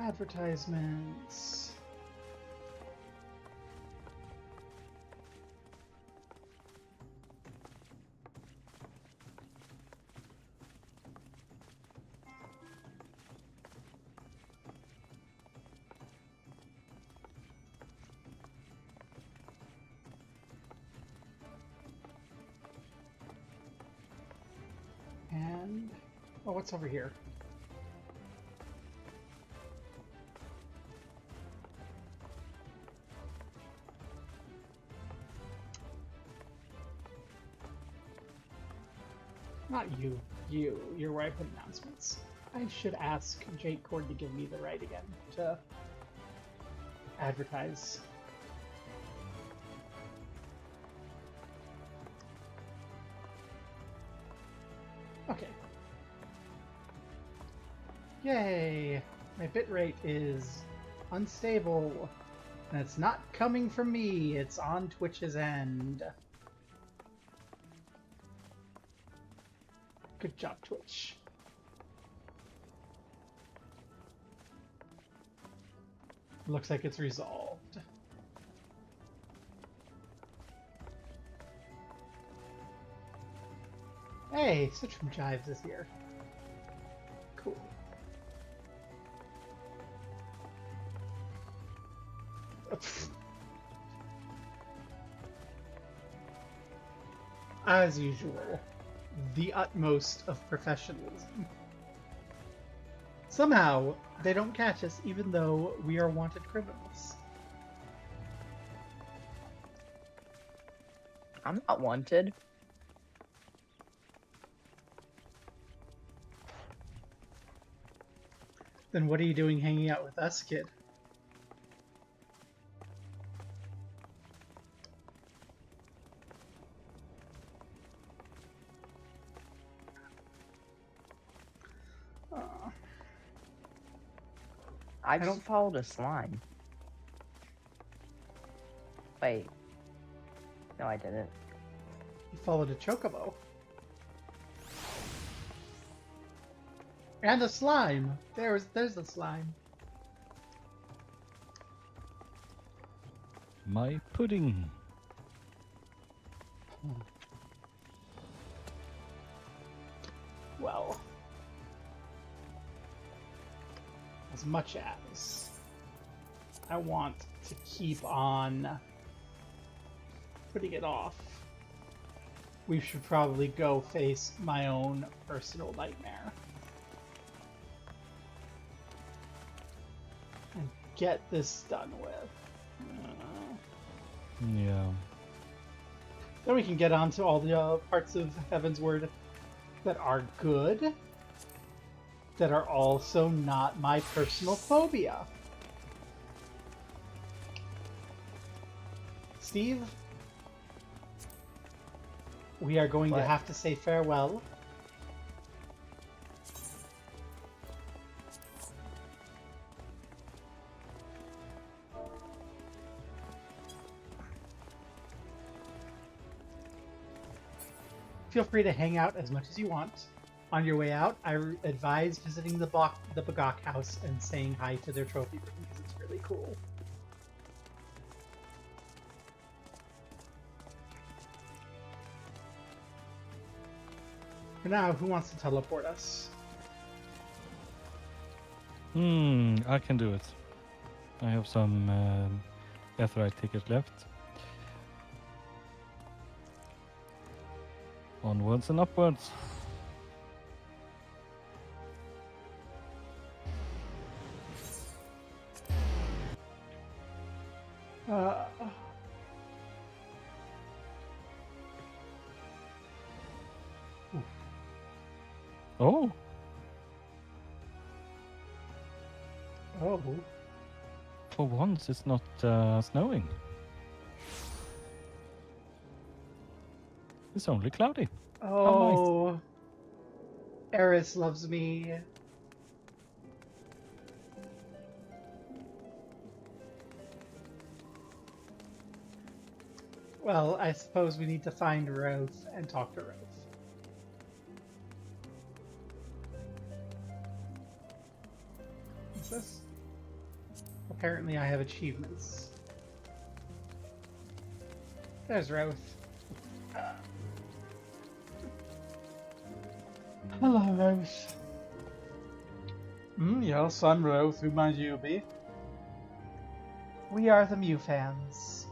Advertisements. And oh, what's over here? Not you. You're where I put announcements. I should ask Jake Cord to give me the right again to advertise. Okay. Yay! My bitrate is unstable. And it's not coming from me, it's on Twitch's end. Good job, Twitch. Looks like it's resolved. Hey, Switch from Jives is here. Cool. As usual, the utmost of professionalism. Somehow, they don't catch us even though we are wanted criminals. I'm not wanted. Then what are you doing hanging out with us, kid? I just followed a slime. Wait. No, I didn't. You followed a chocobo. And a slime! There's the slime. My pudding. Well, as much as I want to keep on putting it off, we should probably go face my own personal nightmare. And get this done with. Yeah. Then we can get on to all the parts of Heaven's Word that are good, that are also not my personal phobia. Steve, we are going to have to say farewell. Feel free to hang out as much as you want. On your way out, I advise visiting the Bagok house and saying hi to their trophy room because it's really cool. For now, who wants to teleport us? I can do it. I have some Deathrite tickets left. Onwards and upwards. Oh. Oh. For once, it's not snowing. It's only cloudy. Oh. Nice. Eris loves me. Well, I suppose we need to find Roth and talk to Roth. What's this? Apparently I have achievements. There's Routh. Hello, Routh. Yes, I'm Routh. Who might you be? We are the Mew fans.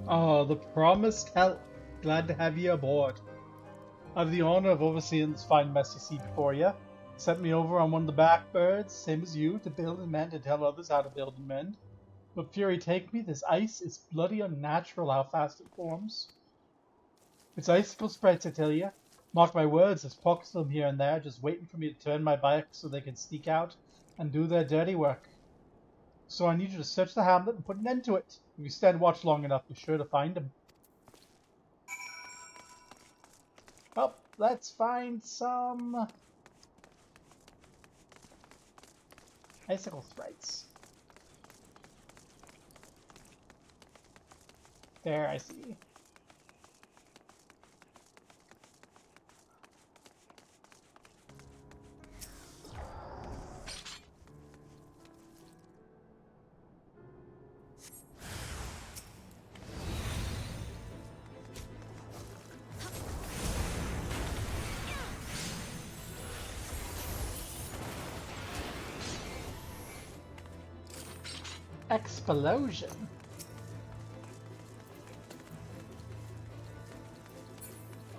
Oh, the promised help. Glad to have you aboard. I have the honor of overseeing this fine mess you see before you. Sent me over on one of the Blackbirds, same as you, to build and mend and tell others how to build and mend. But Fury take me, this ice is bloody unnatural how fast it forms. It's icicle spreads, I tell you. Mark my words, there's pockets of them here and there, just waiting for me to turn my back so they can sneak out and do their dirty work. So I need you to search the hamlet and put an end to it. If you stand watch long enough, you're sure to find them. Oh, let's find some icicle sprites. There, I see. Explosion.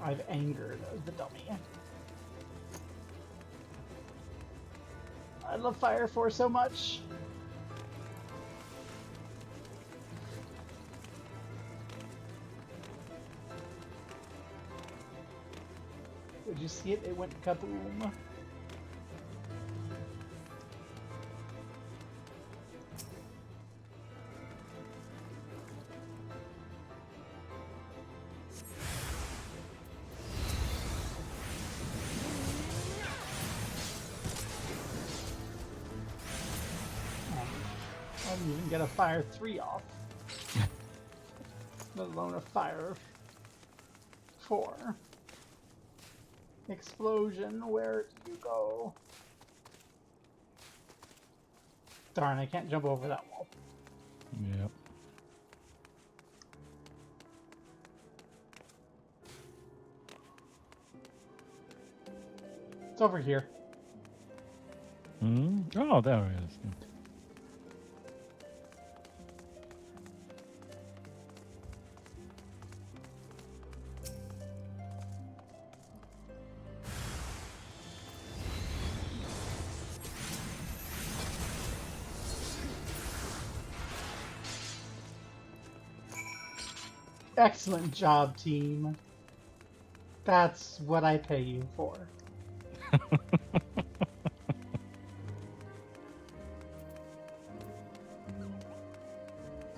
I've angered the dummy. I love Fire Force so much. Did you see it? It went kaboom. I didn't even get a Fire 3 off. Let alone a Fire 4. Explosion, where did you go? Darn, I can't jump over that wall. Yep. It's over here. Oh, there it is. Excellent job, team. That's what I pay you for.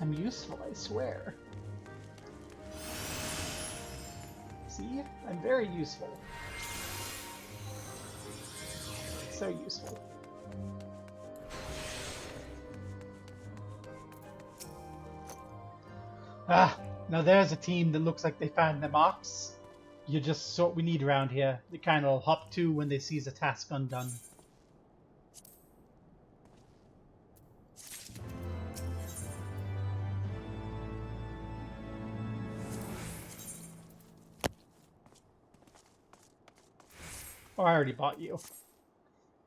I'm useful, I swear. See? I'm very useful. So useful. Ah, now there's a team that looks like they found them ox. You're just what we need around here. They kind of hop to when they sees a task undone. Oh, I already bought you.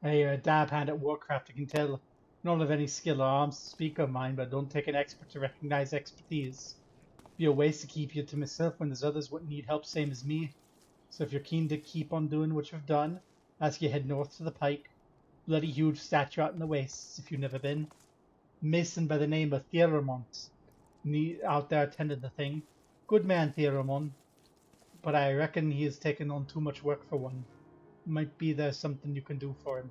A dab hand at Warcraft, I can tell. Not of any skill or arms to speak of mine, but don't take an expert to recognize expertise. Be a waste to keep you to myself when there's others what need help same as me. So if you're keen to keep on doing what you've done, ask you head north to the pike. Bloody huge statue out in the wastes if you've never been. Mason by the name of Theramont. Out there tending the thing. Good man, Theramon. But I reckon he has taken on too much work for one. Might be there's something you can do for him.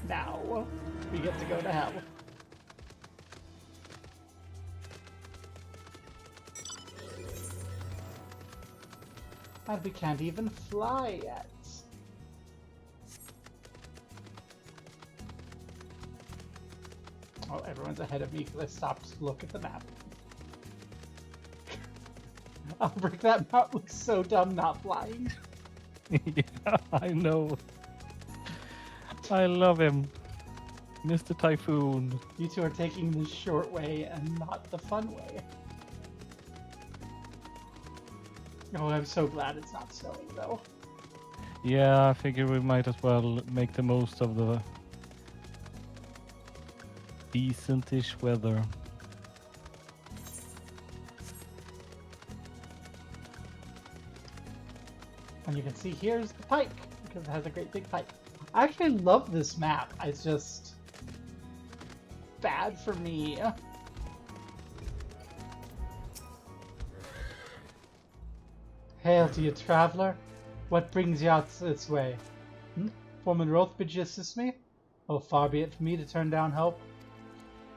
Now, we get to go to hell. And we can't even fly yet. Oh, everyone's ahead of me because I stopped to look at the map. Oh, Rick, that map looks so dumb not flying. Yeah, I know. I love him. Mr. Typhoon. You two are taking the short way and not the fun way. Oh, I'm so glad it's not snowing, though. Yeah, I figure we might as well make the most of the decentish weather. And you can see here's the pike, because it has a great big pike. I actually love this map. It's just bad for me. Hail to you, traveler. What brings you out this way? Foreman Roth, bid you assist me? Oh, far be it from me to turn down help.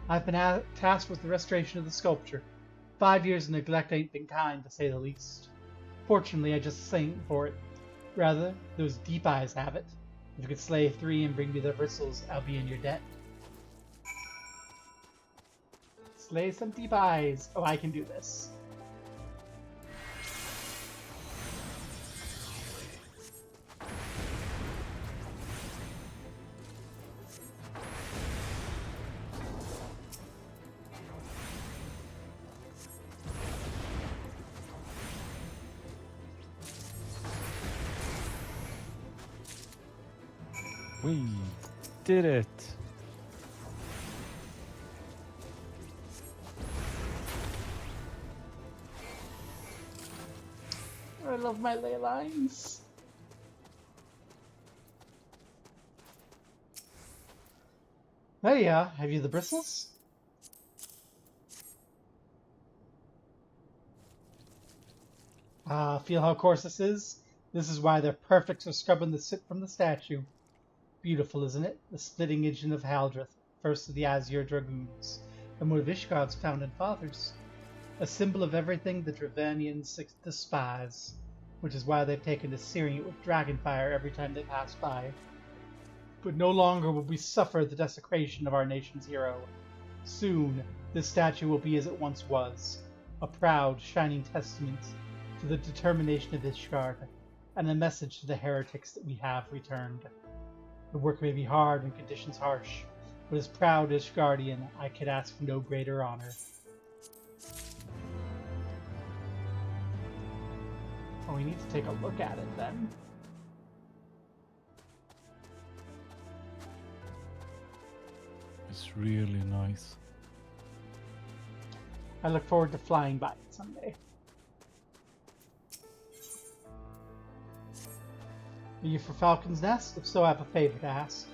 I've been tasked with the restoration of the sculpture. 5 years of neglect ain't been kind, to say the least. Fortunately, I just sang for it. Rather, those deep eyes have it. If you could slay 3 and bring me their bristles, I'll be in your debt. Slay some deep eyes. Oh, I can do this. We did it. I love my ley lines. Oh yeah, have you the bristles? Ah, feel how coarse this is? This is why they're perfect for scrubbing the soot from the statue. Beautiful, isn't it? The splitting engine of Haldreth, first of the Azure Dragoons, and one of Ishgard's founding fathers. A symbol of everything the Ravennians despise, which is why they've taken to searing it with dragonfire every time they pass by. But no longer will we suffer the desecration of our nation's hero. Soon, this statue will be as it once was, a proud, shining testament to the determination of Ishgard, and a message to the heretics that we have returned. The work may be hard and conditions harsh, but as proud Ishgardian, I could ask for no greater honor. Oh, we need to take a look at it then. It's really nice. I look forward to flying by it someday. Are you for Falcon's Nest? If so, I have a favor to ask.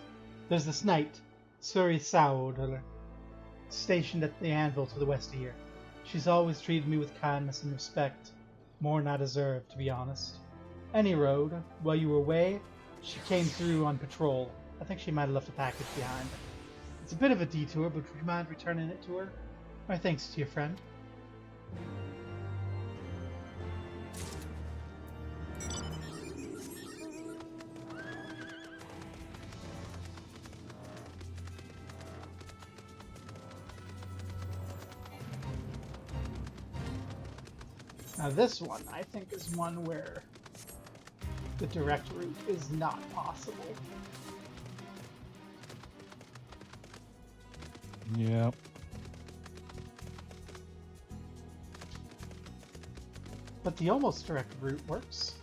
There's this knight, Suri Saud, stationed at the anvil to the west of here. She's always treated me with kindness and respect, more than I deserve, to be honest. Any road, while you were away, she came through on patrol. I think she might have left a package behind. It's a bit of a detour, but would you mind returning it to her? My thanks to your friend. Now this one, I think, is one where the direct route is not possible. Yeah. But the almost direct route works.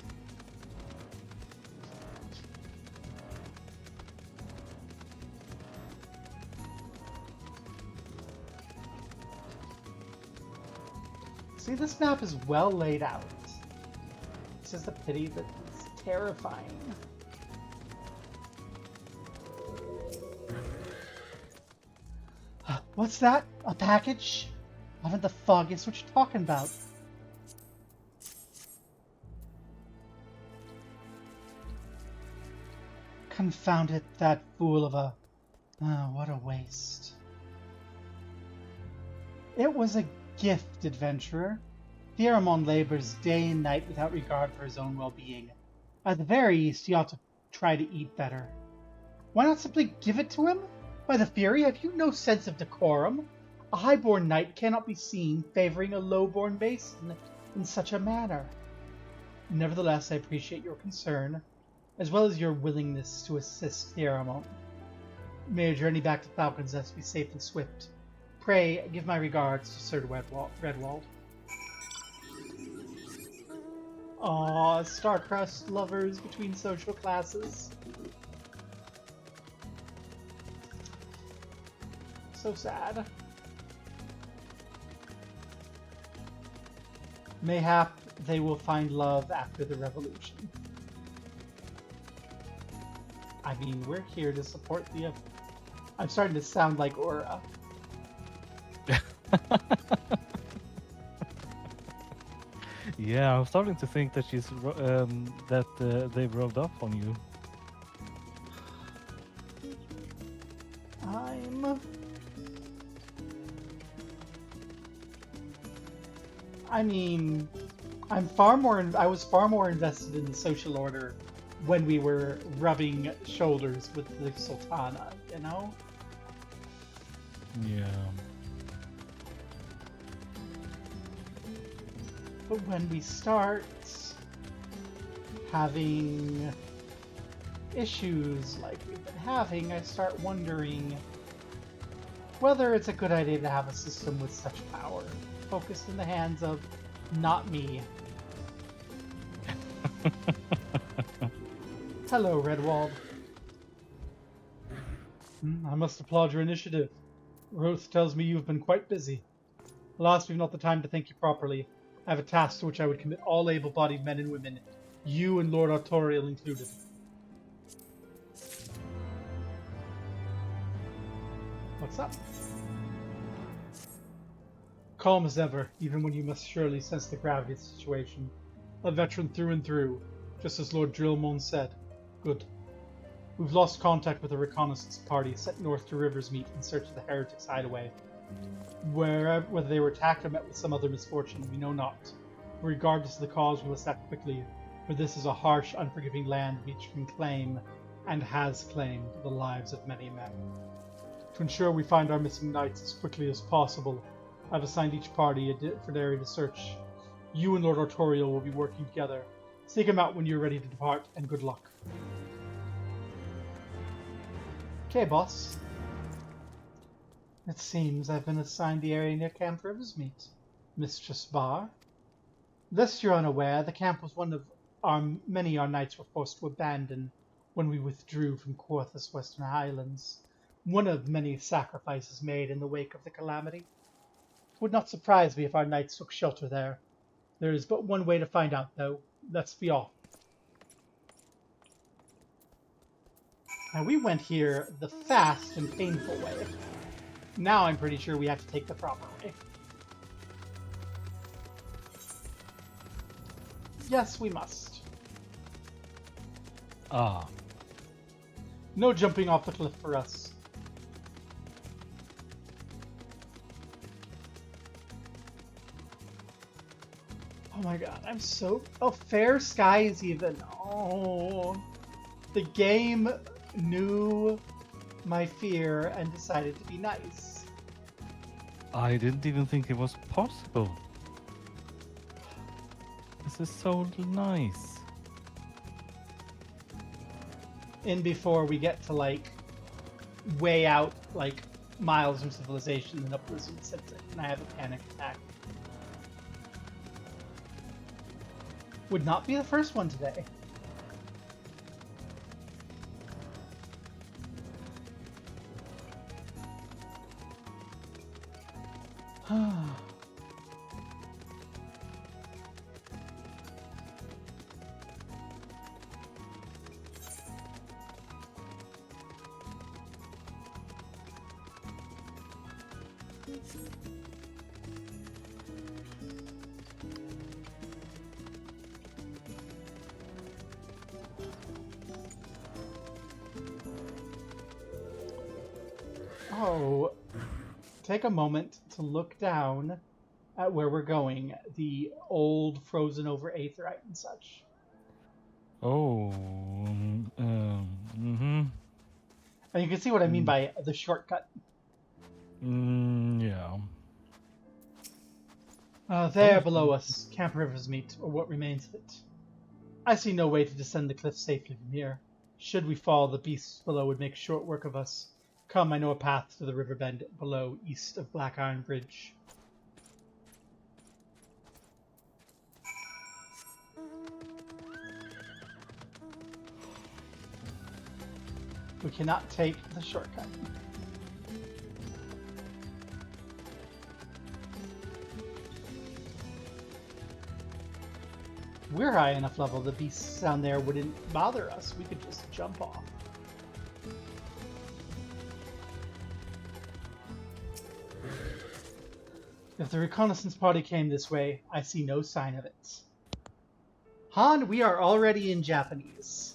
See, this map is well laid out. It's just a pity that it's terrifying. What's that? A package? I haven't the foggiest what you're talking about. Confound it, that fool of a... Oh, what a waste. It was a gift, adventurer. Theramon labors day and night without regard for his own well-being. At the very least, he ought to try to eat better. Why not simply give it to him? By the Fury, have you no sense of decorum? A highborn knight cannot be seen favoring a low-born mason in such a manner. Nevertheless, I appreciate your concern, as well as your willingness to assist Theramon. May your journey back to Falcon's Nest be safe and swift. Pray, give my regards to Sir Redwald. Aw, star-crossed lovers between social classes. So sad. Mayhap they will find love after the revolution. I mean, we're here to support the... I'm starting to sound like Aura. Yeah, I'm starting to think that they've rubbed off on you. I mean, I was far more invested in the social order when we were rubbing shoulders with the Sultana, you know? Yeah. But when we start having issues like we've been having, I start wondering whether it's a good idea to have a system with such power focused in the hands of not me. Hello, Redwald. I must applaud your initiative. Roth tells me you've been quite busy. Alas, we've not the time to thank you properly. I have a task to which I would commit all able-bodied men and women, you and Lord Artorial included. What's up? Calm as ever, even when you must surely sense the gravity of the situation. A veteran through and through, just as Lord Drillmon said. Good. We've lost contact with a reconnaissance party sent north to Riversmeet in search of the heretics' hideaway. Whether they were attacked or met with some other misfortune, we know not. Regardless of the cause, we must act quickly, for this is a harsh, unforgiving land which can claim, and has claimed, the lives of many men. To ensure we find our missing knights as quickly as possible, I've assigned each party a different area to search. You and Lord Artorial will be working together. Seek him out when you're ready to depart, and good luck. Okay, boss. It seems I've been assigned the area near Camp Riversmeet, Mistress Bar. Lest you're unaware, the camp was one of many our knights were forced to abandon when we withdrew from Quarthus Western Highlands. One of many sacrifices made in the wake of the calamity. Would not surprise me if our knights took shelter there. There is but one way to find out, though. Let's be off. Now, we went here the fast and painful way. Now I'm pretty sure we have to take the proper way. Yes, we must. Ah. No jumping off the cliff for us. Oh my god, I'm so... Oh, Fair Skies even. Oh. The game knew my fear and decided to be nice. I didn't even think it was possible. This is so nice. In before we get to, like, way out, like, miles from civilization, and up this and sits it, and I have a panic attack. Would not be the first one today. Oh, take a moment to look down at where we're going. The old frozen over aetheryte and such. Oh. And you can see what I mean by the shortcut. Yeah. There below us, Camp Riversmeet, or what remains of it. I see no way to descend the cliff safely from here. Should we fall, the beasts below would make short work of us, Come, I know a path to the river bend below, east of Black Iron Bridge. We cannot take the shortcut. We're high enough level, the beasts down there wouldn't bother us. We could just jump off. If the reconnaissance party came this way, I see no sign of it. Han, we are already in Japanese.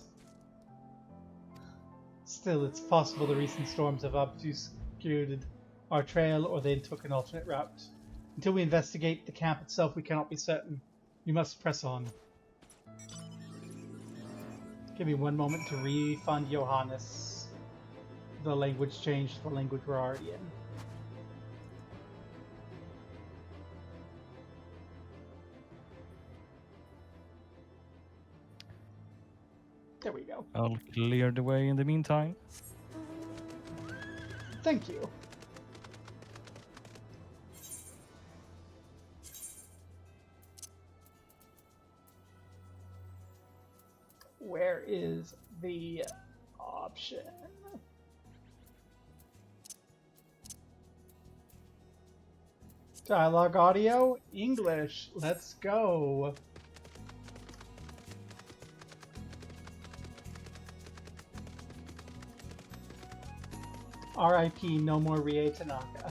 Still, it's possible the recent storms have obscured our trail, or they took an alternate route. Until we investigate the camp itself, we cannot be certain. We must press on. Give me one moment to refund Johannes. The language changed, the language we're already in. There we go. I'll clear the way in the meantime. Thank you. Where is the option? Dialogue audio, English. Let's go. R.I.P. No more Rie Tanaka.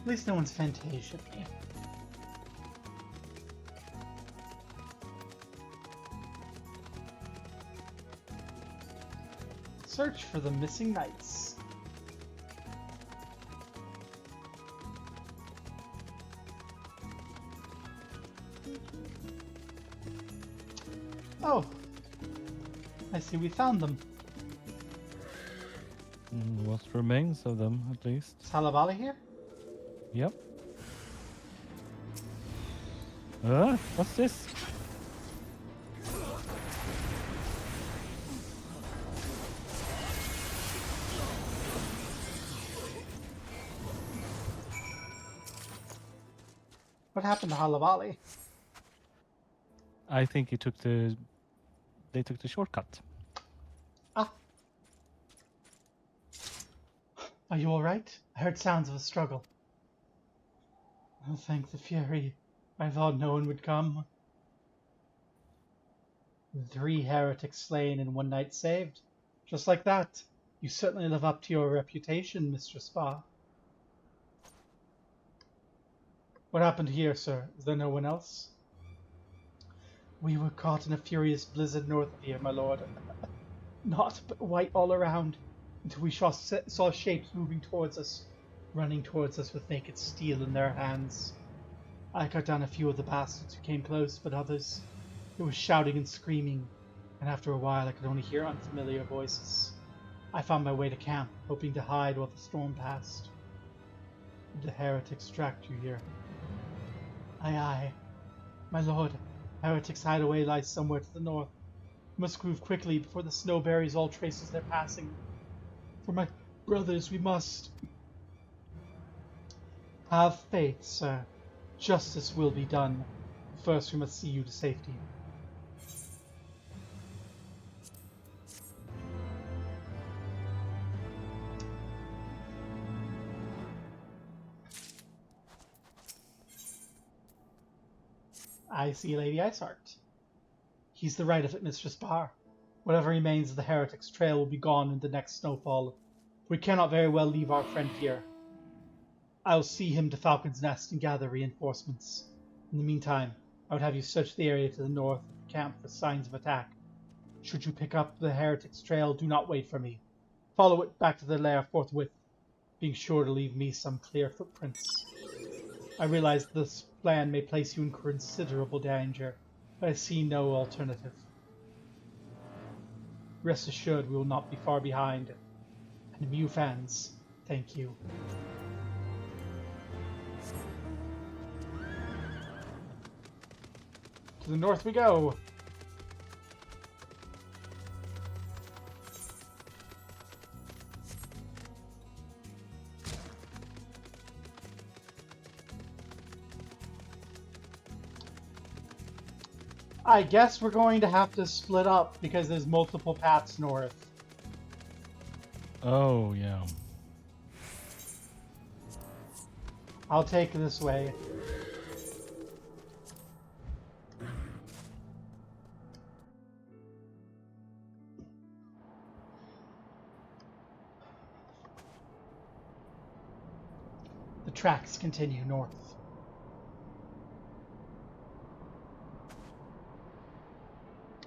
At least no one's Fantasia me. Search for the missing knights. Oh, I see we found them. What remains of them, at least. Is Halabali here? Yep. What's this? What happened to Halabali? I think they took the shortcut. Ah. Are you alright? I heard sounds of a struggle. Oh, thank the Fury. I thought no one would come. 3 heretics slain and 1 knight saved. Just like that. You certainly live up to your reputation, Mr. Spa. What happened here, sir? Is there no one else? We were caught in a furious blizzard north of here, my lord. Not but white all around, until we saw shapes moving towards us, running towards us with naked steel in their hands. I cut down a few of the bastards who came close, but others, there was shouting and screaming, and after a while I could only hear unfamiliar voices. I found my way to camp, hoping to hide while the storm passed. Did the heretics tracked you here? Aye, aye. My lord, heretics' hideaway lies somewhere to the north. We must move quickly before the snow buries all traces of their passing. For my brothers, we must. Have faith, sir. Justice will be done. First, we must see you to safety. I see Lady Iceheart. He's the right of it, Mistress Barr. Whatever remains of the heretics' trail will be gone in the next snowfall. We cannot very well leave our friend here. I'll see him to Falcon's Nest and gather reinforcements. In the meantime, I would have you search the area to the north of the camp for signs of attack. Should you pick up the heretics' trail, do not wait for me. Follow it back to the lair forthwith. being sure to leave me some clear footprints. I realize this plan may place you in considerable danger, but I see no alternative. Rest assured we will not be far behind. And Mew fans, thank you. To the north we go! I guess we're going to have to split up because there's multiple paths north. Oh, yeah. I'll take this way. The tracks continue north.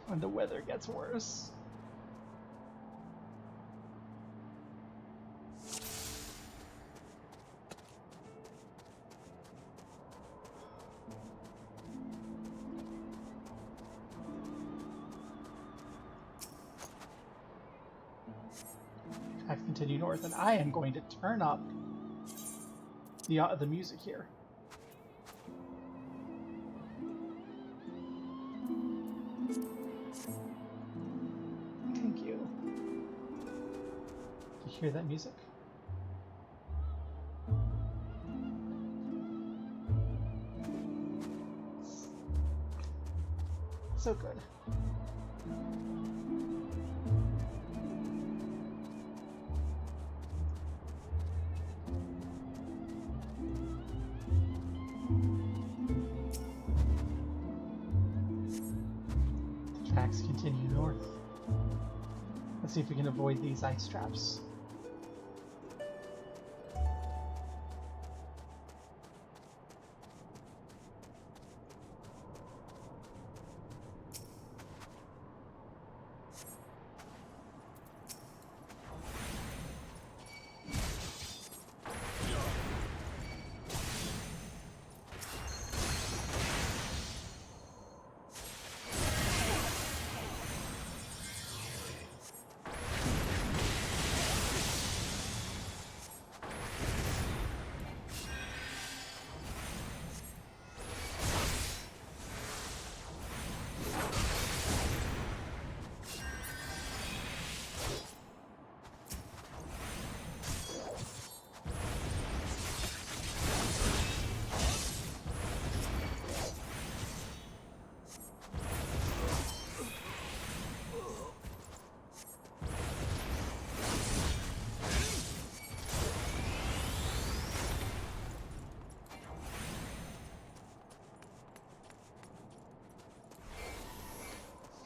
And the weather gets worse. Tracks continue north, and I am going to turn up the music here. Thank you. Do you hear that music? So good. The tracks continue north. Let's see if we can avoid these ice traps.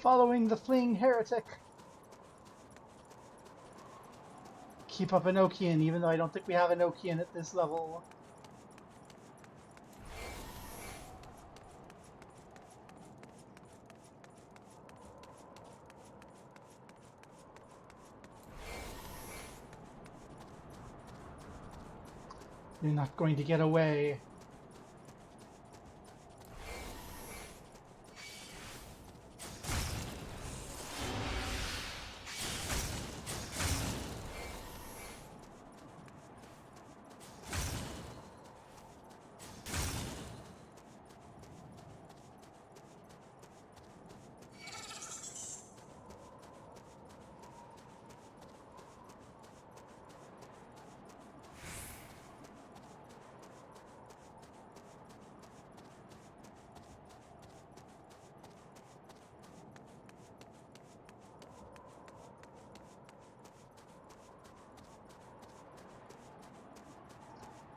Following the fleeing heretic. Keep up Enochian, even though I don't think we have Enochian at this level. You're not going to get away.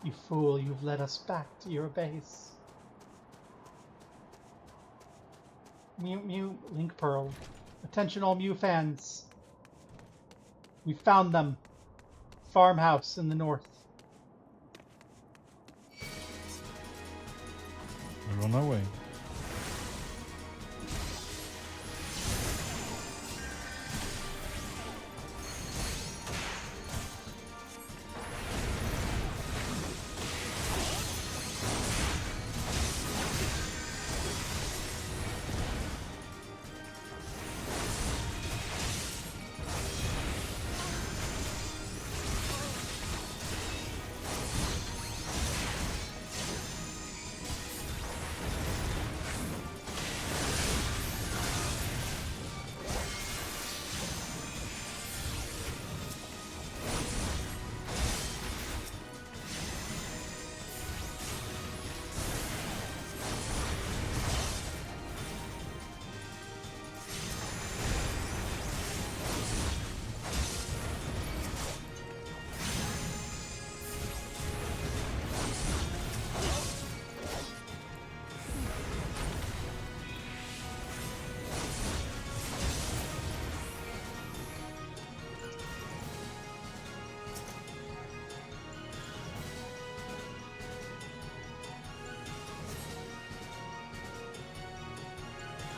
You fool, you've led us back to your base. Mew, Link Pearl. Attention all Mew fans. We found them. Farmhouse in the north. We're on our way.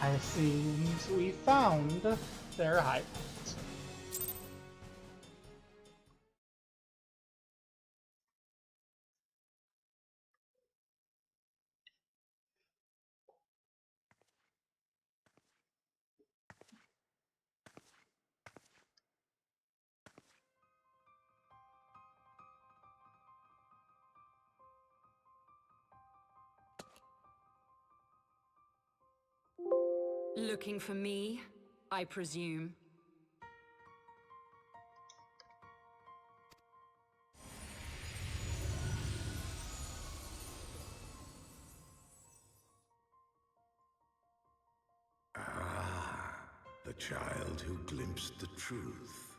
I seems we found their hideout. Looking for me, I presume. Ah, the child who glimpsed the truth.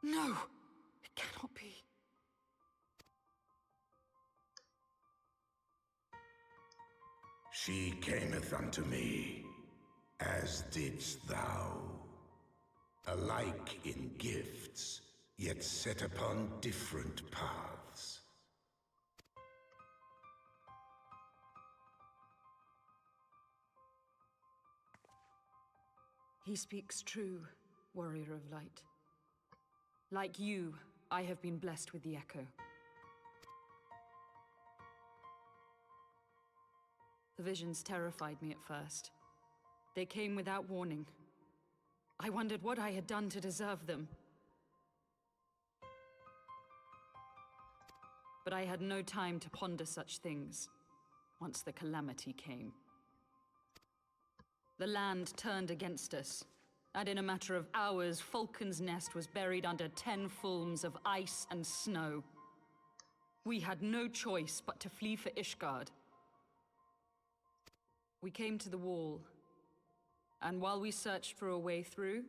No, it cannot be. She cameth unto me, as didst thou. Alike in gifts, yet set upon different paths. He speaks true, warrior of light. Like you, I have been blessed with the echo. The visions terrified me at first. They came without warning. I wondered what I had done to deserve them. But I had no time to ponder such things once the calamity came. The land turned against us, and in a matter of hours, Falcon's Nest was buried under 10 fulms of ice and snow. We had no choice but to flee for Ishgard. We came to the wall, and while we searched for a way through,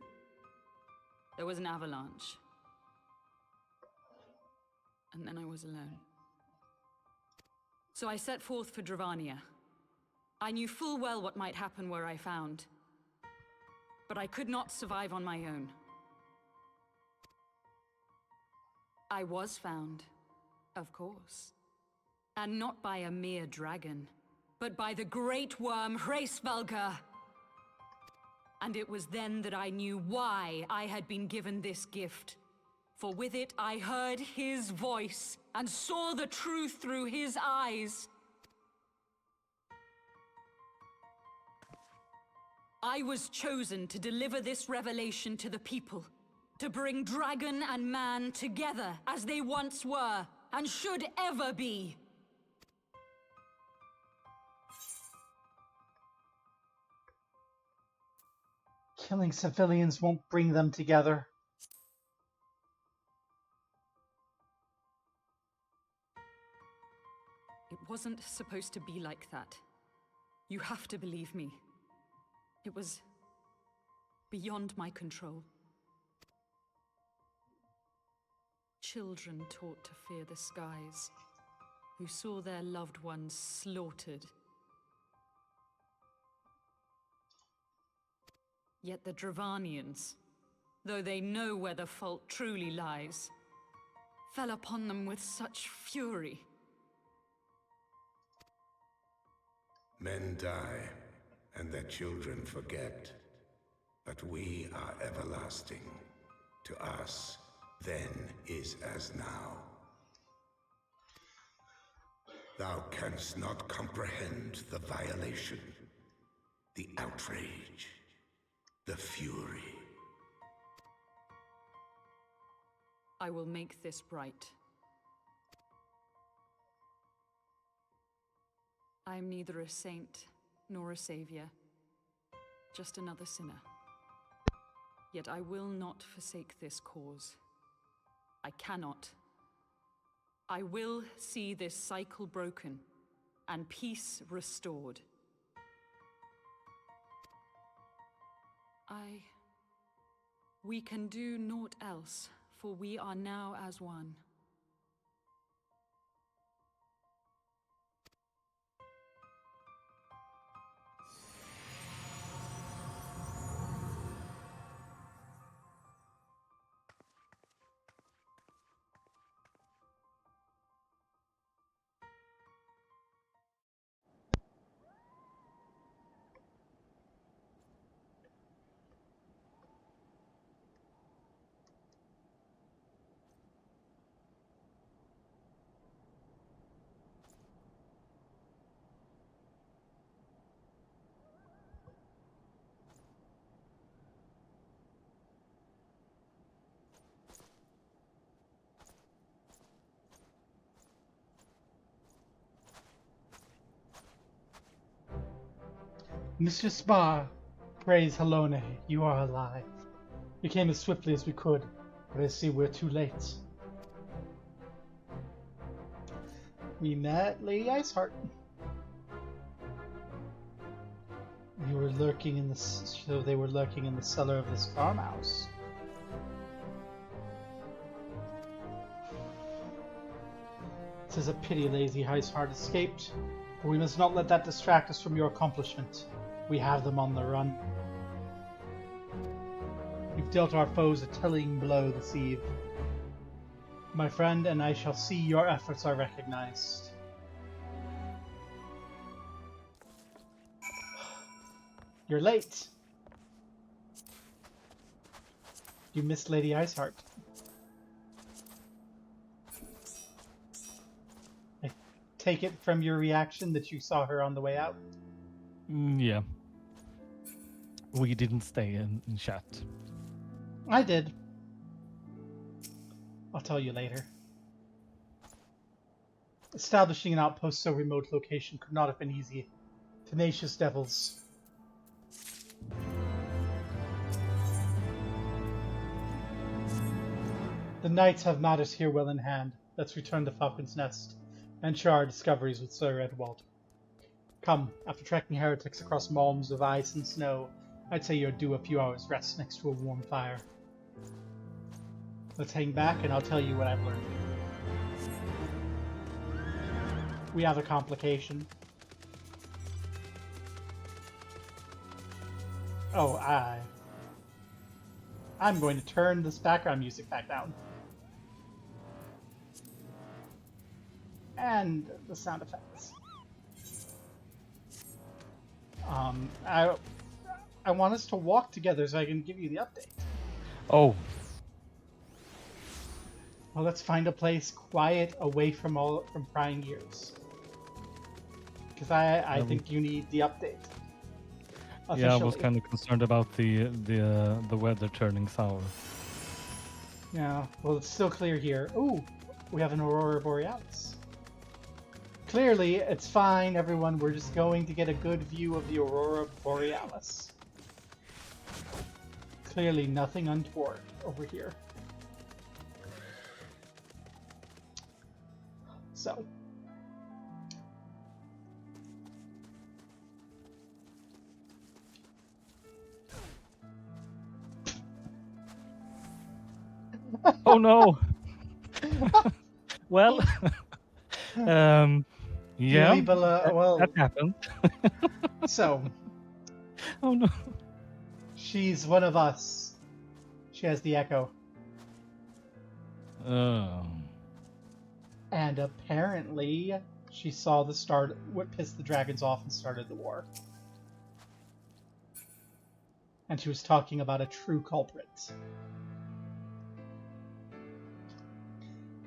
there was an avalanche. And then I was alone. So I set forth for Dravania. I knew full well what might happen where I found. But I could not survive on my own. I was found, of course. And not by a mere dragon, but by the great worm Hraesvelgr. And it was then that I knew why I had been given this gift. For with it I heard his voice and saw the truth through his eyes. I was chosen to deliver this revelation to the people, to bring dragon and man together as they once were, and should ever be. Killing civilians won't bring them together. It wasn't supposed to be like that. You have to believe me. It was beyond my control. Children taught to fear the skies, who saw their loved ones slaughtered. Yet the Dravanians, though they know where the fault truly lies, fell upon them with such fury. Men die, and their children forget. But we are everlasting. To us, then is as now. Thou canst not comprehend the violation, the outrage, the fury. I will make this right. I am neither a saint nor a savior, just another sinner. Yet I will not forsake this cause. I cannot. I will see this cycle broken and peace restored. We can do naught else, for we are now as one. Mr. Spar, praise Halone, you are alive. We came as swiftly as we could, but I see we're too late. We met Lady Iceheart. You were lurking in the so they were lurking in the cellar of this farmhouse. It is a pity Lady Iceheart escaped, but we must not let that distract us from your accomplishment. We have them on the run. You've dealt our foes a telling blow this eve, my friend, and I shall see your efforts are recognized. You're late. You missed Lady Iceheart. I take it from your reaction that you saw her on the way out. Yeah. We didn't stay in chat. I did. I'll tell you later. Establishing an outpost so remote location could not have been easy. Tenacious devils. The knights have matters here well in hand. Let's return to Falcon's Nest and share our discoveries with Sir Edwald. Come, after trekking heretics across malms of ice and snow, I'd say you're due a few hours rest next to a warm fire. Let's hang back and I'll tell you what I've learned. We have a complication. Oh, I'm going to turn this background music back down. And the sound effects. I want us to walk together so I can give you the update. Oh, Well, let's find a place quiet, away from prying ears. Because I think you need the update. yeah, I was Officially. kind of concerned about the weather turning sour. Yeah, well, it's still clear here. Ooh, we have an Aurora Borealis. Clearly, it's fine, everyone. We're just going to get a good view of the Aurora Borealis. Clearly, nothing untoward over here. So. Oh no! Well, yeah, Dearly well, that happened. so, Oh no! she's one of us. She has the echo. And apparently, she saw what pissed the dragons off and started the war. And she was talking about a true culprit.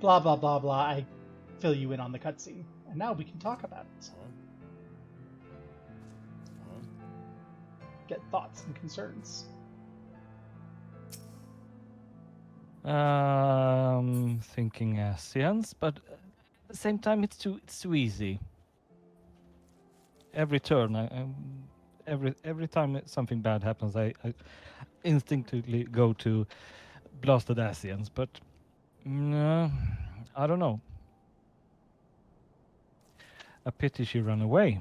Blah, blah, blah, blah. I fill you in on the cutscene. And now we can talk about it. Get thoughts and concerns. Thinking Asians, but at the same time, it's too easy. Every turn, every time something bad happens, I instinctively go to blasted Asians, but I don't know. A pity she ran away.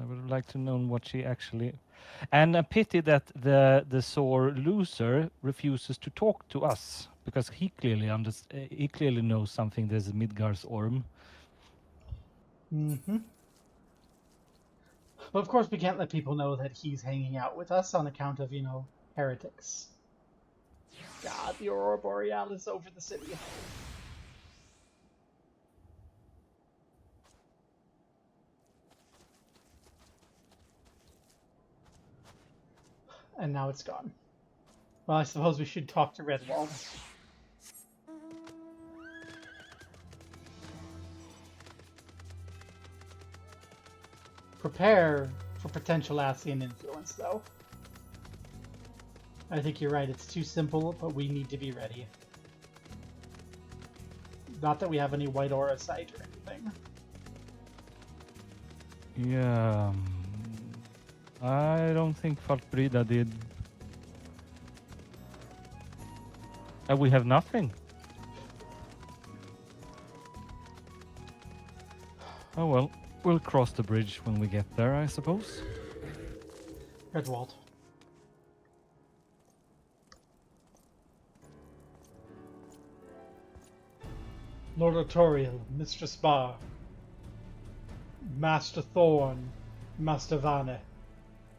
I would have liked to know what she actually... And a pity that the sore loser refuses to talk to us, because he clearly knows something. There's Midgar's Orm. Mm-hmm. But of course we can't let people know that he's hanging out with us on account of, heretics. God, the Aurora Borealis over the city. And now it's gone. Well, I suppose we should talk to Redwall. Prepare for potential Asian influence, though. I think you're right, it's too simple, but we need to be ready. Not that we have any white aura sight or anything. Yeah. I don't think Falkbrida did. And we have nothing. Oh well, we'll cross the bridge when we get there, I suppose. Redwald. Lord Artorial, Mistress Bar, Master Thorn, Master Vanna,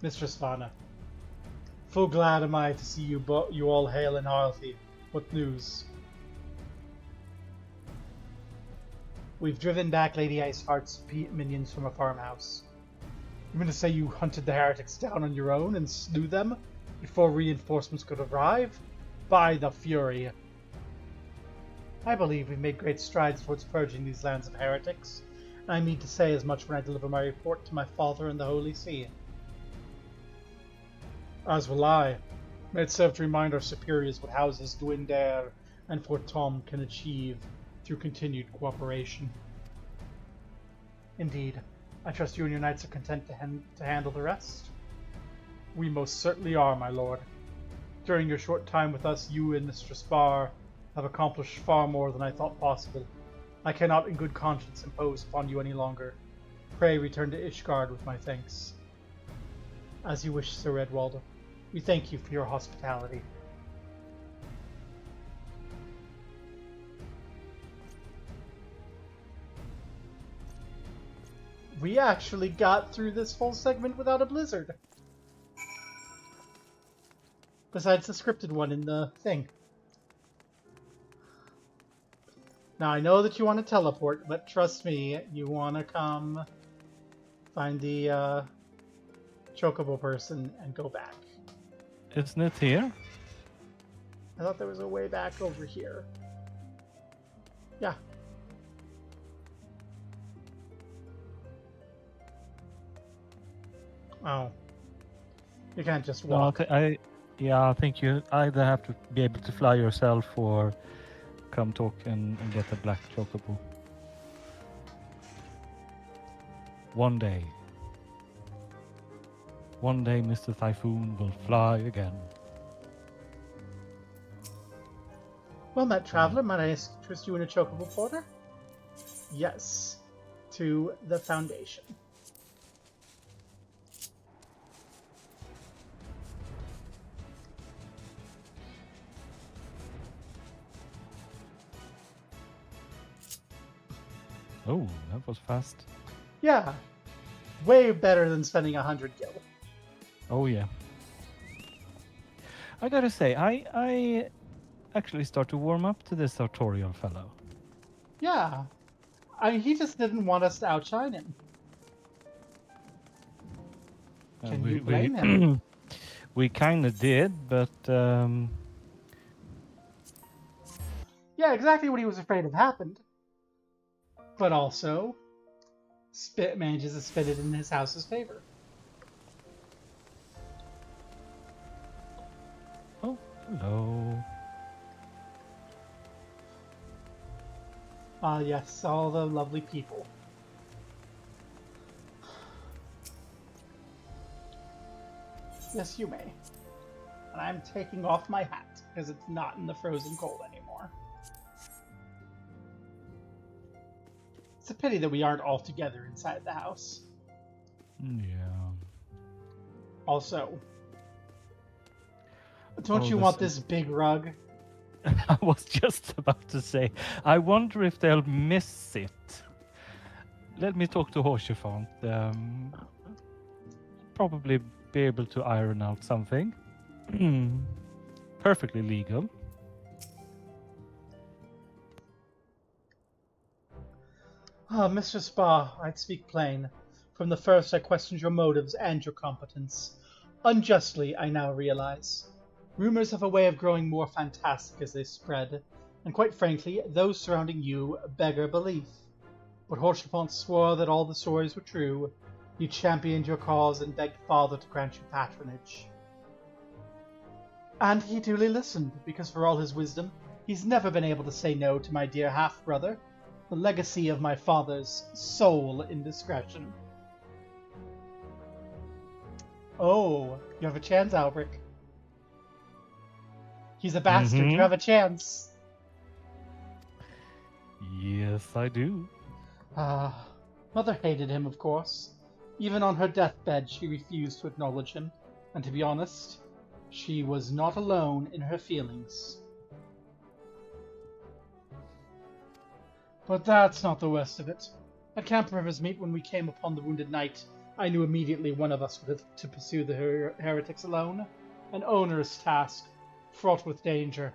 Mistress Vanna. Full glad am I to see you all hail in Harley. What news? We've driven back Lady Iceheart's minions from a farmhouse. You mean to say you hunted the heretics down on your own and slew them before reinforcements could arrive? By the Fury! I believe we've made great strides towards purging these lands of heretics, and I mean to say as much when I deliver my report to my father in the Holy See. As will I. May it serve to remind our superiors what houses Duindare and Fort Tom can achieve through continued cooperation. Indeed, I trust you and your knights are content to handle the rest. We most certainly are, my lord. During your short time with us, you and Mistress Barr have accomplished far more than I thought possible. I cannot in good conscience impose upon you any longer. Pray return to Ishgard with my thanks. As you wish, Sir Redwald. We thank you for your hospitality. We actually got through this whole segment without a blizzard. Besides the scripted one in the thing. Now, I know that you want to teleport, but trust me, you want to come find the chocobo person and go back. Isn't it here? I thought there was a way back over here. Yeah. Oh. You can't just No, walk. I think you either have to be able to fly yourself or come talk and get a black chocobo. One day, Mr. Typhoon will fly again. Well met, traveler. Might I interest you in a chocobo porter? Yes. To the Foundation. Oh, that was fast. Yeah. Way better than spending 100 gil. Oh yeah. I gotta say, I actually start to warm up to this sartorial fellow. Yeah. I mean, he just didn't want us to outshine him. Can you blame him? We kind of did, but Yeah, exactly what he was afraid of happened. But also, manages to spin it in his house's favor. oh, hello. Ah, yes, all the lovely people. Yes, you may. And I'm taking off my hat, because it's not in the frozen cold anymore. It's a pity that we aren't all together inside the house. Yeah. Also, don't Oh, you this want is- this big rug? I was just about to say, I wonder if they'll miss it. Let me talk to Horsefont. Probably be able to iron out something. Perfectly legal. Ah, Mr. Spa, I'd speak plain. From the first I questioned your motives and your competence. Unjustly, I now realize. Rumors have a way of growing more fantastic as they spread, and quite frankly, those surrounding you beggar belief. But Horchefont swore that all the stories were true. He championed your cause and begged Father to grant you patronage. And he duly listened, because for all his wisdom, he's never been able to say no to my dear half-brother, the legacy of my father's sole indiscretion. Oh, you have a chance, Albrecht. He's a bastard. Mhm. You have a chance. Yes, I do. Mother hated him, of course. Even on her deathbed, she refused to acknowledge him. And to be honest, she was not alone in her feelings. But that's not the worst of it. At Camp Riversmeet, when we came upon the wounded knight, I knew immediately one of us would have to pursue the heretics alone. An onerous task, fraught with danger.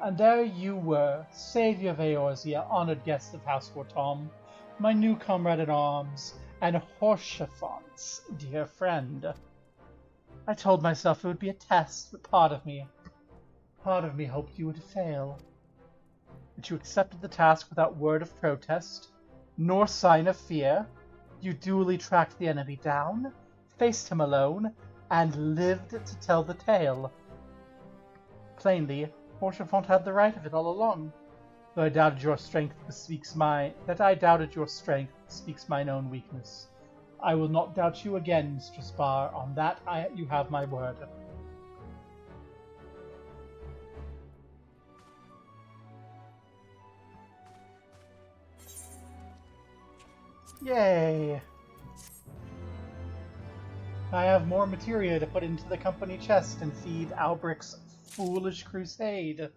And there you were, savior of Eorzea, honored guest of House Fortom, my new comrade at arms, and Horchafont's dear friend. I told myself it would be a test, but part of me hoped you would fail. But you accepted the task without word of protest, nor sign of fear. You duly tracked the enemy down, faced him alone, and lived to tell the tale. Plainly, Horchafont had the right of it all along. Though I doubted your strength speaks mine own weakness. I will not doubt you again, Mistress Barr. On that you have my word. Yay! I have more materia to put into the company chest and feed Albrecht's foolish crusade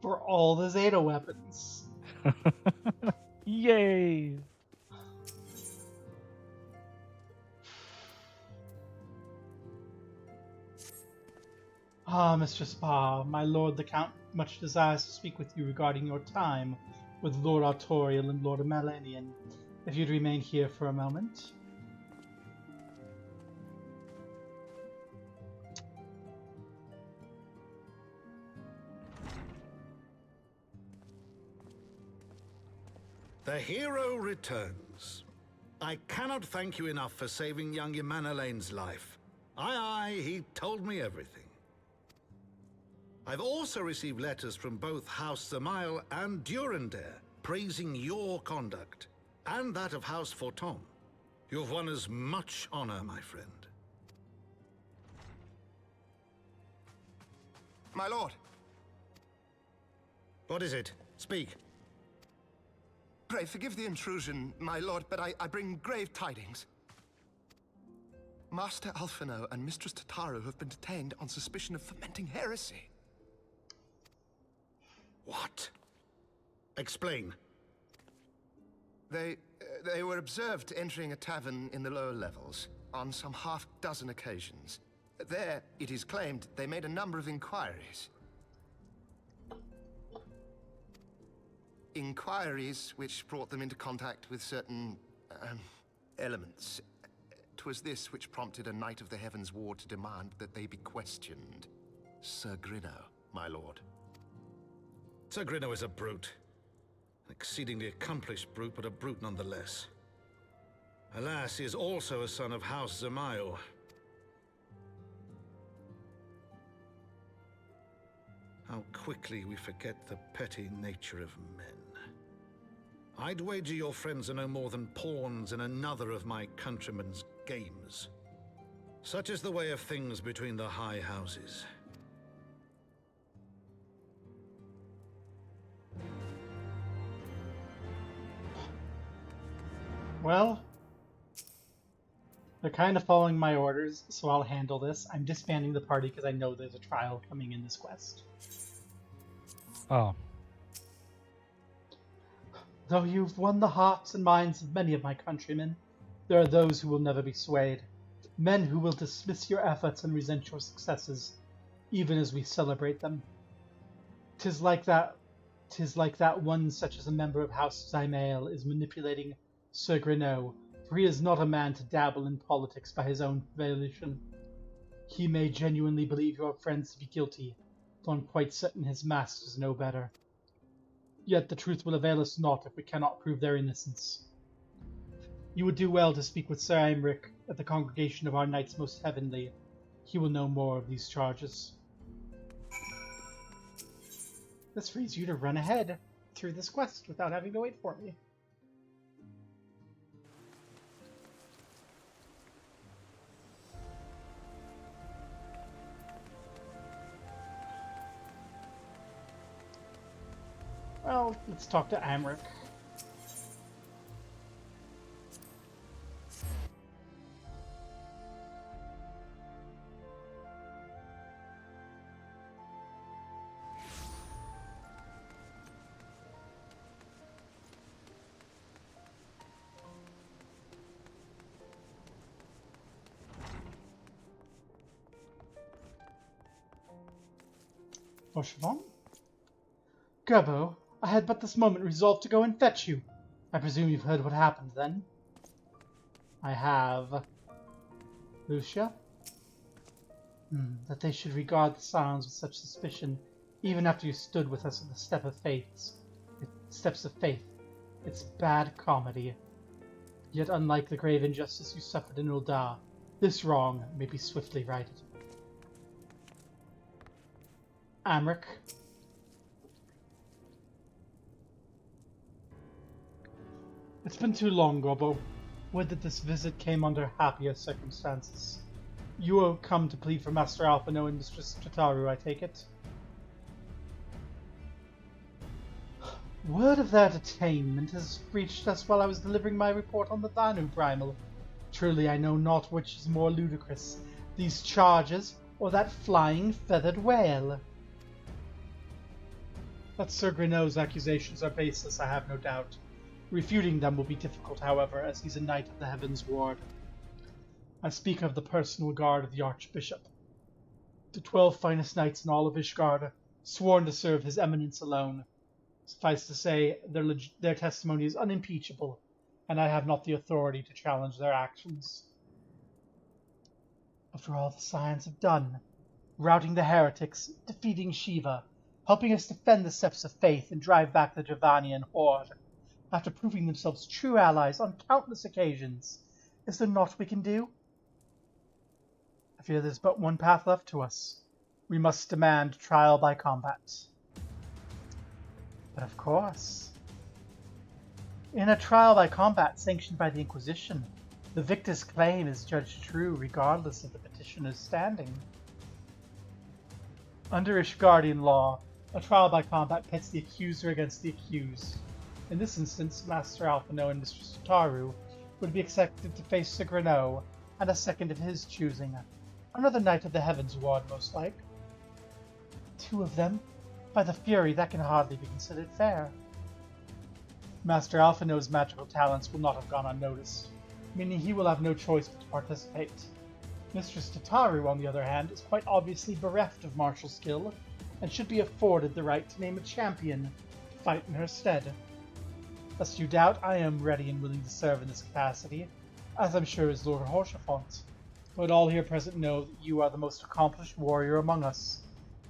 for all the Zeta weapons. Yay! Ah, Mistress Barr, my lord the Count much desires to speak with you regarding your time with Lord Artorial and Lord Melanian. If you'd remain here for a moment. The hero returns. I cannot thank you enough for saving young Emanalane's life. Aye, he told me everything. I've also received letters from both House Zamail and Durandare praising your conduct, and that of House Fortom. You've won us much honor, my friend. My lord. What is it? Speak. Pray forgive the intrusion, my lord, but I bring grave tidings. Master Alphino and Mistress Tataru have been detained on suspicion of fomenting heresy. What? Explain. They were observed entering a tavern in the lower levels on some half-dozen occasions. There, it is claimed, they made a number of inquiries. Inquiries which brought them into contact with certain elements. 'Twas this which prompted a Knight of the Heavens Ward to demand that they be questioned. Sir Grinno, my lord. Sir Grinno is a brute. An exceedingly accomplished brute, but a brute nonetheless. Alas, he is also a son of House Zamail. How quickly we forget the petty nature of men. I'd wager your friends are no more than pawns in another of my countrymen's games. Such is the way of things between the high houses. Well, they're kind of following my orders, so I'll handle this. I'm disbanding the party because I know there's a trial coming in this quest. Oh. Though you've won the hearts and minds of many of my countrymen, there are those who will never be swayed. Men who will dismiss your efforts and resent your successes, even as we celebrate them. 'Tis like that one such as a member of House Zamail is manipulating Sir Grinno, for he is not a man to dabble in politics by his own volition. He may genuinely believe your friends to be guilty, though I'm quite certain his masters know better. Yet the truth will avail us not if we cannot prove their innocence. You would do well to speak with Sir Aymeric at the congregation of our Knights Most Heavenly. He will know more of these charges. This frees you to run ahead through this quest without having to wait for me. Well, let's talk to Amric. Oshivon? Gerbo, I had but this moment resolved to go and fetch you. I presume you've heard what happened then? I have. Lucia? That they should regard the sounds with such suspicion, even after you stood with us at the steps of faith. It's bad comedy. Yet unlike the grave injustice you suffered in Ul'dah, this wrong may be swiftly righted. Amric. It's been too long, Gorbo. Would that this visit came under happier circumstances. You have come to plead for Master Alphino and Mistress Tataru, I take it? Word of their detainment has reached us while I was delivering my report on the Vanu Primal. Truly I know not which is more ludicrous, these charges or that flying feathered whale. That Sir Greneaux's accusations are baseless, I have no doubt. Refuting them will be difficult, however, as he's a knight of the Heaven's Ward. I speak of the personal guard of the Archbishop. The 12 finest knights in all of Ishgard, sworn to serve His Eminence alone. Suffice to say, their testimony is unimpeachable, and I have not the authority to challenge their actions. After all the Scions have done, routing the heretics, defeating Shiva, helping us defend the steps of faith and drive back the Javanian horde, after proving themselves true allies on countless occasions, is there naught we can do? I fear there's but one path left to us. We must demand trial by combat. But of course, in a trial by combat sanctioned by the Inquisition, the victor's claim is judged true regardless of the petitioner's standing. Under Ishgardian law, a trial by combat pits the accuser against the accused. In this instance, Master Alphino and Mistress Tataru would be expected to face Sir Greneaux and a second of his choosing, another knight of the Heavens Ward most like. 2 of them? By the Fury, that can hardly be considered fair. Master Alphino's magical talents will not have gone unnoticed, meaning he will have no choice but to participate. Mistress Tataru, on the other hand, is quite obviously bereft of martial skill, and should be afforded the right to name a champion to fight in her stead. Lest you doubt, I am ready and willing to serve in this capacity, as I'm sure is Lord Horsefont. But all here present know that you are the most accomplished warrior among us,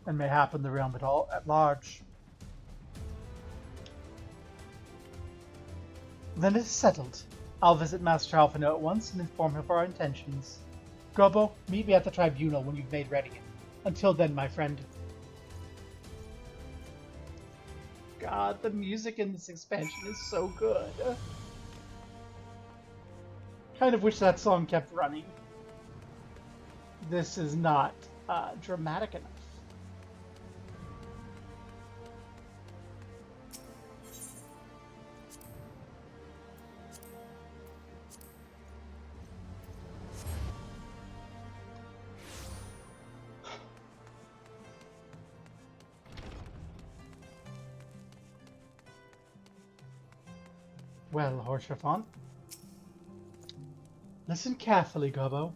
and mayhap in the realm at large. Then it is settled. I'll visit Master Alphino at once and inform him of our intentions. Gobo, meet me at the tribunal when you've made ready. Until then, my friend. God, the music in this expansion is so good. Kind of wish that song kept running. This is not dramatic enough. Well, Horsefont. Listen carefully, Gobbo.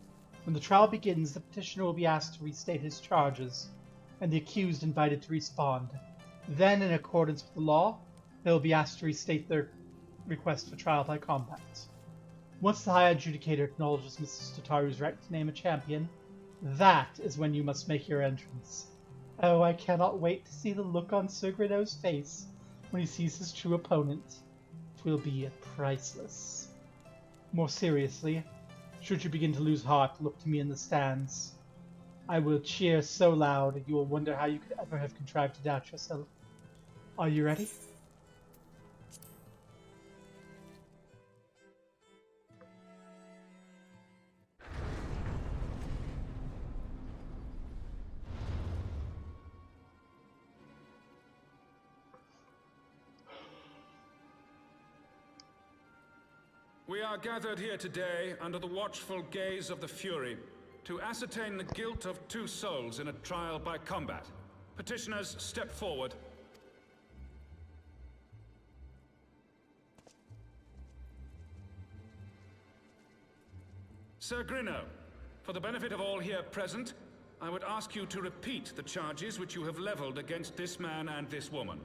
When the trial begins, the petitioner will be asked to restate his charges, and the accused invited to respond. Then, in accordance with the law, they will be asked to restate their request for trial by combat. Once the High Adjudicator acknowledges Mrs. Tataru's right to name a champion, that is when you must make your entrance. Oh, I cannot wait to see the look on Sir Greneaux's face when he sees his true opponent. It will be priceless. More seriously, should you begin to lose heart, look to me in the stands. I will cheer so loud you will wonder how you could ever have contrived to doubt yourself. Are you ready? We are gathered here today under the watchful gaze of the Fury to ascertain the guilt of 2 souls in a trial by combat. Petitioners, step forward. Sir Grinno, for the benefit of all here present, I would ask you to repeat the charges which you have leveled against this man and this woman.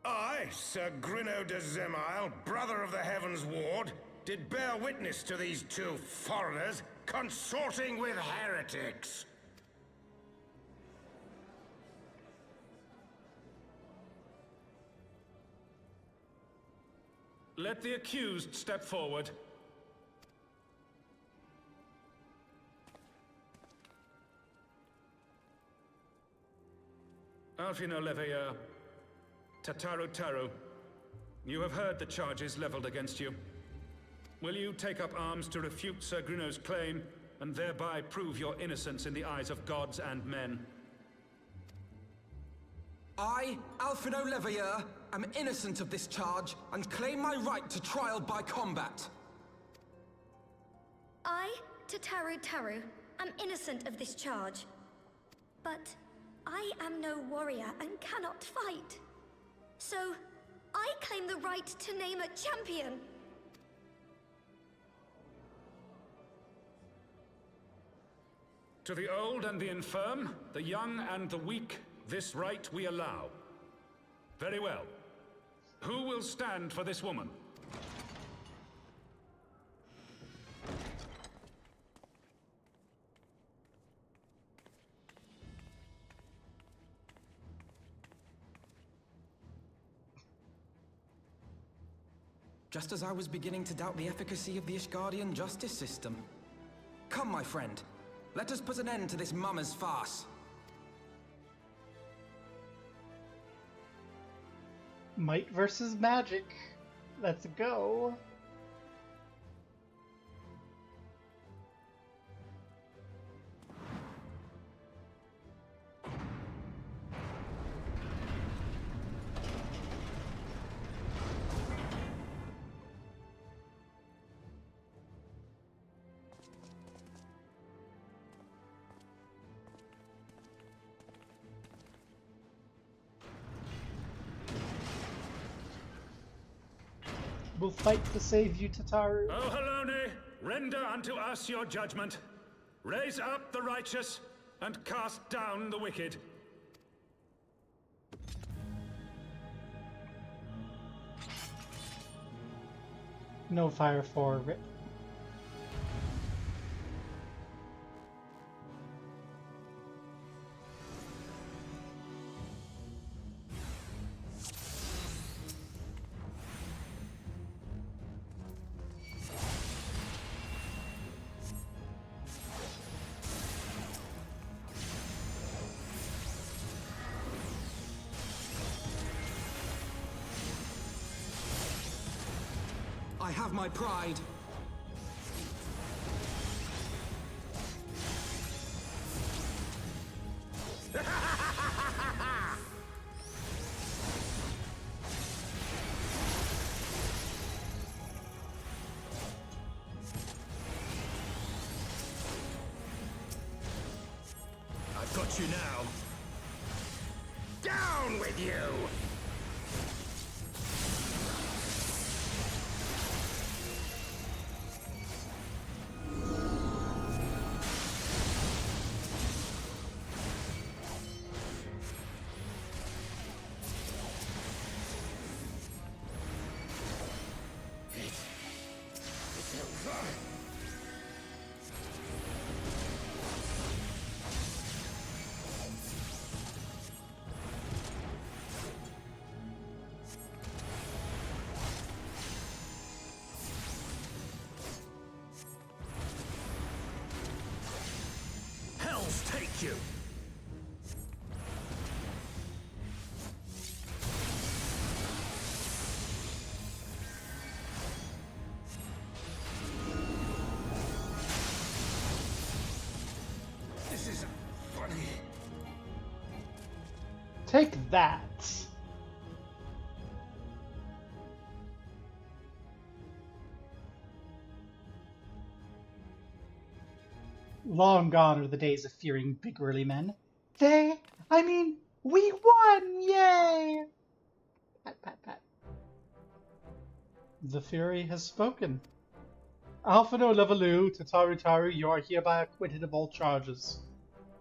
I, Sir Grinno de Zemile, brother of the Heavens Ward, did bear witness to these 2 foreigners consorting with heretics. Let the accused step forward. Alfino Leveilleur, Tataru, you have heard the charges leveled against you. Will you take up arms to refute Sir Grinno's claim, and thereby prove your innocence in the eyes of gods and men? I, Alfino Leveilleur, am innocent of this charge, and claim my right to trial by combat. I, Tataru, am innocent of this charge. But I am no warrior and cannot fight. So, I claim the right to name a champion. To the old and the infirm, the young and the weak, this right we allow. Very well. Who will stand for this woman? Just as I was beginning to doubt the efficacy of the Ishgardian justice system. Come, my friend. Let us put an end to this mummer's farce. Might versus magic. Let's go. We'll fight to save you, Tataru. O Halone, render unto us your judgment. Raise up the righteous, and cast down the wicked. No fire for Rip. I have my pride. I've got you now. Down with you! Hells take you! This isn't funny. Take that. Long gone are the days of fearing big burly men. We won! Yay! Pat, pat, pat. The Fury has spoken. Alphino Levelou, Tataru Taru, you are hereby acquitted of all charges.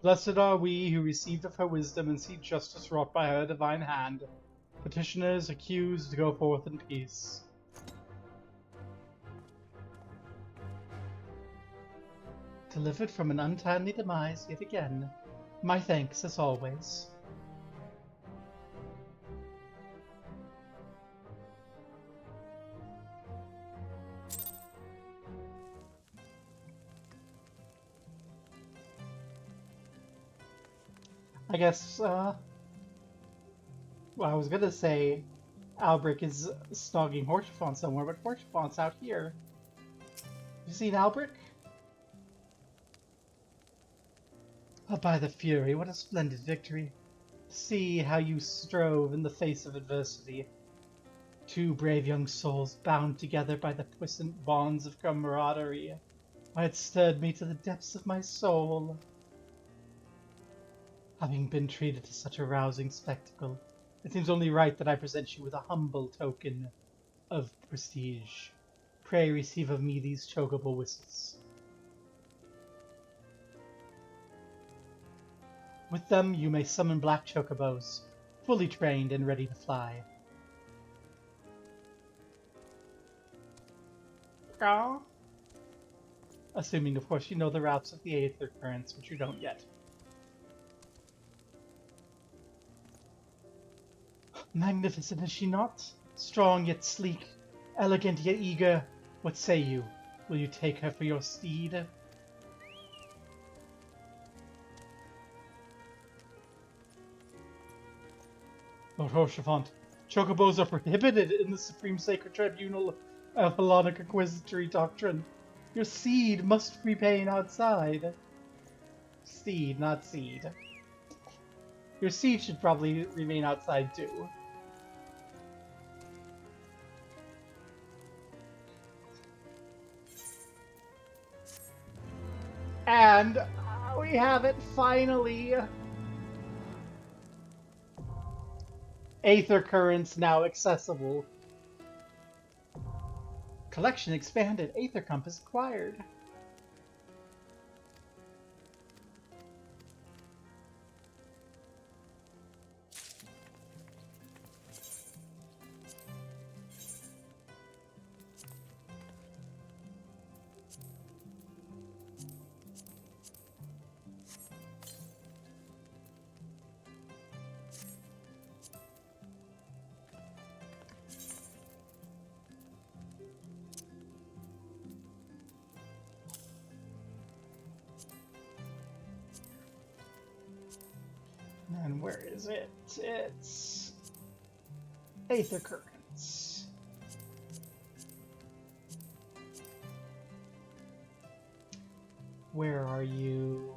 Blessed are we who received of her wisdom and see justice wrought by her divine hand. Petitioners accused go forth in peace. Delivered from an untimely demise yet again. My thanks as always. I guess, well, I was gonna say Albrecht is snogging Horchefont somewhere, but Horchefont's out here. You seen Albrecht? Oh, by the Fury, what a splendid victory. See how you strove in the face of adversity. Two brave young souls bound together by the puissant bonds of camaraderie. Why, it stirred me to the depths of my soul. Having been treated to such a rousing spectacle, it seems only right that I present you with a humble token of prestige. Pray receive of me these chocobo whistles. With them you may summon black chocobos, fully trained and ready to fly. Assuming, of course, you know the routes of the Aether Currents, which you don't yet. Magnificent, is she not? Strong yet sleek, elegant yet eager. What say you? Will you take her for your steed? Lord Horchefont, chocobos are prohibited in the Supreme Sacred Tribunal of Hellenic Inquisitory Doctrine. Your seed must remain outside. Steed, not seed. Your seed should probably remain outside too. And we have it finally. Aether Currents now accessible. Collection expanded. Aether Compass acquired. And where is it? It's Aether Currents. Where are you?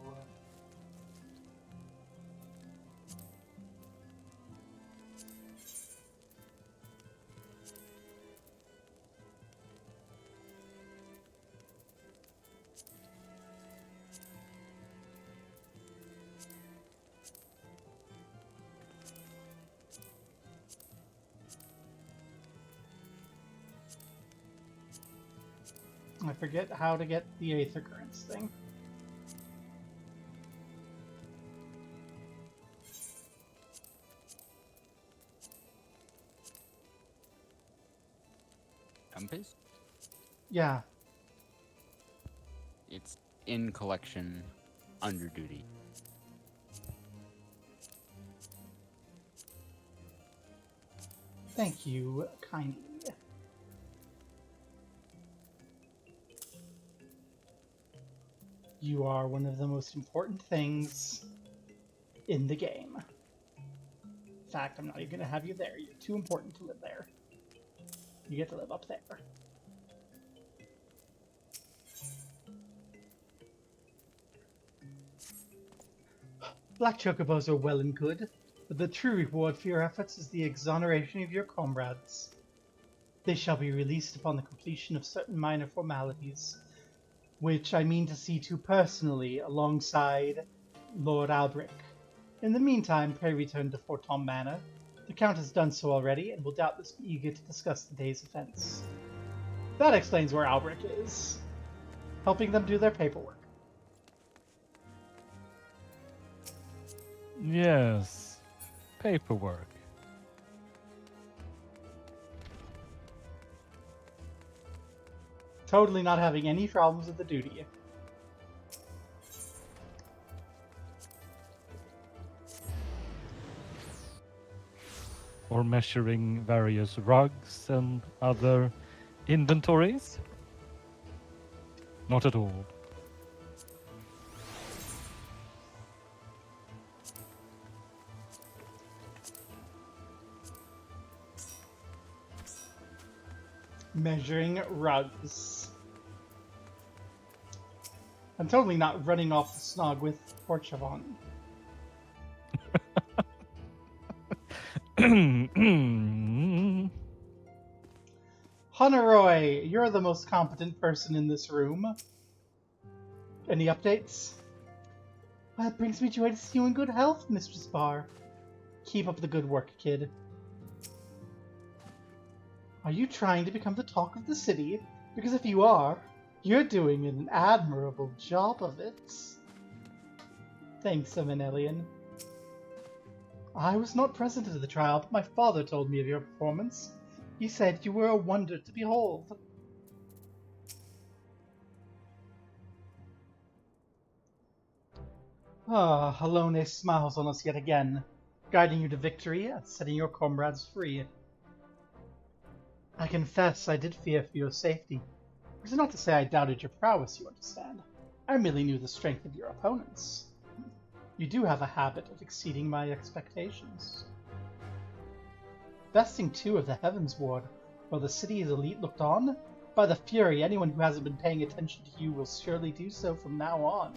I forget how to get the Aether Currents thing. Compass? Yeah. It's in collection, under duty. Thank you kindly. You are one of the most important things in the game. In fact, I'm not even going to have you there. You're too important to live there. You get to live up there. Black chocobos are well and good, but the true reward for your efforts is the exoneration of your comrades. They shall be released upon the completion of certain minor formalities. which I mean to see to personally alongside Lord Albric. In the meantime, pray return to Fort Tom Manor. The Count has done so already, and will doubtless be eager to discuss the day's events. That explains where Albric is, helping them do their paperwork. Yes. Paperwork. Totally not having any problems with the duty. Or measuring various rugs and other inventories? Not at all. Measuring rugs. I'm totally not running off the snog with Porchavon. Honoroi, you're the most competent person in this room. Any updates? Well, it brings me joy to see you in good health, Mistress Barr. Keep up the good work, kid. Are you trying to become the talk of the city? Because if you are, you're doing an admirable job of it. Thanks, Amanelian. I was not present at the trial, but my father told me of your performance. He said you were a wonder to behold. Ah, Alone smiles on us yet again, guiding you to victory and setting your comrades free. I confess I did fear for your safety. It is not to say I doubted your prowess, you understand. I merely knew the strength of your opponents. You do have a habit of exceeding my expectations. Besting 2 of the Heavens Ward, while the city's elite looked on? By the Fury, anyone who hasn't been paying attention to you will surely do so from now on.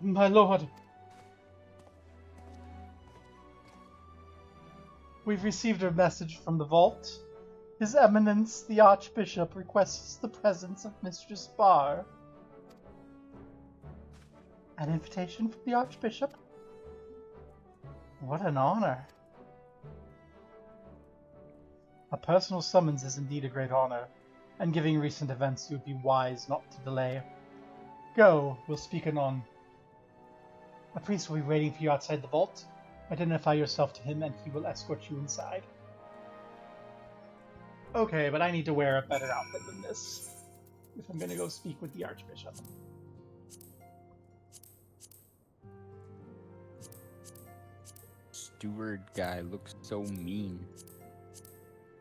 My lord, we've received a message from the vault. His Eminence, the Archbishop, requests the presence of Mistress Barr. An invitation from the Archbishop? What an honor. A personal summons is indeed a great honor, and given recent events, it would be wise not to delay. Go, we'll speak anon. A priest will be waiting for you outside the vault. Identify yourself to him and he will escort you inside. Okay, but I need to wear a better outfit than this if I'm gonna go speak with the Archbishop. Steward guy looks so mean.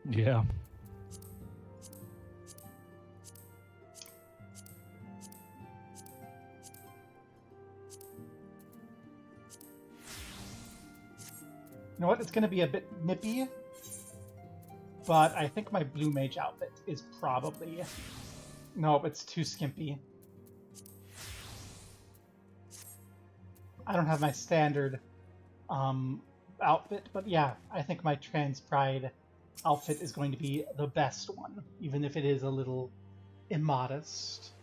Yeah. You know what? It's going to be a bit nippy, but I think my Blue Mage outfit is probably... Nope, it's too skimpy. I don't have my standard outfit, but yeah, I think my Trans Pride outfit is going to be the best one, even if it is a little immodest.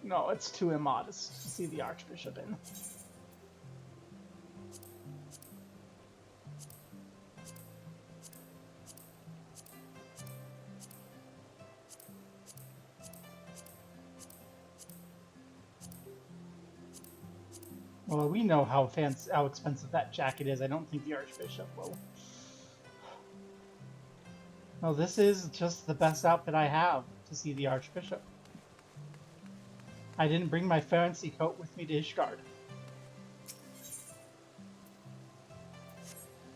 No, it's too immodest to see the Archbishop in. Well, we know how expensive that jacket is. I don't think the Archbishop will. No, this is just the best outfit I have to see the Archbishop. I didn't bring my fancy coat with me to Ishgard.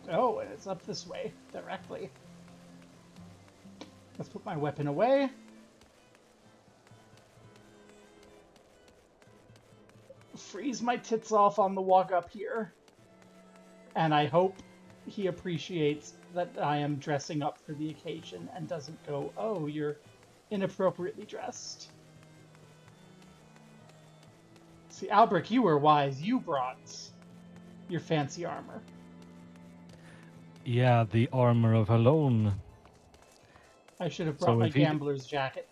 Oh, and it's up this way, directly. Let's put my weapon away. Freeze my tits off on the walk up here. And I hope he appreciates that I am dressing up for the occasion and doesn't go, oh, you're inappropriately dressed. See, Albrecht, you were wise. You brought your fancy armor. Yeah, the armor of Alone. I should have brought So my gambler's jacket.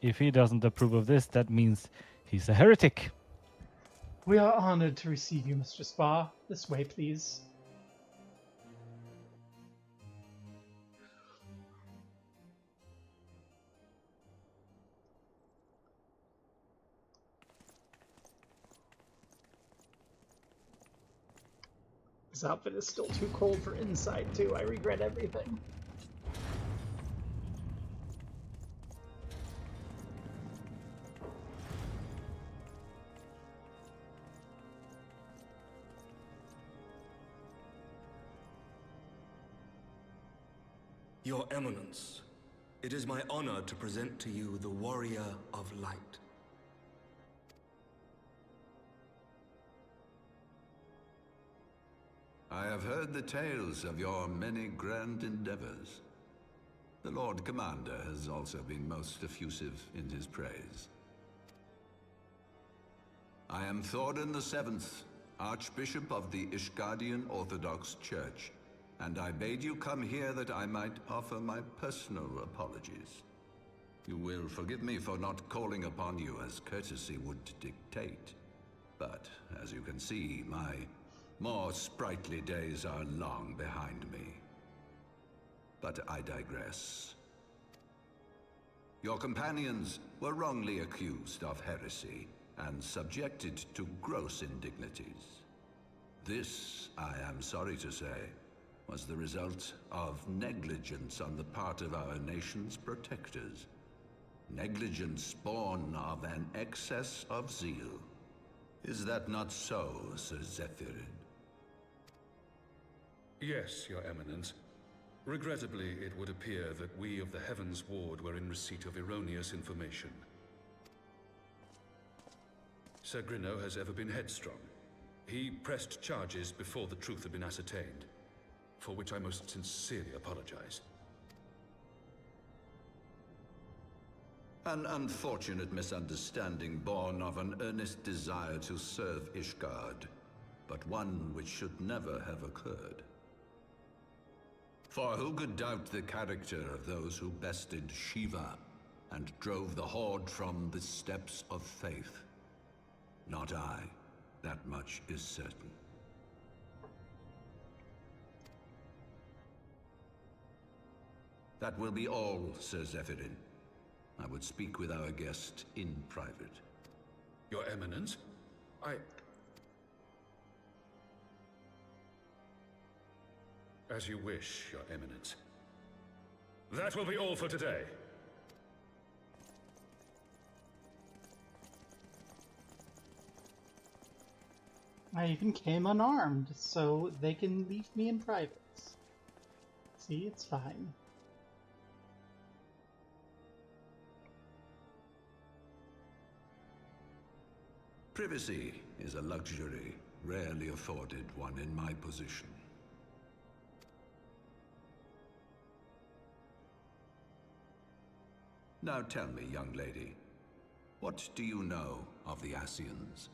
if he doesn't approve of this, that means he's a heretic. We are honored to receive you, Mr. Spa. This way, please. This outfit is still too cold for inside, too. I regret everything. Your Eminence, it is my honor to present to you the Warrior of Light. I have heard the tales of your many grand endeavors. The Lord Commander has also been most effusive in his praise. I am Thorin VII, Archbishop of the Ishgardian Orthodox Church, and I bade you come here that I might offer my personal apologies. You will forgive me for not calling upon you as courtesy would dictate, but as you can see, my more sprightly days are long behind me. But I digress. Your companions were wrongly accused of heresy and subjected to gross indignities. This, I am sorry to say, was the result of negligence on the part of our nation's protectors. Negligence born of an excess of zeal. Is that not so, Sir Zephyrin? Yes, Your Eminence. Regrettably, it would appear that we of the Heavens Ward were in receipt of erroneous information. Sir Grinno has ever been headstrong. He pressed charges before the truth had been ascertained, for which I most sincerely apologize. An unfortunate misunderstanding born of an earnest desire to serve Ishgard, but one which should never have occurred. For who could doubt the character of those who bested Shiva and drove the Horde from the steps of faith? Not I. That much is certain. That will be all, Sir Zephyrin. I would speak with our guest in private. Your Eminence, As you wish, Your Eminence. That will be all for today. I even came unarmed, so they can leave me in private. See, it's fine. Privacy is a luxury rarely afforded one in my position. Now tell me, young lady, what do you know of the Ascians?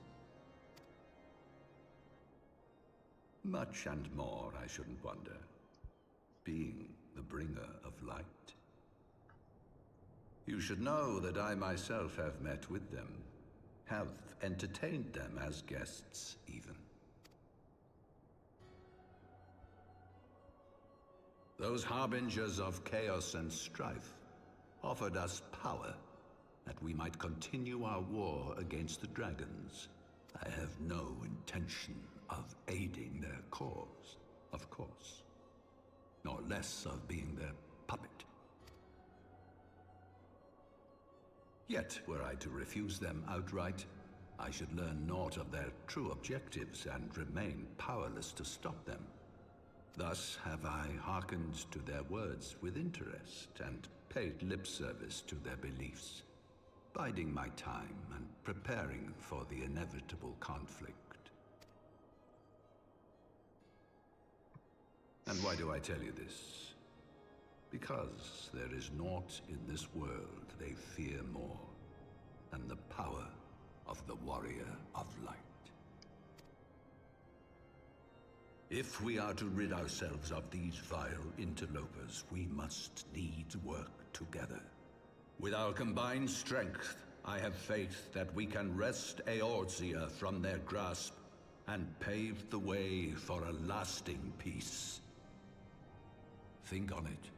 Much and more, I shouldn't wonder, being the bringer of light. You should know that I myself have met with them, have entertained them as guests, even. Those harbingers of chaos and strife offered us power, that we might continue our war against the dragons. I have no intention of aiding their cause, of course, nor less of being their puppet. Yet, were I to refuse them outright, I should learn naught of their true objectives and remain powerless to stop them. Thus have I hearkened to their words with interest and paid lip service to their beliefs, biding my time and preparing for the inevitable conflict. And why do I tell you this? Because there is naught in this world they fear more than the power of the Warrior of Light. If we are to rid ourselves of these vile interlopers, we must needs work together. With our combined strength, I have faith that we can wrest Eorzea from their grasp and pave the way for a lasting peace. Think on it.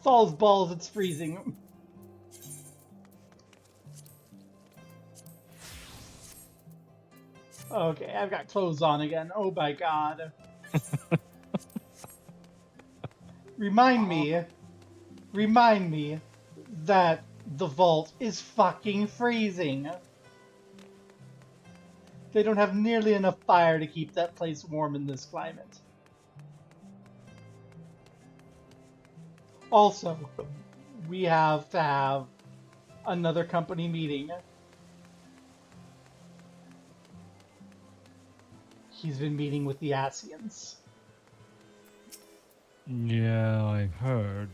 Falls balls, it's freezing. Okay, I've got clothes on again. Oh my god. Remind me that the vault is fucking freezing. They don't have nearly enough fire to keep that place warm in this climate. Also, we have to have another company meeting. He's been meeting with the Asians. Yeah, I've heard.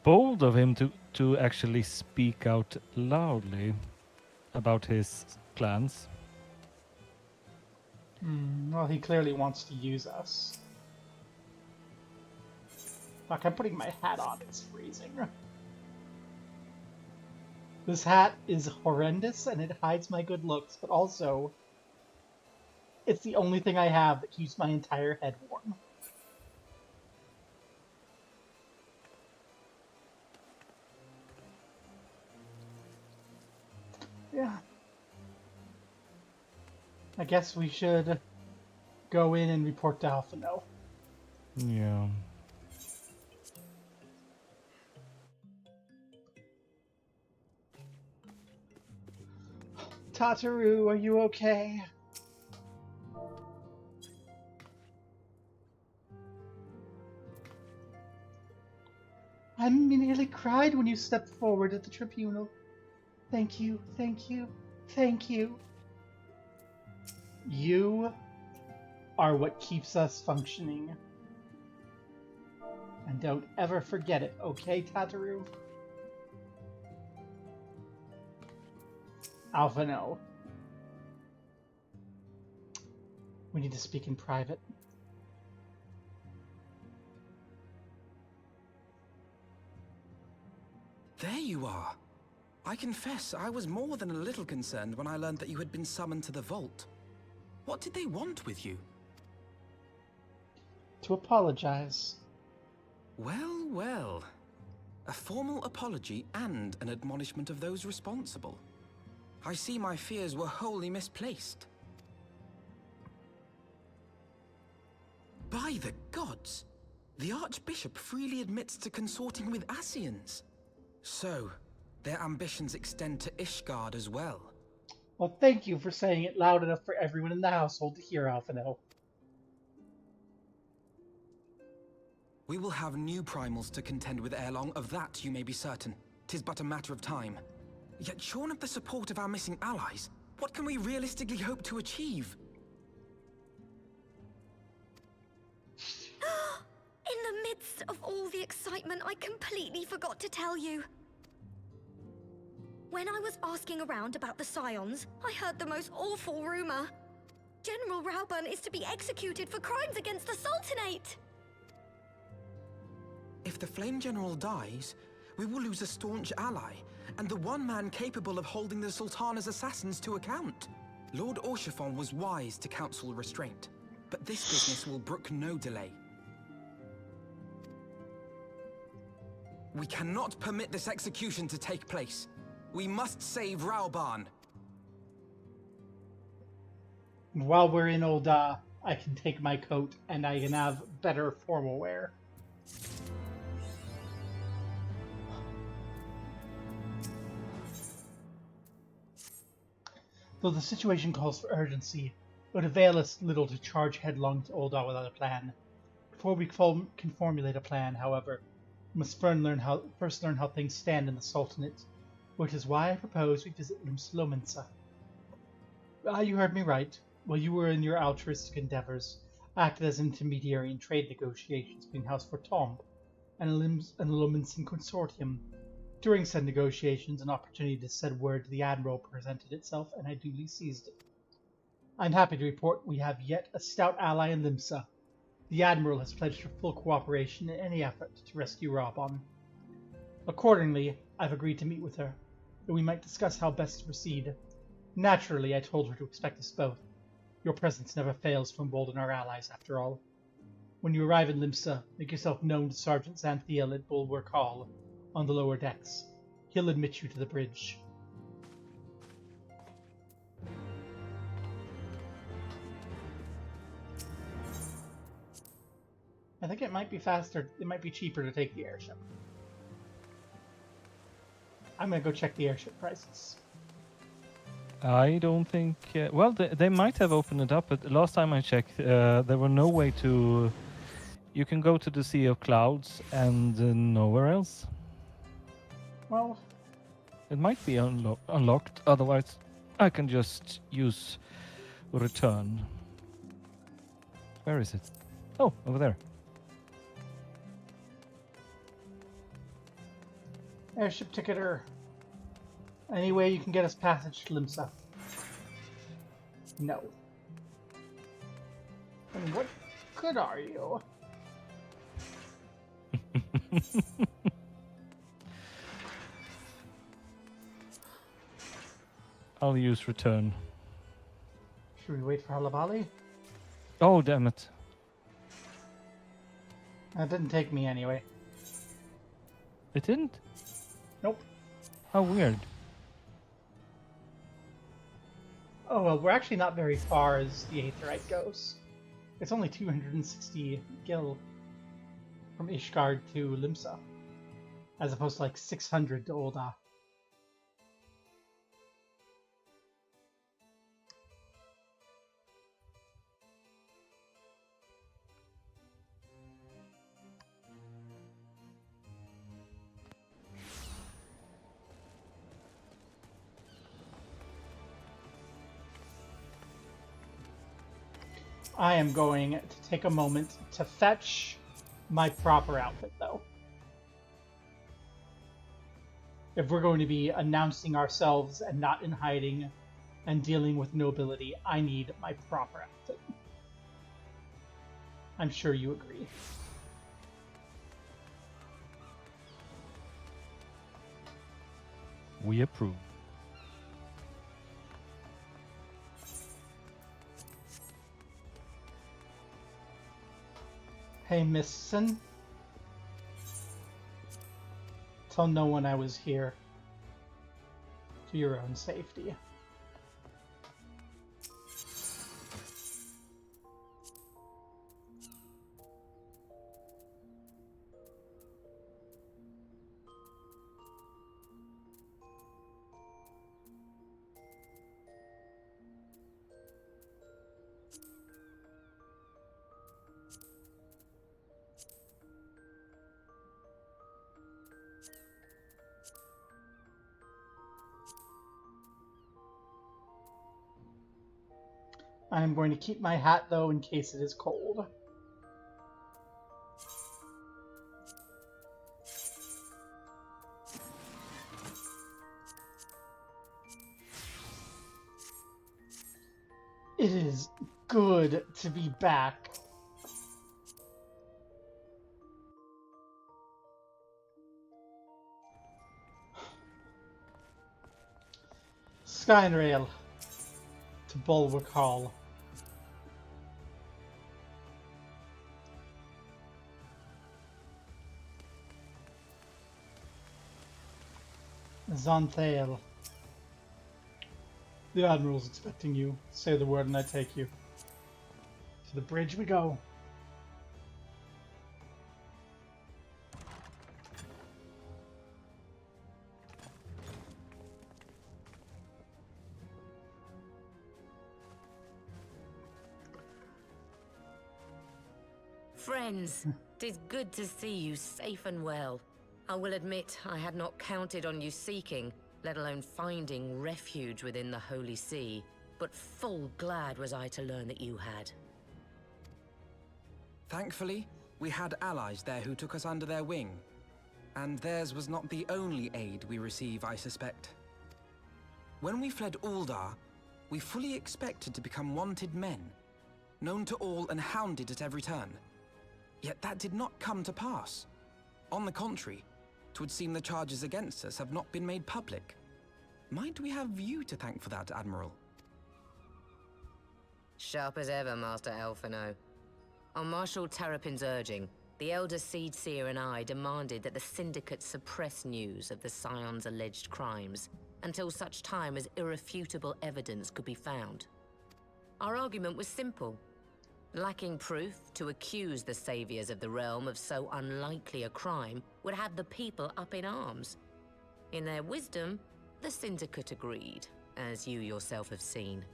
Bold of him to actually speak out loudly about his plans. Well, he clearly wants to use us. Fuck, I'm putting my hat on. It's freezing. This hat is horrendous and it hides my good looks, but also it's the only thing I have that keeps my entire head warm. Yeah. I guess we should go in and report to Alphino. Yeah. Tataru, are you okay? I nearly cried when you stepped forward at the tribunal. Thank you, thank you, thank you. You are what keeps us functioning. And don't ever forget it, okay, Tataru? Alphino. We need to speak in private. There you are. I confess, I was more than a little concerned when I learned that you had been summoned to the vault. What did they want with you? To apologize. Well, well. A formal apology and an admonishment of those responsible. I see my fears were wholly misplaced. By the gods! The Archbishop freely admits to consorting with Asians. So, their ambitions extend to Ishgard as well. Well, thank you for saying it loud enough for everyone in the household to hear, Alphino. We will have new primals to contend with ere long, of that you may be certain. 'Tis but a matter of time. Yet shorn of the support of our missing allies, what can we realistically hope to achieve? In the midst of all the excitement, I completely forgot to tell you. When I was asking around about the Scions, I heard the most awful rumor. General Raubern is to be executed for crimes against the Sultanate! If the Flame General dies, we will lose a staunch ally, and the one man capable of holding the Sultana's assassins to account. Lord Orshifon was wise to counsel restraint, but this business will brook no delay. We cannot permit this execution to take place. We must save Raubern. While we're in Ul'dah, I can take my coat and I can have better formal wear. Though the situation calls for urgency, it would avail us little to charge headlong to Ul'dah without a plan. Before we can formulate a plan, however, we must first learn how things stand in the Sultanate, which is why I propose we visit Lominsa. You heard me right. While you were in your altruistic endeavors, I acted as intermediary in trade negotiations between House Fortomb and a Lominsan consortium. During said negotiations, an opportunity to send word to the Admiral presented itself, and I duly seized it. I'm happy to report we have yet a stout ally in Limsa. The Admiral has pledged her full cooperation in any effort to rescue Rabon. Accordingly, I've agreed to meet with her, that we might discuss how best to proceed. Naturally, I told her to expect us both. Your presence never fails to embolden our allies, after all. When you arrive in Limsa, make yourself known to Sergeant Xanthiel at Bulwark Hall, on the lower decks. He'll admit you to the bridge. I think it might be faster, it might be cheaper to take the airship. I'm gonna go check the airship prices. I don't think... well, they might have opened it up, but last time I checked, there were no way to... You can go to the Sea of Clouds and nowhere else. Well... It might be unlocked, otherwise I can just use return. Where is it? Oh, over there. Airship ticketer. Any way you can get us passage to Limsa? No. And what good are you? I'll use return. Should we wait for Halabali? Oh, damn it. That didn't take me anyway. It didn't? Nope. How weird. Oh, well, we're actually not very far as the Aetherite goes. It's only 260 gil from Ishgard to Limsa, as opposed to like 600 to Ul'dah. I am going to take a moment to fetch my proper outfit, though. If we're going to be announcing ourselves and not in hiding and dealing with nobility, I need my proper outfit. I'm sure you agree. We approve. Hey, Miss Sin. Tell no one I was here. To your own safety. I am going to keep my hat, though, in case it is cold. It is good to be back. Skyrail to Bulwark Hall. Xanthiel. The Admiral's expecting you. Say the word and I take you. To the bridge we go. Friends, 'tis good to see you safe and well. I will admit I had not counted on you seeking, let alone finding refuge within the Holy See, but full glad was I to learn that you had. Thankfully, we had allies there who took us under their wing. And theirs was not the only aid we receive, I suspect. When we fled Uldar, we fully expected to become wanted men, known to all and hounded at every turn. Yet that did not come to pass. On the contrary, 'twould seem the charges against us have not been made public. Might we have you to thank for that, Admiral? Sharp as ever, Master Alphino. On Marshal Terrapin's urging, the Elder Seed Seer and I demanded that the Syndicate suppress news of the Scion's alleged crimes until such time as irrefutable evidence could be found. Our argument was simple. Lacking proof, to accuse the saviors of the realm of so unlikely a crime would have the people up in arms. In their wisdom, the Syndicate agreed, as you yourself have seen.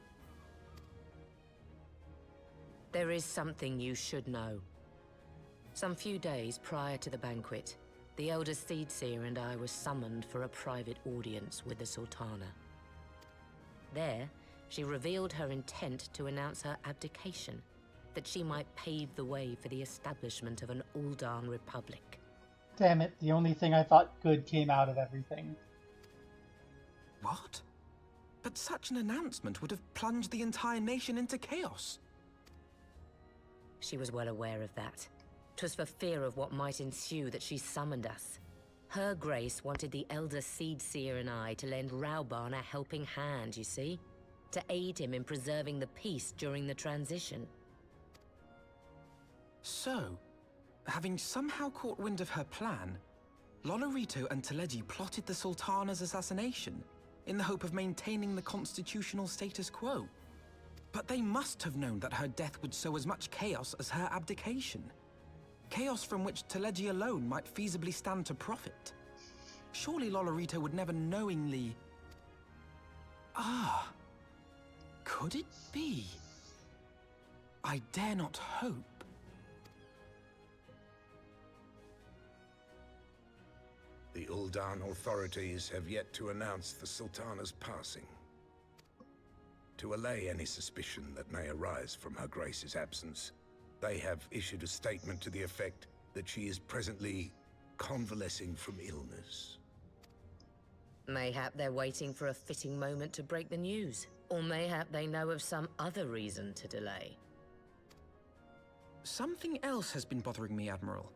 There is something you should know. Some few days prior to the banquet, the Elder Seedseer and I were summoned for a private audience with the Sultana. There, she revealed her intent to announce her abdication, that she might pave the way for the establishment of an Uldan Republic. Damn it, the only thing I thought good came out of everything. What? But such an announcement would have plunged the entire nation into chaos. She was well aware of that. 'Twas for fear of what might ensue that she summoned us. Her Grace wanted the Elder Seedseer and I to lend Rauban a helping hand, you see? To aid him in preserving the peace during the transition. So, having somehow caught wind of her plan, Lolorito and Teleji plotted the Sultana's assassination in the hope of maintaining the constitutional status quo. But they must have known that her death would sow as much chaos as her abdication. Chaos from which Teleji alone might feasibly stand to profit. Surely Lolorito would never knowingly... Ah, could it be? I dare not hope. The Uldan authorities have yet to announce the Sultana's passing. To allay any suspicion that may arise from Her Grace's absence, they have issued a statement to the effect that she is presently convalescing from illness. Mayhap they're waiting for a fitting moment to break the news. Or mayhap they know of some other reason to delay. Something else has been bothering me, Admiral.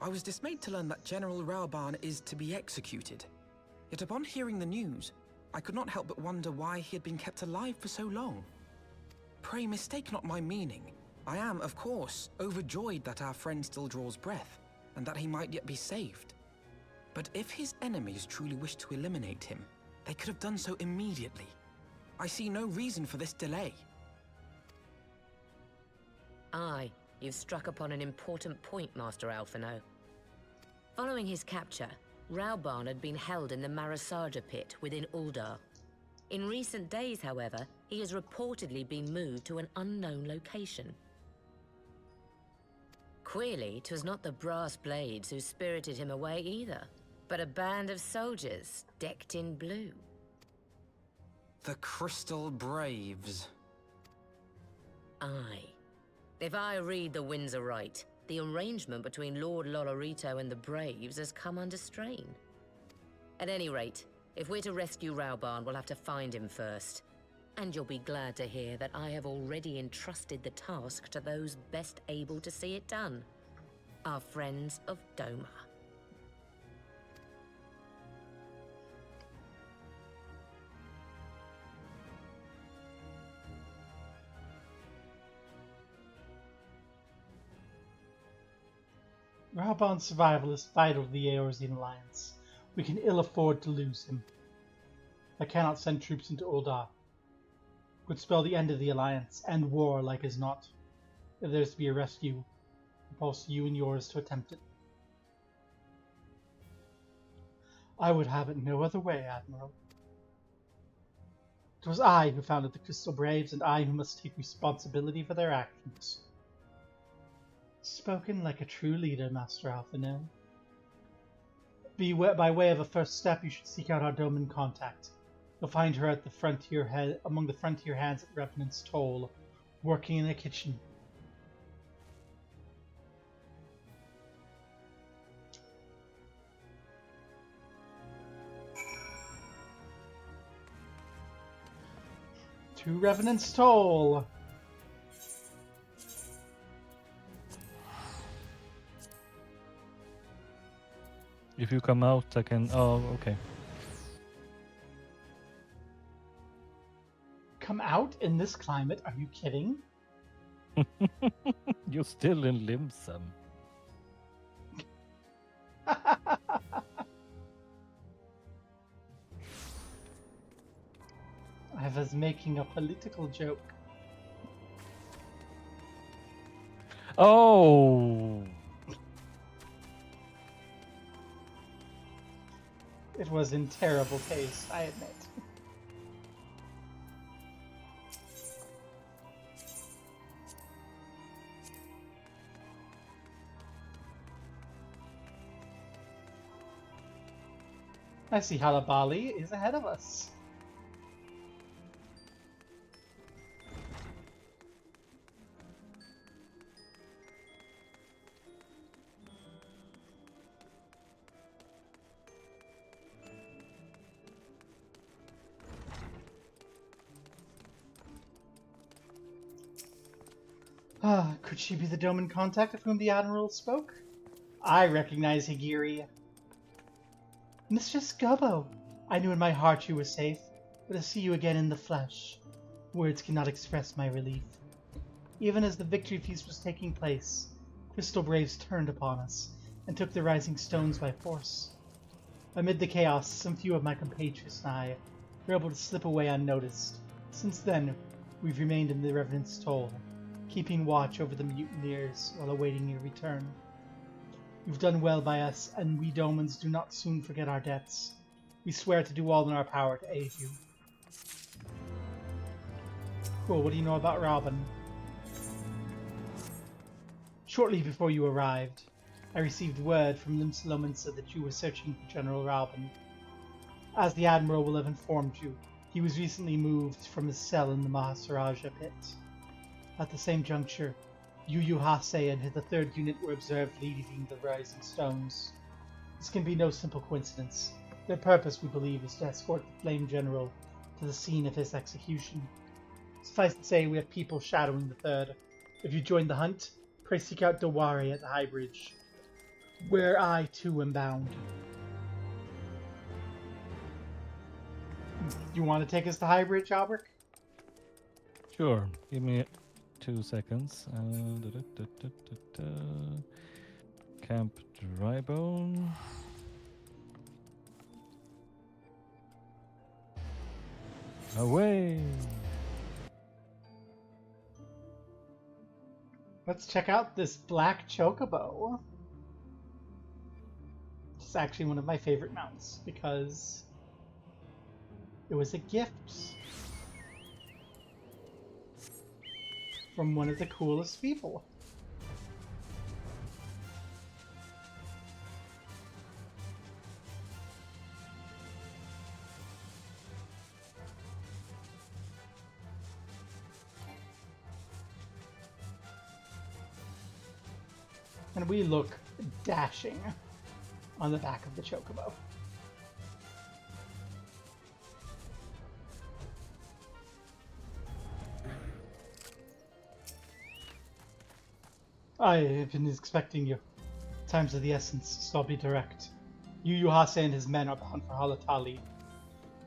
I was dismayed to learn that General Rauban is to be executed. Yet upon hearing the news, I could not help but wonder why he had been kept alive for so long. Pray mistake not my meaning. I am, of course, overjoyed that our friend still draws breath, and that he might yet be saved. But if his enemies truly wished to eliminate him, they could have done so immediately. I see no reason for this delay. Aye, you've struck upon an important point, Master Alphino. Following his capture, Rauban had been held in the Marasaja pit within Uldar. In recent days, however, he has reportedly been moved to an unknown location. Queerly, 'twas not the brass blades who spirited him away either, but a band of soldiers decked in blue. The Crystal Braves. Aye. If I read the winds aright, the arrangement between Lord Lolorito and the Braves has come under strain. At any rate, if we're to rescue Rauban, we'll have to find him first. And you'll be glad to hear that I have already entrusted the task to those best able to see it done. Our friends of Doma. Rauban's survival is vital to the Eorzean Alliance. We can ill afford to lose him. I cannot send troops into Uldar. It would spell the end of the Alliance, and war like as not. If there's to be a rescue, impulse you and yours to attempt it. I would have it no other way, Admiral. It was I who founded the Crystal Braves, and I who must take responsibility for their actions. Spoken like a true leader, Master Alphino. By way of a first step, you should seek out our Doman contact. You'll find her at the frontier among the frontier hands at Revenant's Toll, working in the kitchen. To Revenant's Toll. If you come out, I can. Oh, okay. Come out in this climate? Are you kidding? You're still in Limsam. I was making a political joke. Oh! It was in terrible taste, I admit. I see Halabali is ahead of us. Could she be the Doman contact of whom the Admiral spoke? I recognize Higiri. Mistress Gobbo, I knew in my heart you were safe, but to see you again in the flesh, words cannot express my relief. Even as the victory feast was taking place, Crystal Braves turned upon us and took the rising stones by force. Amid the chaos, some few of my compatriots and I were able to slip away unnoticed. Since then, we've remained in the Revenant's Toll, keeping watch over the mutineers while awaiting your return. You've done well by us, and we Domans do not soon forget our debts. We swear to do all in our power to aid you. Cool, what do you know about Robin? Shortly before you arrived, I received word from Limsalomansa that you were searching for General Robin. As the Admiral will have informed you, he was recently moved from his cell in the Mahasaraja pit. At the same juncture, Yu Hase and the 3rd Unit were observed leading the Rising Stones. This can be no simple coincidence. Their purpose, we believe, is to escort the Flame General to the scene of his execution. Suffice to say, we have people shadowing the 3rd. If you join the hunt, pray seek out Dawari at the High Bridge, where I too am bound. You want to take us to High Bridge, Albert? Sure. Give me 2 seconds. Camp Drybone. Away! Let's check out this black chocobo. It's actually one of my favorite mounts because it was a gift from one of the coolest people. And we look dashing on the back of the chocobo. I have been expecting you. Time's of the essence, so I'll be direct. Yu Hase and his men are bound for Halatali.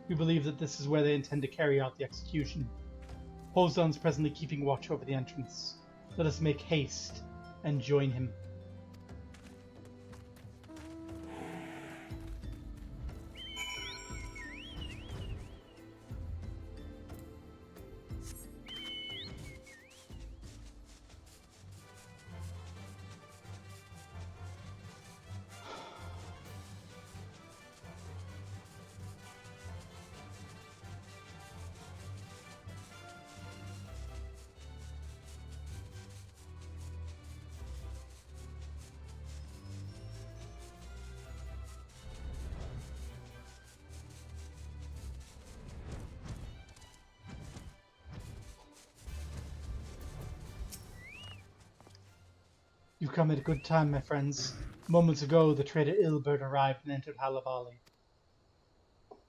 We believe that this is where they intend to carry out the execution. Holzon's presently keeping watch over the entrance. Let us make haste and join him. You've come at a good time, my friends. Moments ago, the traitor Ilbert arrived and entered Halavali.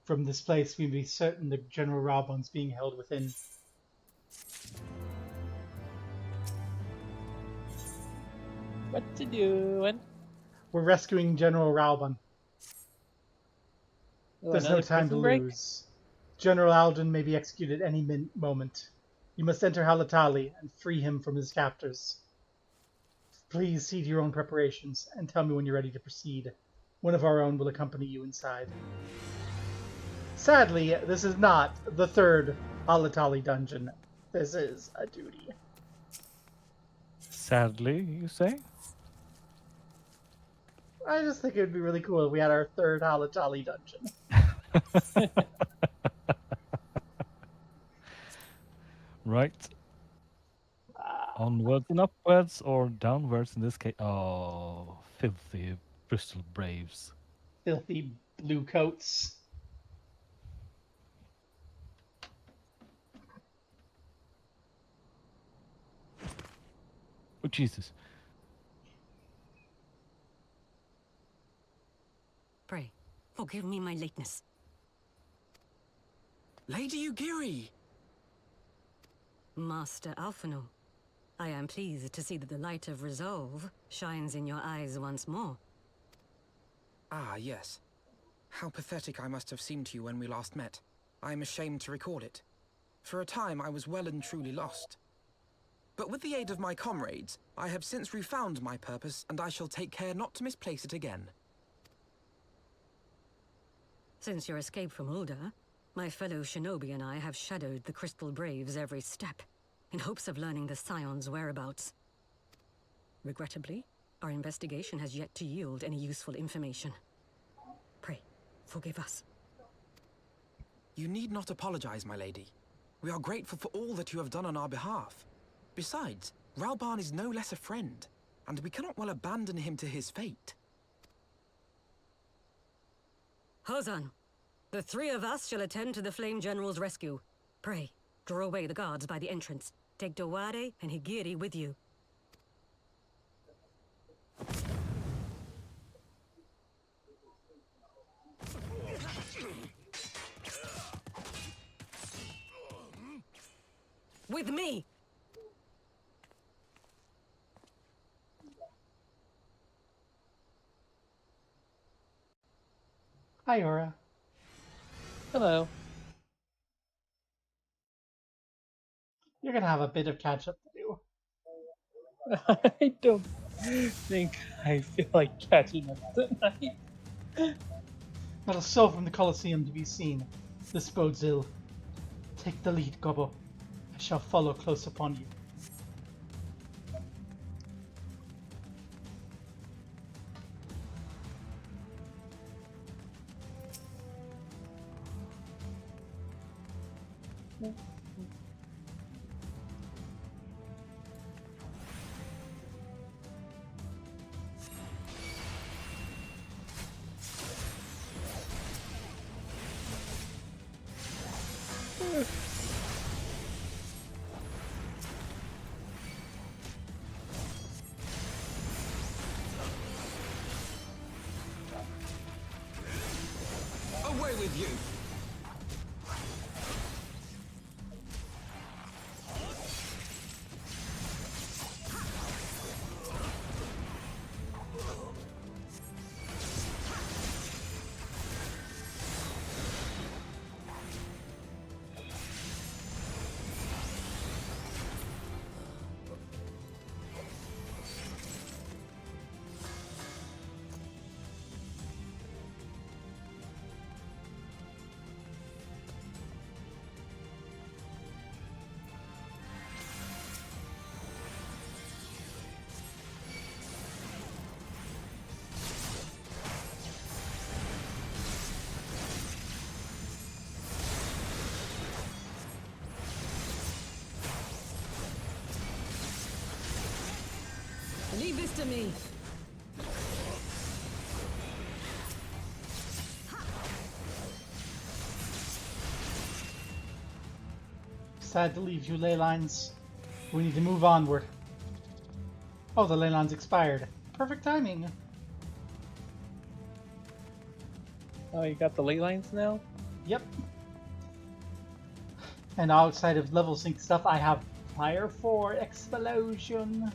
From this place, we may be certain that General Raubon's being held within. What you doing? We're rescuing General Raubon. Oh, There's no another time to prison break? lose. General Alden may be executed any moment. You must enter Halatali and free him from his captors. Please see to your own preparations and tell me when you're ready to proceed. One of our own will accompany you inside. Sadly, this is not the third Halatali dungeon. This is a duty. Sadly, you say? I just think it would be really cool if we had our third Halatali dungeon. Right. Onwards and upwards, or downwards in this case. Oh, filthy Bristol Braves. Filthy blue coats. Oh, Jesus. Pray, forgive me my lateness. Lady Ugiri! Master Alphino, I am pleased to see that the light of resolve shines in your eyes once more. Ah, yes. How pathetic I must have seemed to you when we last met. I am ashamed to record it. For a time, I was well and truly lost. But with the aid of my comrades, I have since refound my purpose, and I shall take care not to misplace it again. Since your escape from Ulda, my fellow shinobi and I have shadowed the Crystal Braves every step, in hopes of learning the Scion's whereabouts. Regrettably, our investigation has yet to yield any useful information. Pray, forgive us. You need not apologize, my lady. We are grateful for all that you have done on our behalf. Besides, Raubon is no less a friend, and we cannot well abandon him to his fate. Hozan, the three of us shall attend to the Flame General's rescue. Pray, draw away the guards by the entrance. Take Dowade and Higiri with you. With me! Hi, Aura. Hello. You're gonna have a bit of catch up to do. I don't think I feel like catching up tonight. Not a soul from the Colosseum to be seen. This bodes ill. Take the lead, Gobbo. I shall follow close upon you. Away with you! Leave this to me. Sad to leave you, ley lines. We need to move onward. Oh, the ley line's expired. Perfect timing. Oh, you got the ley lines now? Yep. And outside of level sync stuff, I have Fire 4 Explosion.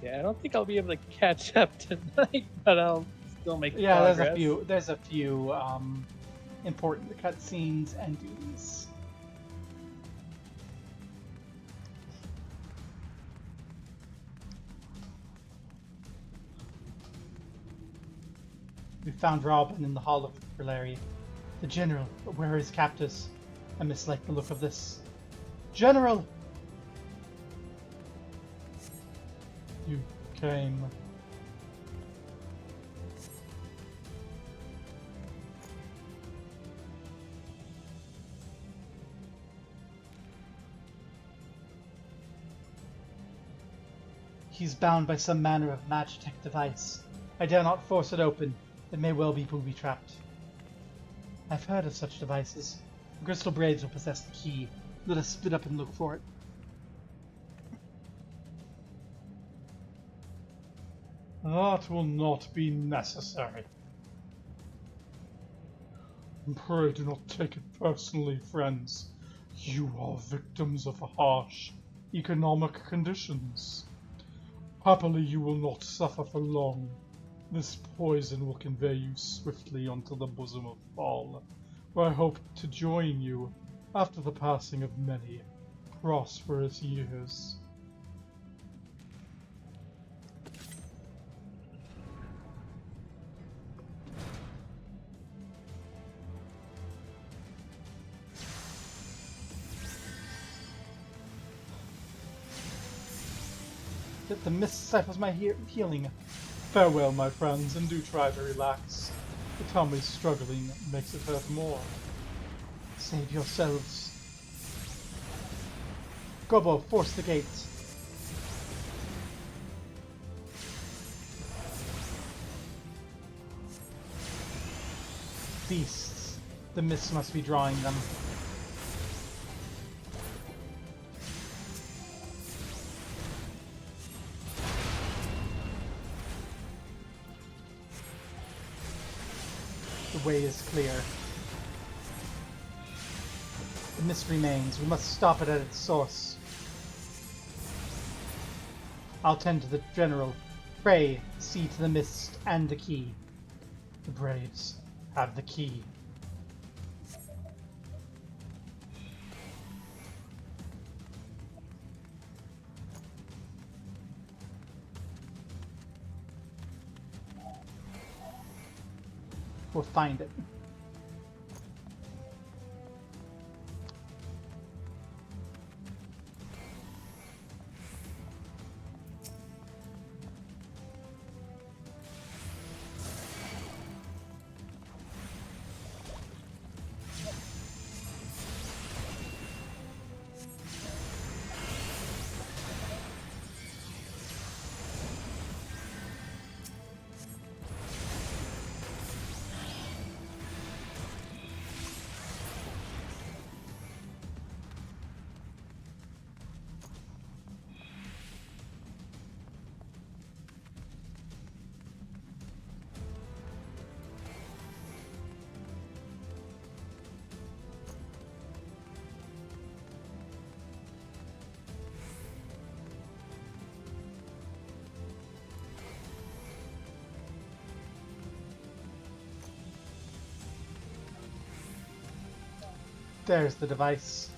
Yeah, I don't think I'll be able to catch up tonight, but I'll still make Yeah, progress. there's a few important cutscenes and duties. We found Robin in the Hall of Brillaria. The General, but where are his captors? I mislike the look of this. General! You came. He's bound by some manner of magitech device. I dare not force it open. It may well be booby-trapped. I've heard of such devices. The crystal braves will possess the key. Let us split up and look for it. That will not be necessary. Pray do not take it personally, friends. You are victims of harsh economic conditions. Happily, you will not suffer for long. This poison will convey you swiftly onto the bosom of Fall, where I hope to join you after the passing of many prosperous years. The mist stifles my healing. Farewell, my friends, and do try to relax. The tummy's struggling makes it hurt more. Save yourselves. Gobo, force the gate. Beasts. The mist must be drawing them. The way is clear. The mist remains. We must stop it at its source. I'll tend to the General. Pray, see to the mist and the key. The Braves have the key. We'll find it. There's the device.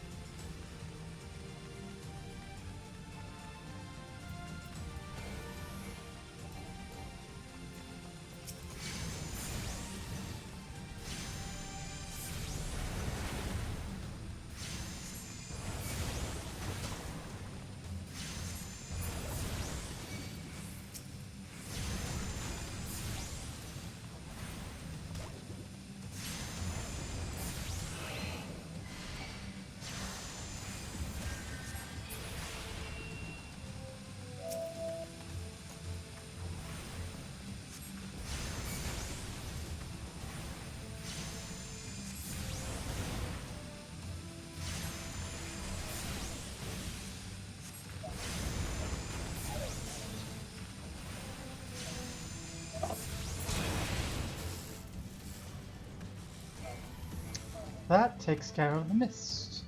That takes care of the mist.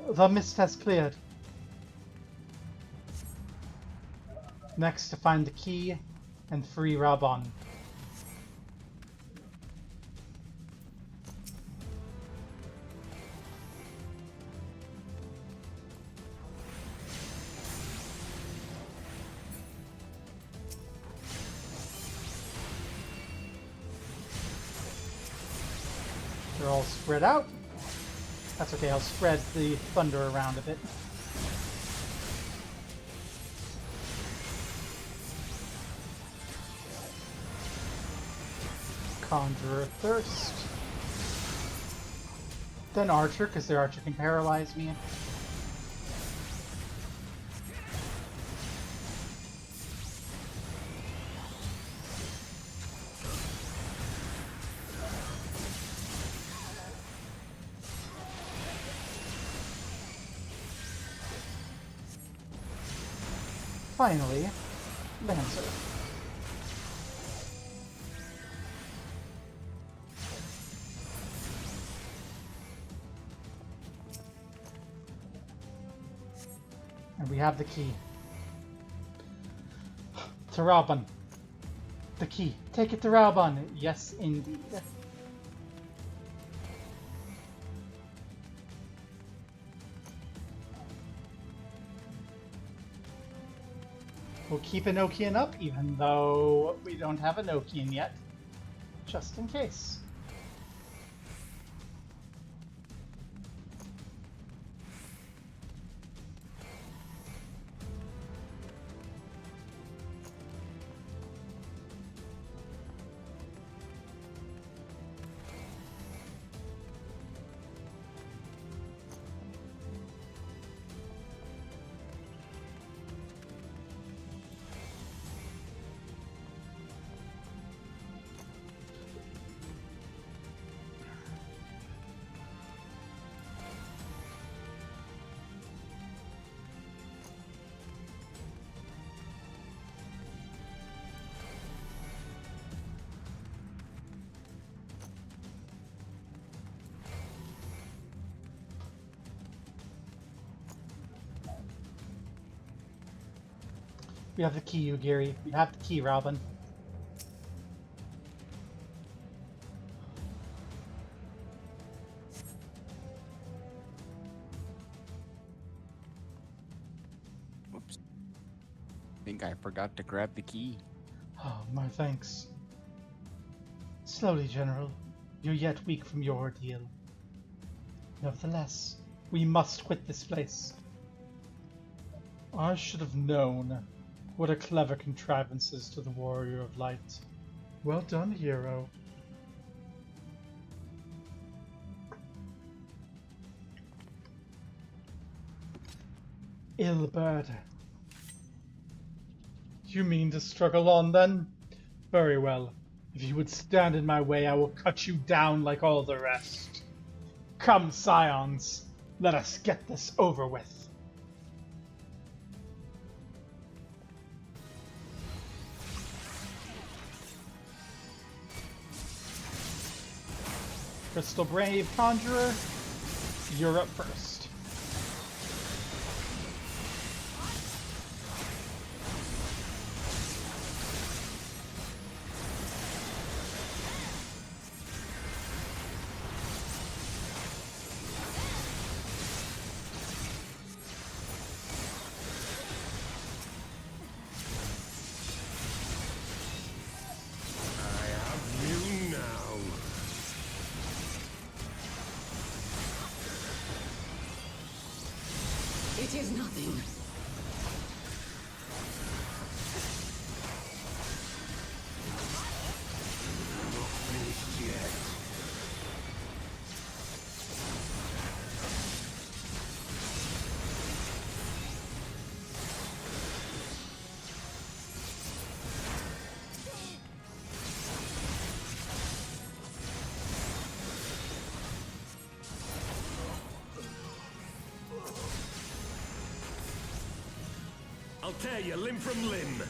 The mist has cleared. Next, to find the key and free Rabon. They're all spread out. That's okay, I'll spread the thunder around a bit. Conjurer Thirst. Then Archer, because their Archer can paralyze me. Finally, Lancer. And we have the key. To Raban. The key. Take it to Raban. Yes, indeed. We'll keep Enochian up, even though we don't have Enochian yet. Just in case. We have the key, Ugiri. We have the key, Robin. Whoops. Think I forgot to grab the key. Oh, my thanks. Slowly, General. You're yet weak from your ordeal. Nevertheless, we must quit this place. I should have known. What a clever contrivances to the Warrior of Light. Well done, hero. Ill-bird. You mean to struggle on, then? Very well. If you would stand in my way, I will cut you down like all the rest. Come, scions. Let us get this over with. Crystal Brave Conjurer, you're up first. It is nothing. I'll tear you limb from limb.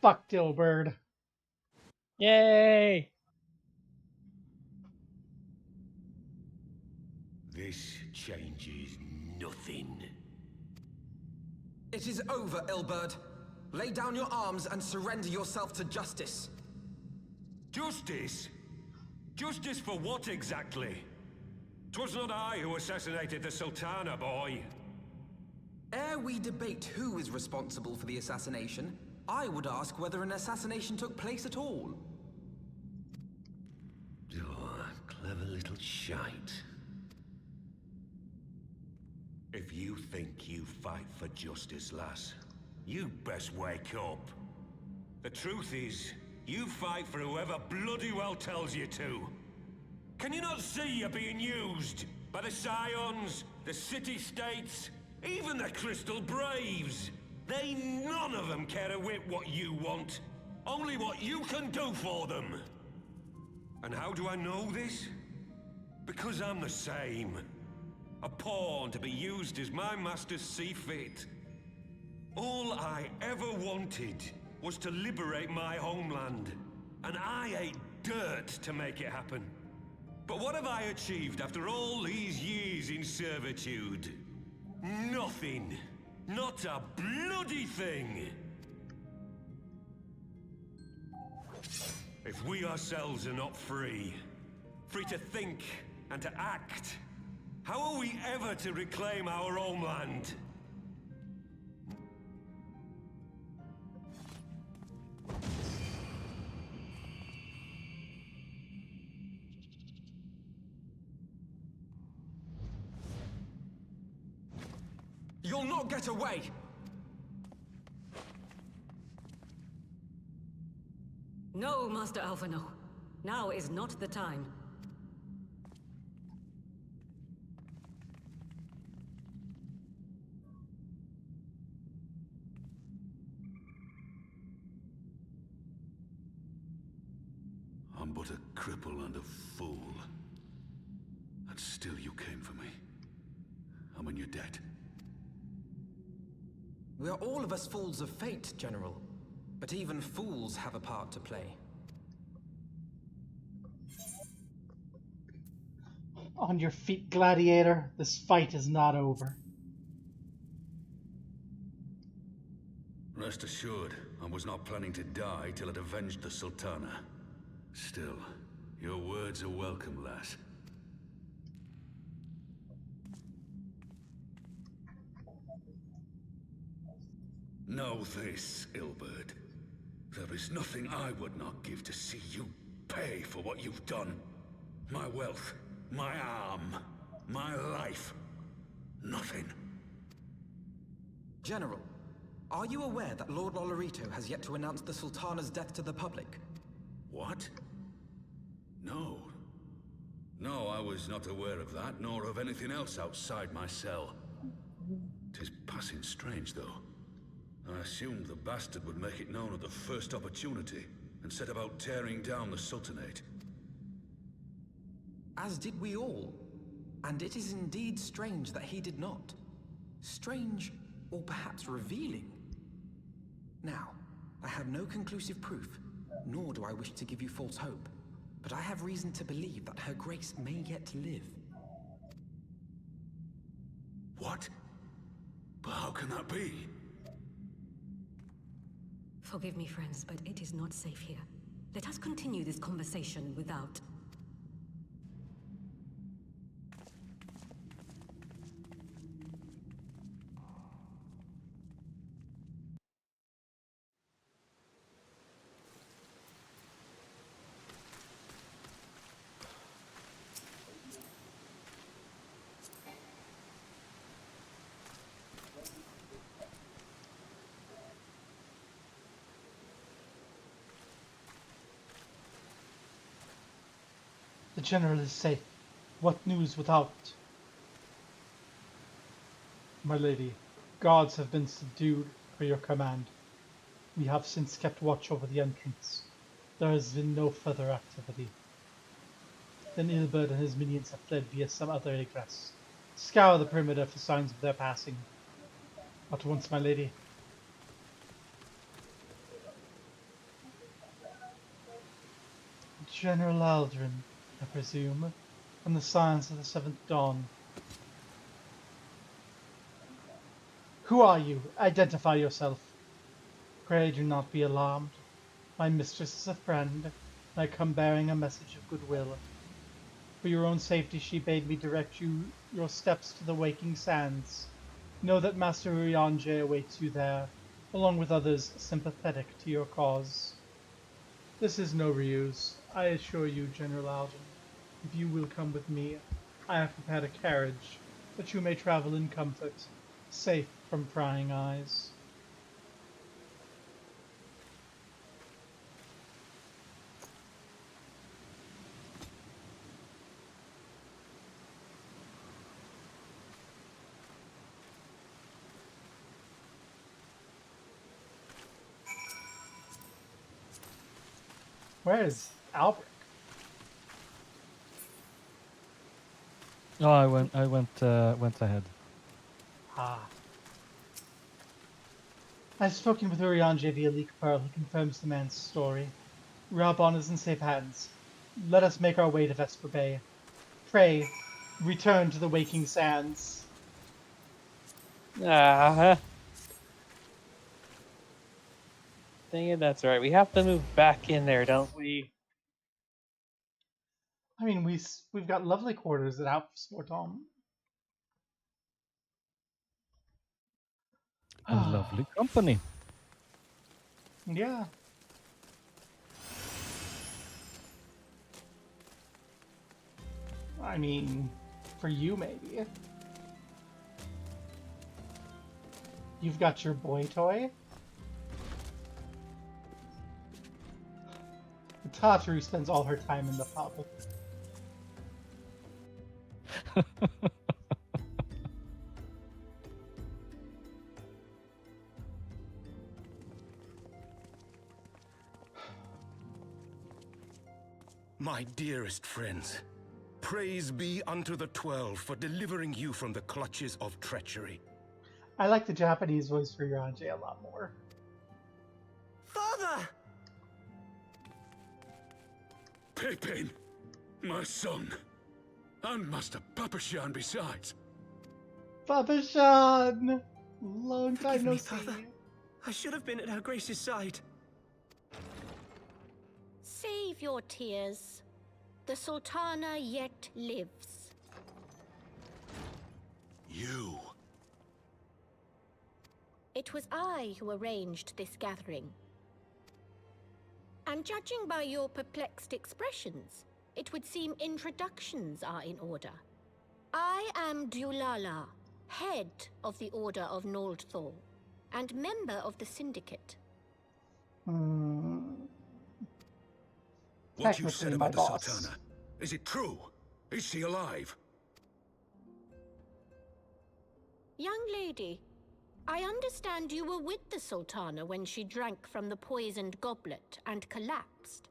fucked, Ilberd. Yay! This changes nothing. It is over, Ilberd. Lay down your arms and surrender yourself to justice. Justice? Justice for what exactly? 'Twas not I who assassinated the Sultana, boy. Ere we debate who is responsible for the assassination, I would ask whether an assassination took place at all. Oh, clever little shite. If you think you fight for justice, lass, you best wake up. The truth is, you fight for whoever bloody well tells you to. Can you not see you're being used? By the Scions, the City-States, even the Crystal Braves? They none of them care a whit what you want. Only what you can do for them. And how do I know this? Because I'm the same. A pawn to be used as my masters see fit. All I ever wanted was to liberate my homeland. And I ate dirt to make it happen. But what have I achieved after all these years in servitude? Nothing. Not a bloody thing. If we ourselves are not free, free to think and to act, how are we ever to reclaim our homeland? You'll not get away! No, Master Alphino. Now is not the time. I'm but a cripple and a fool. And still you came for me. I'm in your debt. We are all of us fools of fate, General. But even fools have a part to play. On your feet, gladiator. This fight is not over. Rest assured, I was not planning to die till I'd avenged the Sultana. Still, your words are welcome, lass. Know this, Ilberd. There is nothing I would not give to see you pay for what you've done. My wealth, my arm, my life. Nothing. General, are you aware that Lord Olorito has yet to announce the Sultana's death to the public? What? No. No, I was not aware of that, nor of anything else outside my cell. 'Tis passing strange, though. I assumed the bastard would make it known at the first opportunity, and set about tearing down the Sultanate. As did we all. And it is indeed strange that he did not. Strange, or perhaps revealing. Now, I have no conclusive proof, nor do I wish to give you false hope, but I have reason to believe that Her Grace may yet live. What? But how can that be? Forgive me, friends, but it is not safe here. Let us continue this conversation without. The general is safe. What news without? My lady, gods have been subdued for your command. We have since kept watch over the entrance. There has been no further activity. Then Ilberd and his minions have fled via some other egress. Scour the perimeter for signs of their passing. At once, my lady. General Aldrin, I presume, from the Science of the Seventh Dawn. Who are you? Identify yourself. Pray do not be alarmed. My mistress is a friend, and I come bearing a message of goodwill. For your own safety, she bade me direct your steps to the Waking Sands. Know that Master Urianger awaits you there, along with others sympathetic to your cause. This is no ruse. I assure you, General Alden, if you will come with me, I have prepared a carriage, that you may travel in comfort, safe from prying eyes. Where is Albert? Oh, I went ahead. Ah. I've spoken with Urianger via Leak Pearl. He confirms the man's story. Rabon is in safe hands. Let us make our way to Vesper Bay. Pray, return to the Waking Sands. Ah. Dang it, that's right. We have to move back in there, don't we? I mean, we've got lovely quarters at Outsportom. And lovely company. Yeah. I mean, for you maybe. You've got your boy toy. Tataru spends all her time in the pub. My dearest friends, praise be unto the 12 for delivering you from the clutches of treachery. I like the Japanese voice for Urianger a lot more. Father! Pippin, my son, and Master Papashan besides. Papashan! Long time no see. Father. I should have been at Her Grace's side. Save your tears. The Sultana yet lives. You. It was I who arranged this gathering. And judging by your perplexed expressions, it would seem introductions are in order. I am Dulala, head of the Order of Noldthor, and member of the Syndicate. What you said about the Sultana, is it true? Is she alive? Young lady, I understand you were with the Sultana when she drank from the poisoned goblet and collapsed.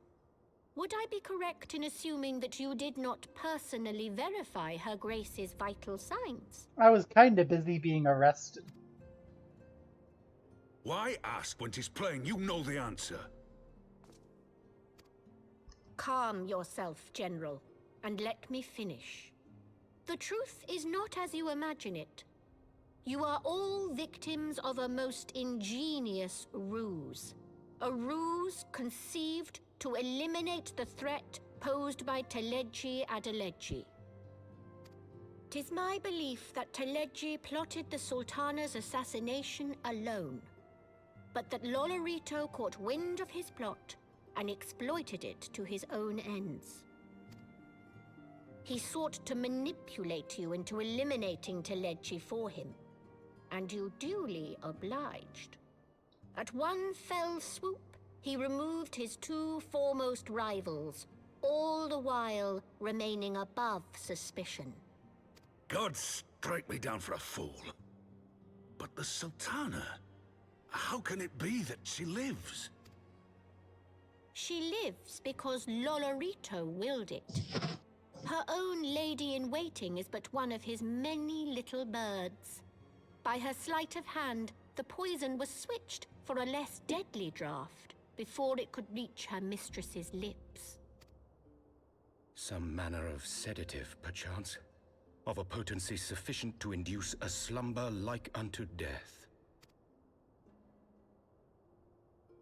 Would I be correct in assuming that you did not personally verify Her Grace's vital signs? I was kinda busy being arrested. Why ask when 'tis plain you know the answer? Calm yourself, General, and let me finish. The truth is not as you imagine it. You are all victims of a most ingenious ruse. A ruse conceived to eliminate the threat posed by Teleji Adeleji. 'Tis my belief that Teleji plotted the Sultana's assassination alone, but that Lolorito caught wind of his plot and exploited it to his own ends. He sought to manipulate you into eliminating Teleji for him, and you duly obliged. At one fell swoop, he removed his two foremost rivals, all the while remaining above suspicion. God strike me down for a fool. But the Sultana, how can it be that she lives? She lives because Lolorito willed it. Her own lady-in-waiting is but one of his many little birds. By her sleight of hand, the poison was switched for a less deadly draught before it could reach her mistress's lips. Some manner of sedative, perchance, of a potency sufficient to induce a slumber like unto death.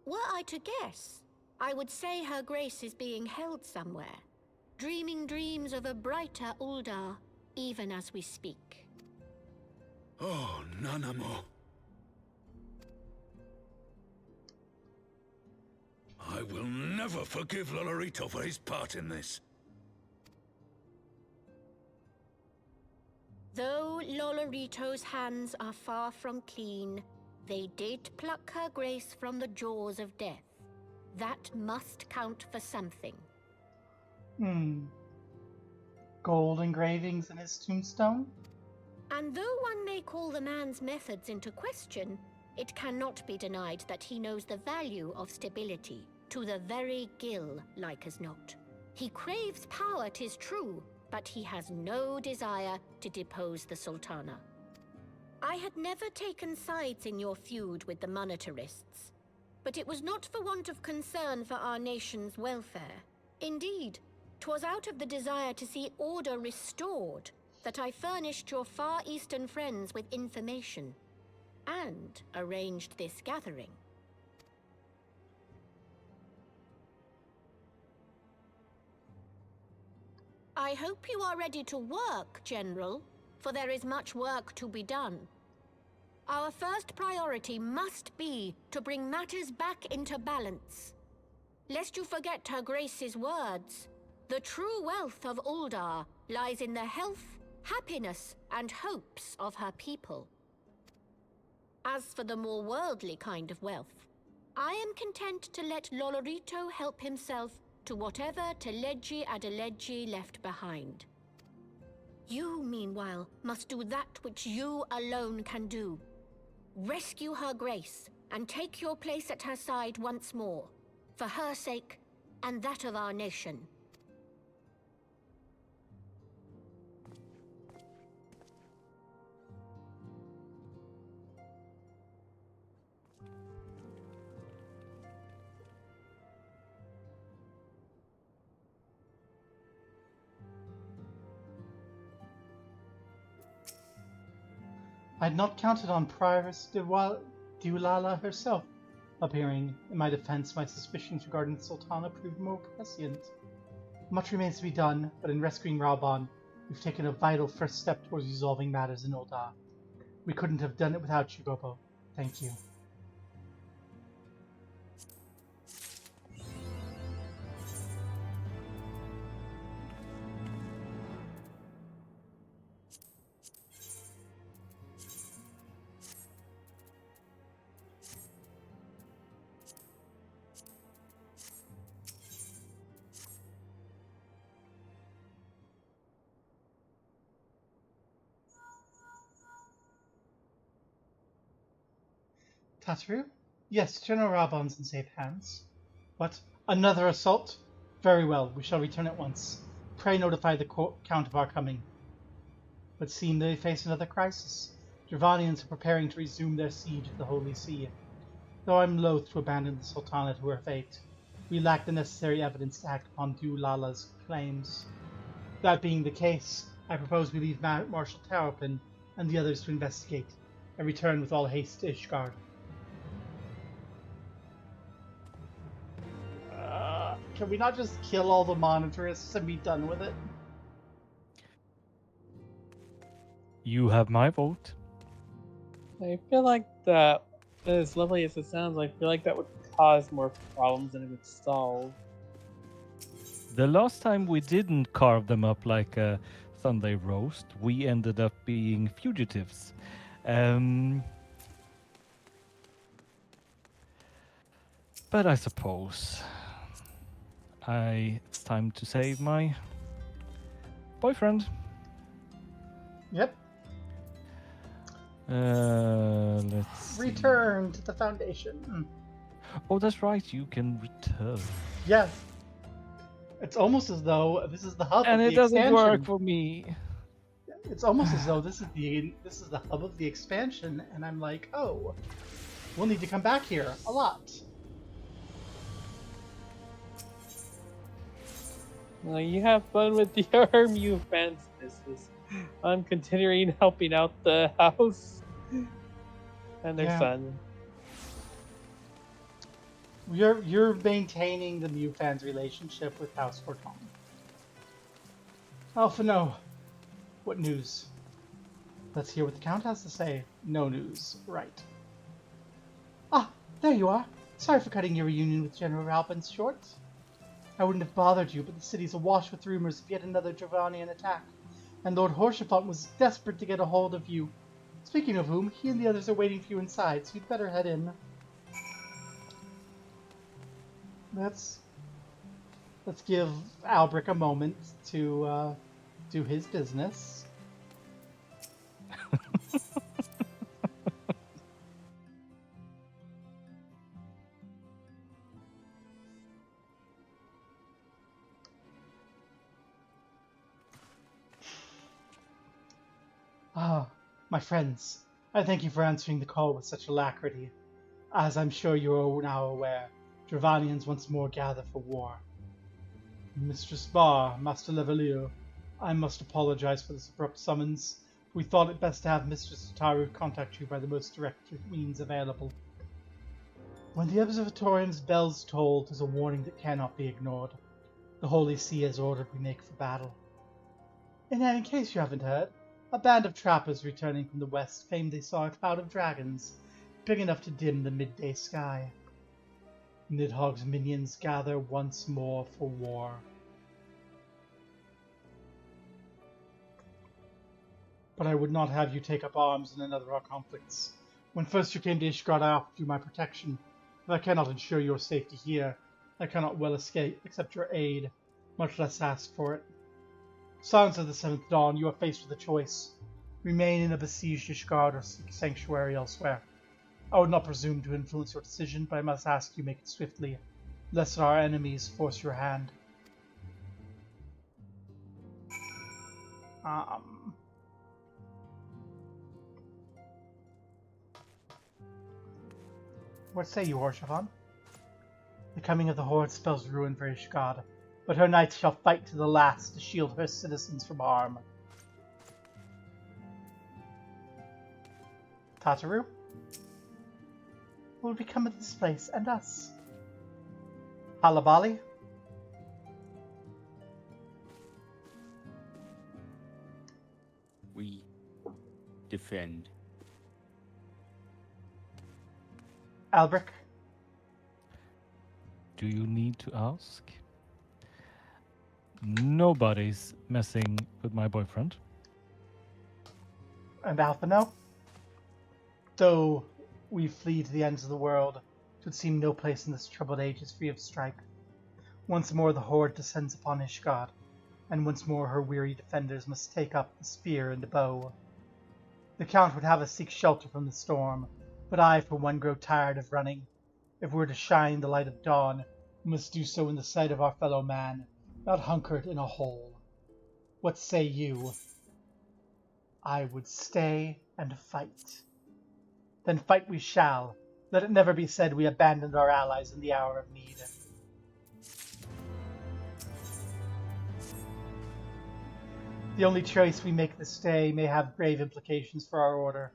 Were I to guess, I would say her grace is being held somewhere, dreaming dreams of a brighter Uldar, even as we speak. Oh, Nanamo. I will never forgive Lolorito for his part in this. Though Lolorito's hands are far from clean, they did pluck her grace from the jaws of death. That must count for something. Gold engravings in his tombstone? And though one may call the man's methods into question, it cannot be denied that he knows the value of stability, to the very gill, like as not. He craves power, 'tis true, but he has no desire to depose the Sultana. I had never taken sides in your feud with the monetarists, but it was not for want of concern for our nation's welfare. Indeed, 'twas out of the desire to see order restored that I furnished your Far Eastern friends with information, and arranged this gathering. I hope you are ready to work, General, for there is much work to be done. Our first priority must be to bring matters back into balance. Lest you forget Her Grace's words, the true wealth of Uldar lies in the health, happiness, and hopes of her people. As for the more worldly kind of wealth, I am content to let Lolorito help himself to whatever Teledji Adeledji left behind. You, meanwhile, must do that which you alone can do. Rescue Her Grace and take your place at her side once more, for her sake and that of our nation. I had not counted on Prioress Dulala herself appearing. In my defense, my suspicions regarding the Sultana proved more prescient. Much remains to be done, but in rescuing Raubon, we've taken a vital first step towards resolving matters in Uldar. We couldn't have done it without you, Gobo. Thank you. Tataru? Yes, General Raubon's in safe hands. What? Another assault? Very well, we shall return at once. Pray notify the Count of our coming. But seem they face another crisis. Dravanians are preparing to resume their siege of the Holy See. Though I'm loath to abandon the Sultana to her fate, we lack the necessary evidence to act upon Dulala's claims. That being the case, I propose we leave Marshal Terrapin and the others to investigate, and return with all haste to Ishgard. Can we not just kill all the monitorists and be done with it? You have my vote. I feel like that, as lovely as it sounds, I feel like that would cause more problems than it would solve. The last time we didn't carve them up like a Sunday roast, we ended up being fugitives. But I suppose it's time to save my boyfriend. Yep. Let's return to the Foundation. Oh, that's right. You can return. Yes. It's almost as though this is the hub and of the expansion. And it doesn't work for me. It's almost as though this is the hub of the expansion, and I'm like, oh, we'll need to come back here a lot. You have fun with your Mew fans business. I'm continuing helping out the house and their Yeah. son. You're maintaining the Mew fans' relationship with House Forton. Alpha, no. What news? Let's hear what the Count has to say. No news. Right. Ah, there you are. Sorry for cutting your reunion with General Ralpins short. I wouldn't have bothered you, but the city's awash with rumors of yet another Dravanian attack, and Lord Horshaphant was desperate to get a hold of you. Speaking of whom, he and the others are waiting for you inside, so you'd better head in. Let's give Albrecht a moment to do his business. Ah, my friends, I thank you for answering the call with such alacrity. As I'm sure you are now aware, Dravanians once more gather for war. Mistress Barr, Master Levalier, I must apologize for this abrupt summons. We thought it best to have Mistress Taru contact you by the most direct means available. When the Observatorium's bells toll, 'tis a warning that cannot be ignored. The Holy See has ordered we make for battle. And in case you haven't heard, a band of trappers returning from the west claimed they saw a cloud of dragons, big enough to dim the midday sky. Nidhogg's minions gather once more for war. But I would not have you take up arms in another of our conflicts. When first you came to Ishgard, I offered you my protection. If I cannot ensure your safety here, I cannot well accept your aid, much less ask for it. Sons of the Seventh Dawn, you are faced with a choice. Remain in a besieged Ishgard or seek sanctuary elsewhere. I would not presume to influence your decision, but I must ask you make it swiftly, lest our enemies force your hand. What say you, Horshavan? The coming of the Horde spells ruin for Ishgard, but her knights shall fight to the last to shield her citizens from harm. Tataru? What will become of this place and us? Halabali? We defend. Albrecht? Do you need to ask? Nobody's messing with my boyfriend. And Alphino? Though we flee to the ends of the world, it would seem no place in this troubled age is free of strife. Once more the Horde descends upon Ishgard, and once more her weary defenders must take up the spear and the bow. The Count would have us seek shelter from the storm, but I, for one, grow tired of running. If we're to shine the light of dawn, we must do so in the sight of our fellow man, not hunkered in a hole. What say you? I would stay and fight. Then fight we shall. Let it never be said we abandoned our allies in the hour of need. The only choice we make this day may have grave implications for our order.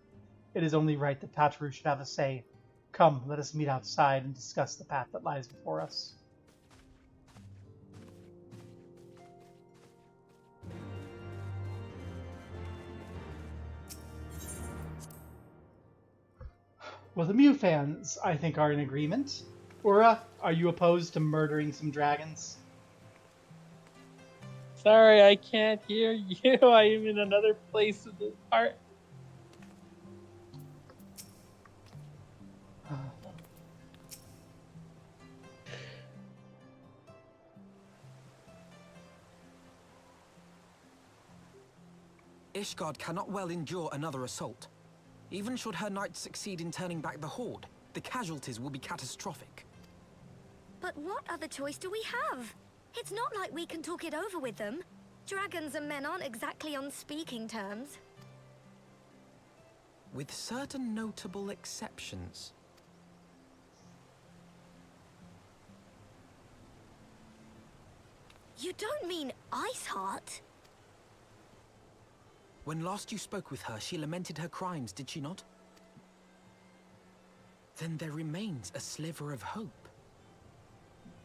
It is only right that Tataru should have a say. Come, let us meet outside and discuss the path that lies before us. Well, the Mew fans, I think, are in agreement. Ura, are you opposed to murdering some dragons? Sorry, I can't hear you. I am in another place of the heart. Ishgard cannot well endure another assault. Even should her knights succeed in turning back the Horde, the casualties will be catastrophic. But what other choice do we have? It's not like we can talk it over with them. Dragons and men aren't exactly on speaking terms. With certain notable exceptions. You don't mean Iceheart? When last you spoke with her, she lamented her crimes, did she not? Then there remains a sliver of hope.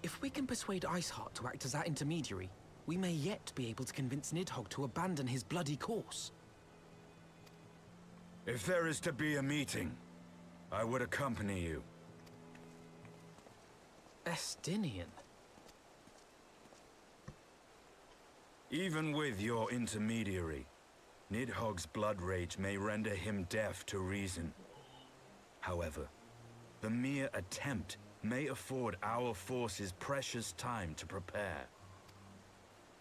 If we can persuade Iceheart to act as our intermediary, we may yet be able to convince Nidhogg to abandon his bloody course. If there is to be a meeting, I would accompany you. Estinian. Even with your intermediary, Nidhogg's blood rage may render him deaf to reason. However, the mere attempt may afford our forces precious time to prepare.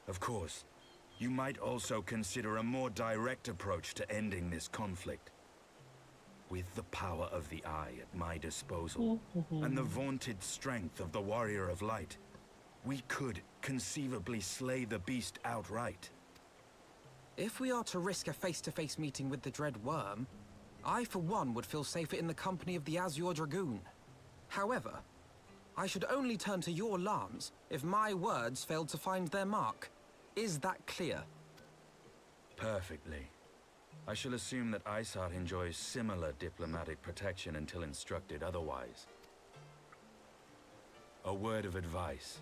Of course, you might also consider a more direct approach to ending this conflict. With the power of the Eye at my disposal, and the vaunted strength of the Warrior of Light, we could conceivably slay the beast outright. If we are to risk a face-to-face meeting with the Dread Worm, I for one would feel safer in the company of the Azure Dragoon. However, I should only turn to your lance if my words failed to find their mark. Is that clear? Perfectly. I shall assume that Iceheart enjoys similar diplomatic protection until instructed otherwise. A word of advice.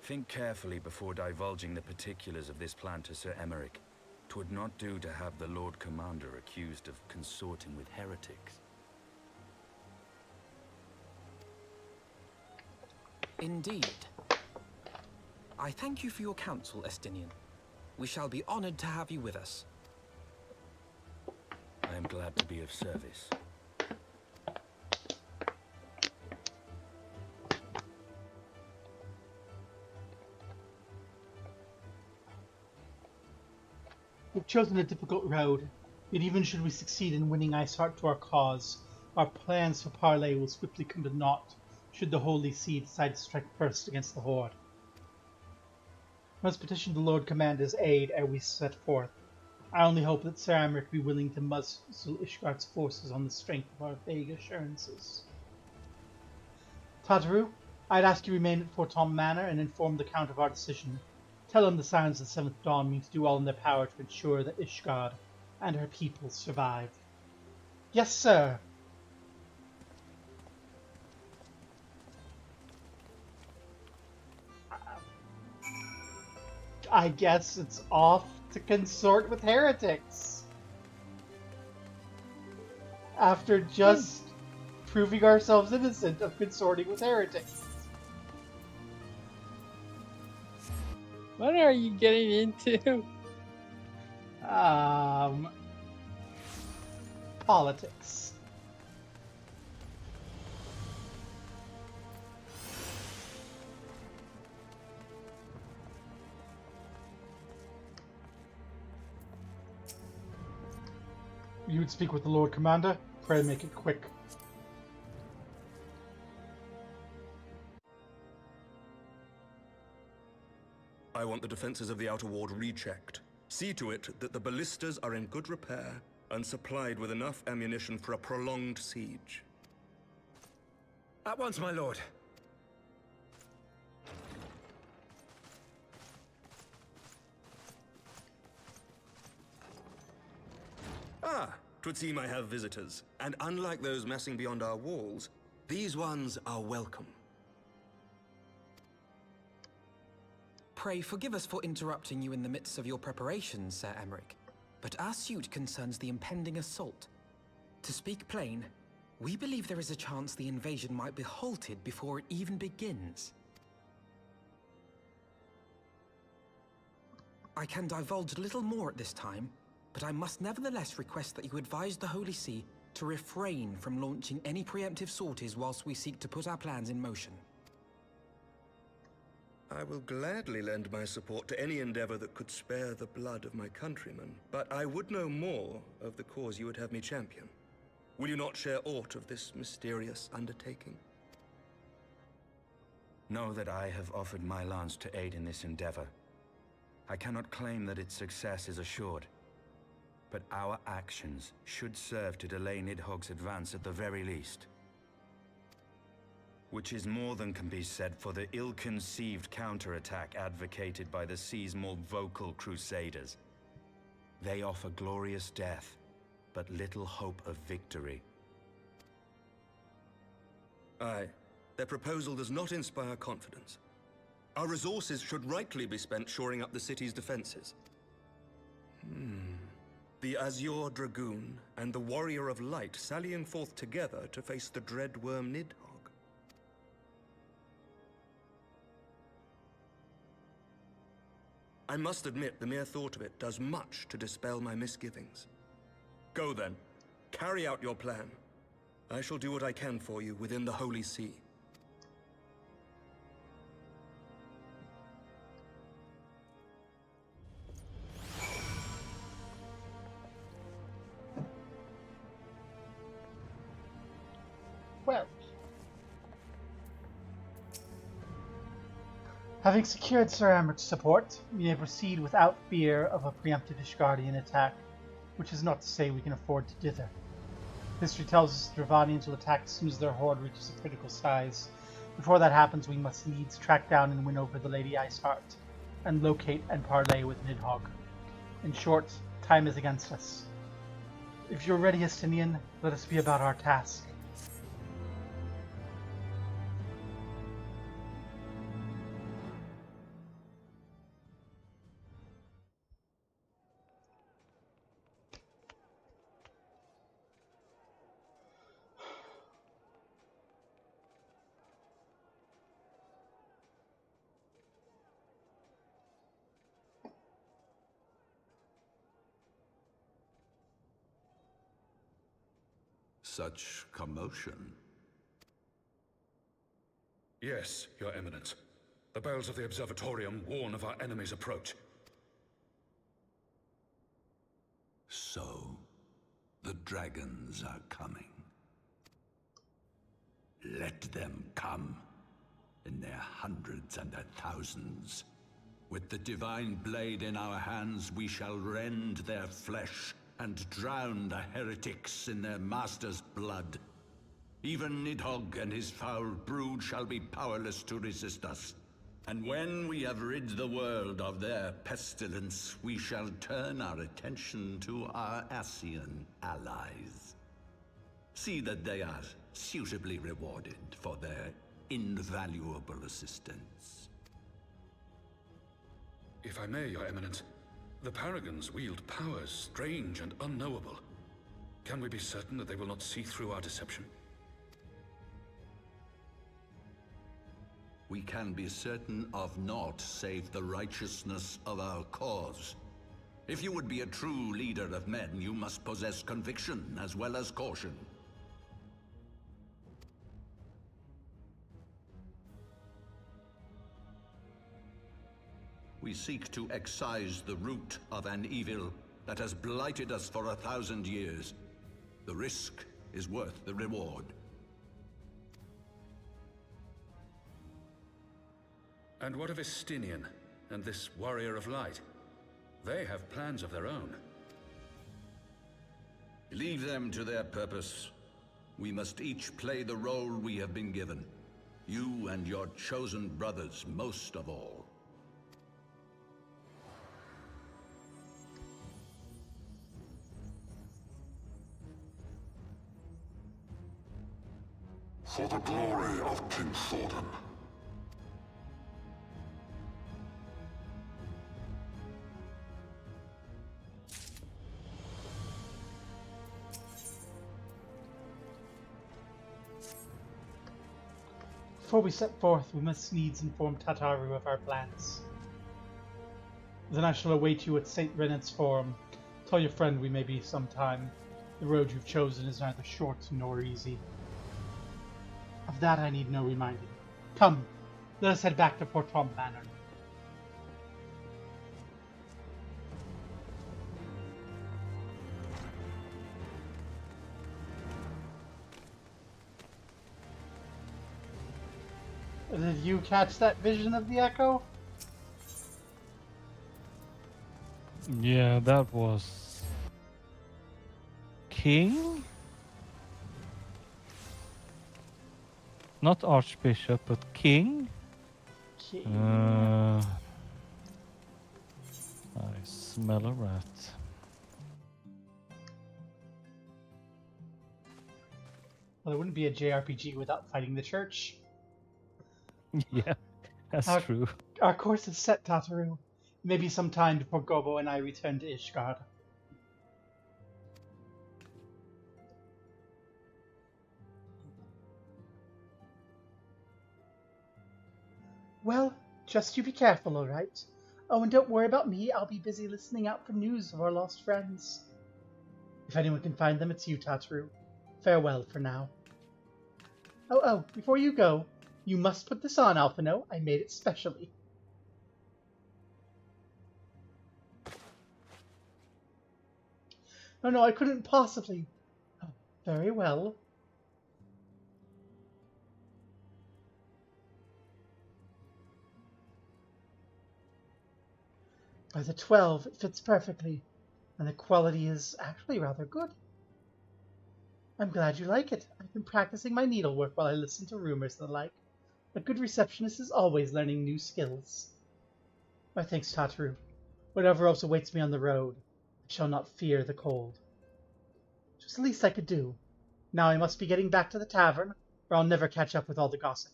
Think carefully before divulging the particulars of this plan to Sir Emeric. 'Twould not do to have the Lord Commander accused of consorting with heretics. Indeed. I thank you for your counsel, Estinian. We shall be honored to have you with us. I am glad to be of service. We've chosen a difficult road, yet even should we succeed in winning Iceheart to our cause, our plans for parley will swiftly come to naught should the Holy See decide to strike first against the Horde. I must petition the Lord Commander's aid ere we set forth. I only hope that Sir Emeric be willing to muzzle Ishgard's forces on the strength of our vague assurances. Tataru, I'd ask you remain at Fort Tom Manor and inform the Count of our decision. Tell him the Scions of the Seventh Dawn mean to do all in their power to ensure that Ishgard and her people survive. Yes, sir. I guess it's off to consort with heretics. After just proving ourselves innocent of consorting with heretics. What are you getting into? Politics. You would speak with the Lord Commander? Pray make it quick. I want the defenses of the Outer Ward rechecked. See to it that the ballistas are in good repair and supplied with enough ammunition for a prolonged siege. At once, my lord. Ah, 'twould seem I have visitors. And unlike those messing beyond our walls, these ones are welcome. Pray forgive us for interrupting you in the midst of your preparations, Sir Emeric, but our suit concerns the impending assault. To speak plain, we believe there is a chance the invasion might be halted before it even begins. I can divulge little more at this time, but I must nevertheless request that you advise the Holy See to refrain from launching any preemptive sorties whilst we seek to put our plans in motion. I will gladly lend my support to any endeavor that could spare the blood of my countrymen, but I would know more of the cause you would have me champion. Will you not share aught of this mysterious undertaking? Know that I have offered my lance to aid in this endeavor. I cannot claim that its success is assured, but our actions should serve to delay Nidhogg's advance at the very least. Which is more than can be said for the ill-conceived counterattack advocated by the sea's more vocal crusaders. They offer glorious death, but little hope of victory. Aye, their proposal does not inspire confidence. Our resources should rightly be spent shoring up the city's defenses. The Azure Dragoon and the Warrior of Light sallying forth together to face the dread worm Nidhogg. I must admit, the mere thought of it does much to dispel my misgivings. Go then, carry out your plan. I shall do what I can for you within the Holy See. Well, having secured Sir Amrich's support, we may proceed without fear of a preemptive Ishgardian attack, which is not to say we can afford to dither. History tells us the Dravanians will attack as soon as their horde reaches a critical size. Before that happens, we must needs track down and win over the Lady Iceheart, and locate and parley with Nidhogg. In short, time is against us. If you're ready, Estinian, let us be about our task. Such commotion. Yes, Your Eminence. The bells of the Observatorium warn of our enemy's approach. So, the dragons are coming. Let them come, in their hundreds and their thousands. With the divine blade in our hands, we shall rend their flesh and drown the heretics in their master's blood. Even Nidhogg and his foul brood shall be powerless to resist us. And when we have rid the world of their pestilence, we shall turn our attention to our Ascian allies. See that they are suitably rewarded for their invaluable assistance. If I may, Your Eminence, the Paragons wield powers strange and unknowable. Can we be certain that they will not see through our deception? We can be certain of naught save the righteousness of our cause. If you would be a true leader of men, you must possess conviction as well as caution. We seek to excise the root of an evil that has blighted us for 1,000 years. The risk is worth the reward. And what of Estinian and this Warrior of Light? They have plans of their own. Leave them to their purpose. We must each play the role we have been given. You and your chosen brothers most of all. For the glory of King Thordan. Before we set forth, we must needs inform Tataru of our plans. Then I shall await you at St. Renan's Forum. Tell your friend we may be some time. The road you've chosen is neither short nor easy. Of that I need no reminding. Come, let us head back to Port Tom Manor. Did you catch that vision of the Echo? Yeah, that was King? Not Archbishop, but King. King. I smell a rat. Well, it wouldn't be a JRPG without fighting the church. Yeah, that's true. Our course is set, Tataru. Maybe some time before Gobo and I return to Ishgard. Well, just you be careful, alright? Oh, and don't worry about me. I'll be busy listening out for news of our lost friends. If anyone can find them, it's you, Tataru. Farewell for now. Oh, before you go, you must put this on, Alphino. I made it specially. No, I couldn't possibly. Oh, very well. By the 12, it fits perfectly, and the quality is actually rather good. I'm glad you like it. I've been practicing my needlework while I listen to rumors and the like. A good receptionist is always learning new skills. My thanks, Tataru. Whatever else awaits me on the road, I shall not fear the cold. It was the least I could do. Now I must be getting back to the tavern, or I'll never catch up with all the gossip.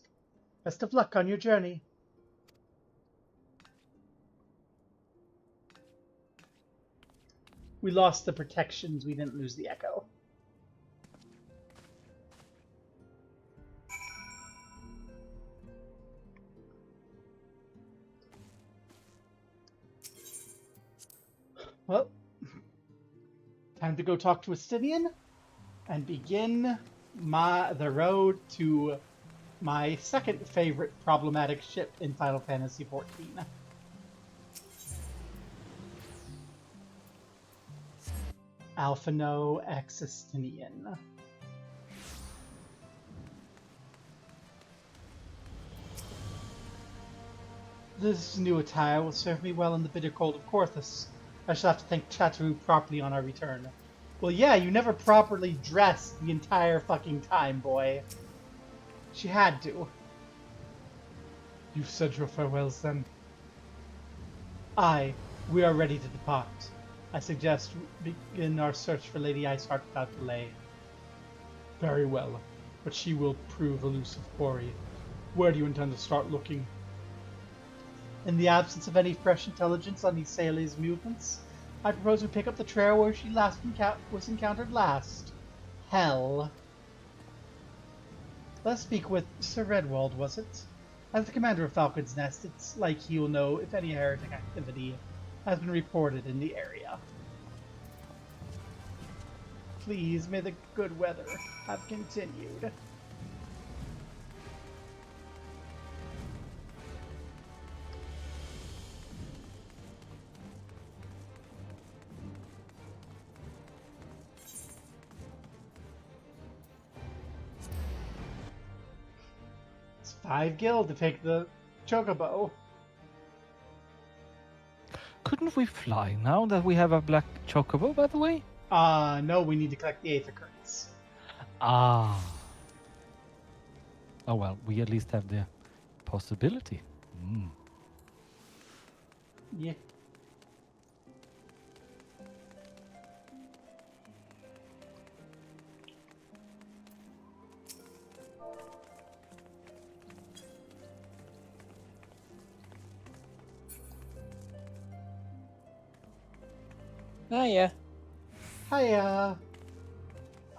Best of luck on your journey. We lost the protections, we didn't lose the echo. Well, time to go talk to Estinian and begin the road to my second favorite problematic ship in Final Fantasy XIV. Alphino X Estinian. This new attire will serve me well in the bitter cold of Corthus. I shall have to thank Tataru properly on our return. Well, yeah, you never properly dressed the entire fucking time, boy. She had to. You've said your farewells, then? Aye, we are ready to depart. I suggest we begin our search for Lady Iceheart without delay. Very well, but she will prove elusive quarry. Where do you intend to start looking? In the absence of any fresh intelligence on Isale's movements, I propose we pick up the trail where she was encountered last. Hell. Let's speak with Sir Redwald, was it? As the commander of Falcon's Nest, it's like he will know if any heretic activity has been reported in the area. Please, may the good weather have continued. It's 5 gil to take the chocobo. Couldn't we fly now that we have a black chocobo, by the way? No, we need to collect the Aether Currents. Ah. Oh well, we at least have the possibility. Mm. Yeah. Hiya. Hiya.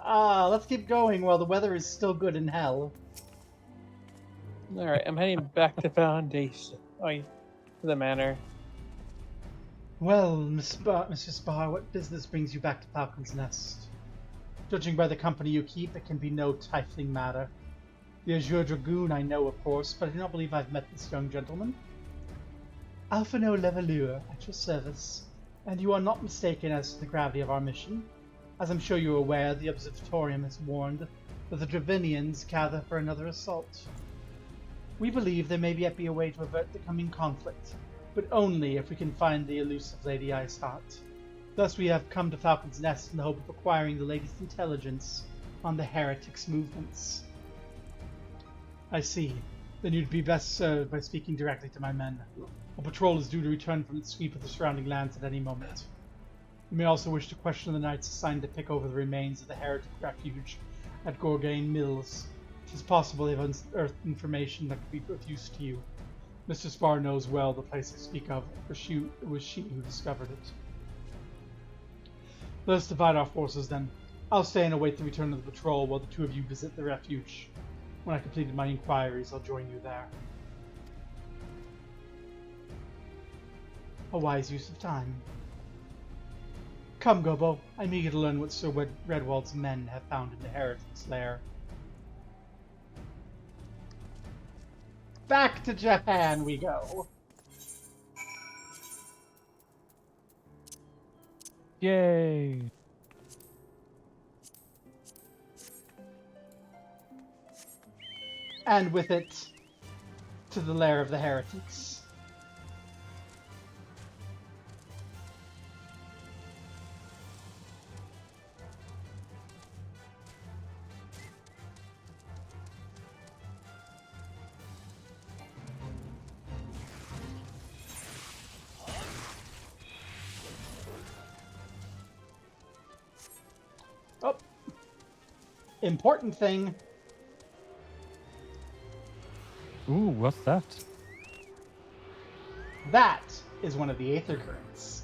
Let's keep going while the weather is still good in hell. Alright, I'm heading back to Foundation. Oh, to the manor. Well, Mr. Spar, what business brings you back to Falcon's Nest? Judging by the company you keep, it can be no trifling matter. The Azure Dragoon I know, of course, but I do not believe I've met this young gentleman. Alphino Levelure, at your service. And you are not mistaken as to the gravity of our mission. As I'm sure you're aware, the Observatorium has warned that the Dravinians gather for another assault. We believe there may yet be a way to avert the coming conflict, but only if we can find the elusive Lady Iceheart. Thus we have come to Falcon's Nest in the hope of acquiring the latest intelligence on the heretics' movements. I see. Then you'd be best served by speaking directly to my men. A patrol is due to return from its sweep of the surrounding lands at any moment. You may also wish to question the knights assigned to pick over the remains of the heretic refuge at Gorgain Mills. It is possible they've unearthed information that could be of use to you. Mr. Spar knows well the place I speak of, for it was she who discovered it. Let us divide our forces then. I'll stay and await the return of the patrol while the two of you visit the refuge. When I completed my inquiries, I'll join you there. A wise use of time. Come, Gobo. I'm eager to learn what Sir Redwald's men have found in the heretic's lair. Back to Japan we go. Yay! And with it, to the lair of the heretics. Oh, important thing. Ooh, what's that? That is one of the Aether Currents.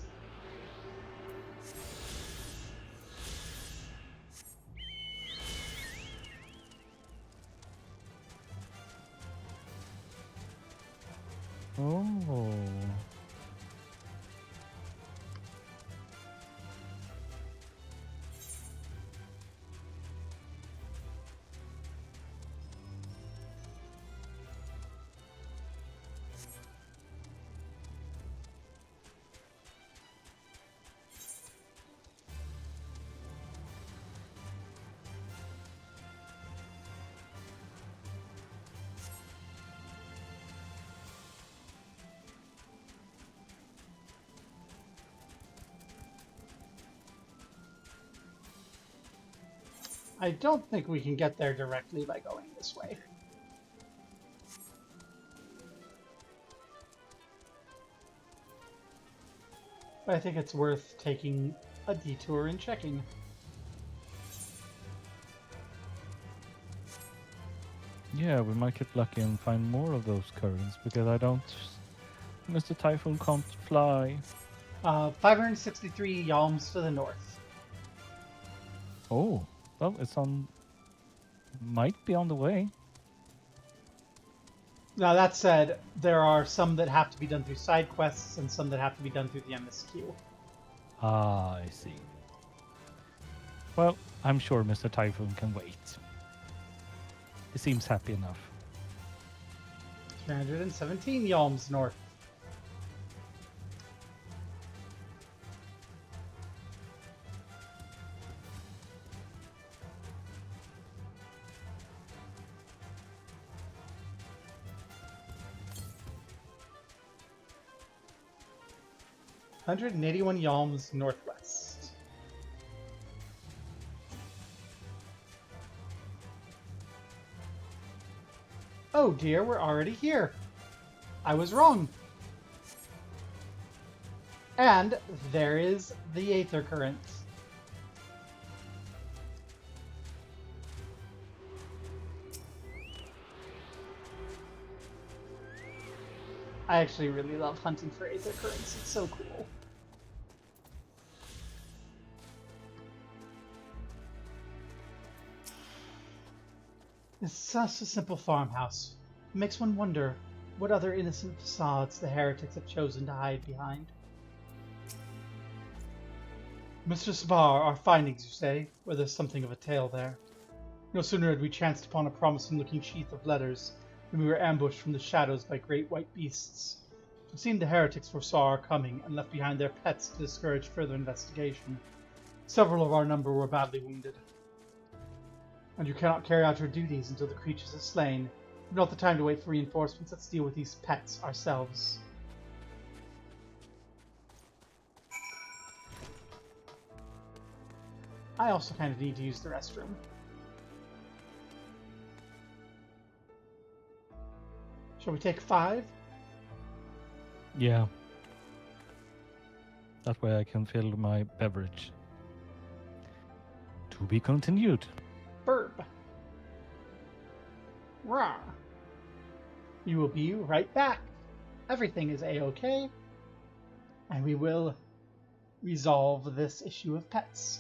Oh. I don't think we can get there directly by going this way. But I think it's worth taking a detour and checking. Yeah, we might get lucky and find more of those currents, because I don't... Mr. Typhoon can't fly. 563 yalms to the north. Oh, well, it's on... might be on the way. Now that said, there are some that have to be done through side quests and some that have to be done through the MSQ. Ah, I see. Well, I'm sure Mr. Typhoon can wait. He seems happy enough. 317 yalms north. $181 yalms northwest. Oh dear, we're already here. I was wrong. And there is the Aether Current. I actually really love hunting for Aether Currents. It's so cool. It's such a simple farmhouse. It makes one wonder what other innocent facades the heretics have chosen to hide behind. Mr. Sabar, our findings, you say? Or there's something of a tale there. No sooner had we chanced upon a promising-looking sheath of letters than we were ambushed from the shadows by great white beasts. It seemed the heretics foresaw our coming and left behind their pets to discourage further investigation. Several of our number were badly wounded. And you cannot carry out your duties until the creatures are slain. We've not the time to wait for reinforcements. Let's deal with these pets ourselves. I also kind of need to use the restroom. Shall we take 5? Yeah. That way I can fill my beverage. To be continued. Verb. Rah. You will be right back. Everything is a-okay. And we will resolve this issue of pets.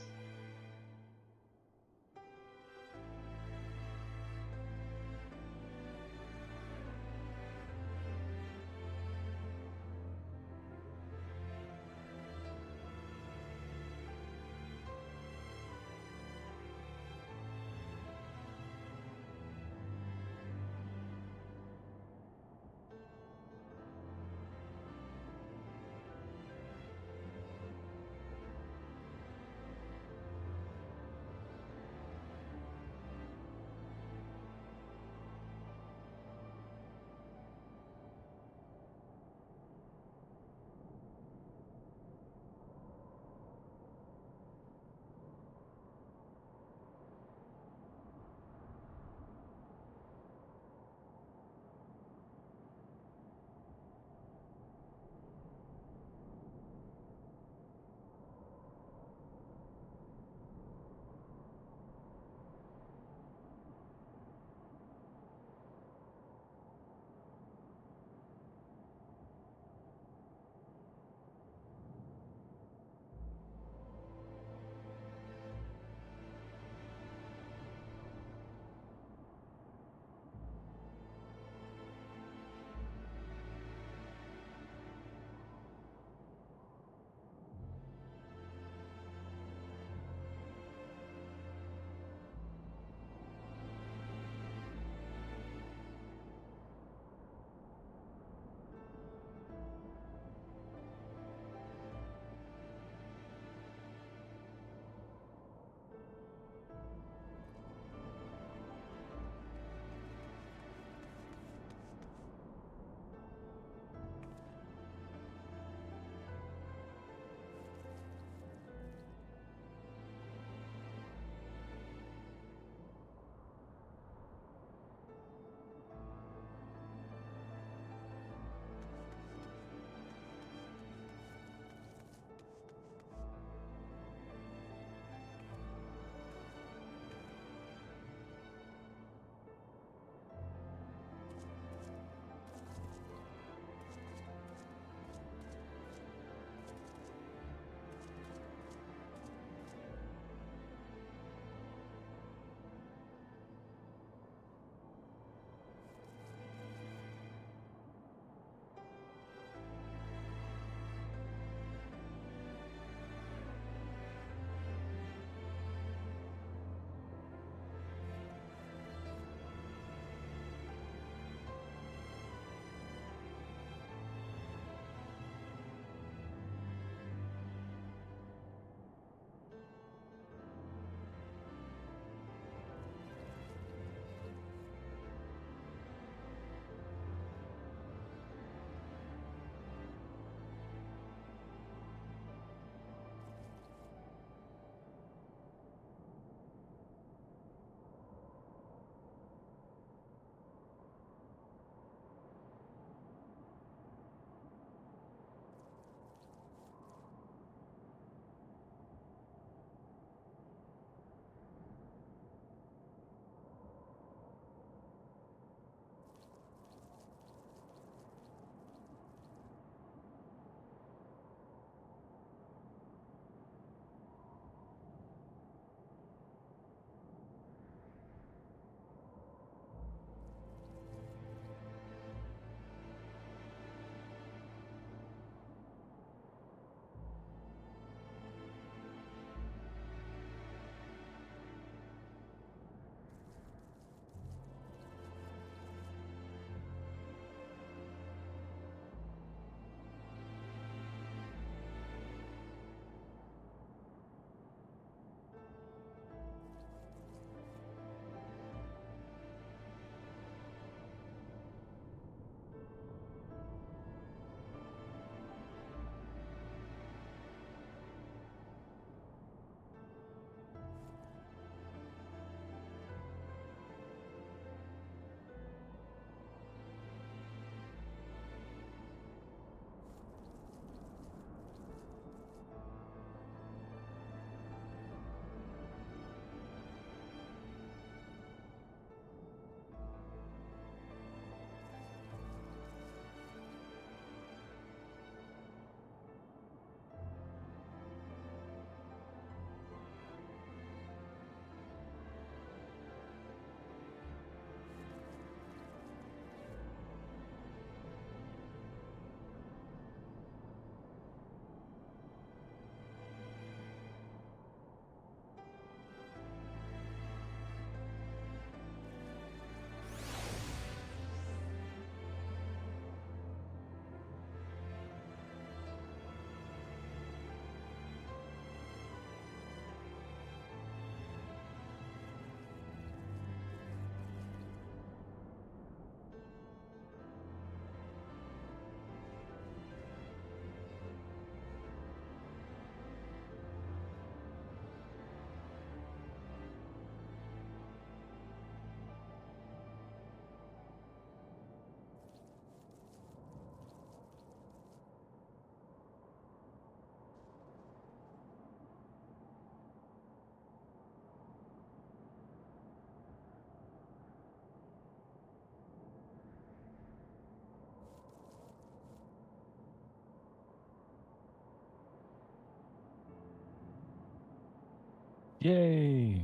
Yay!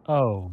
Oh.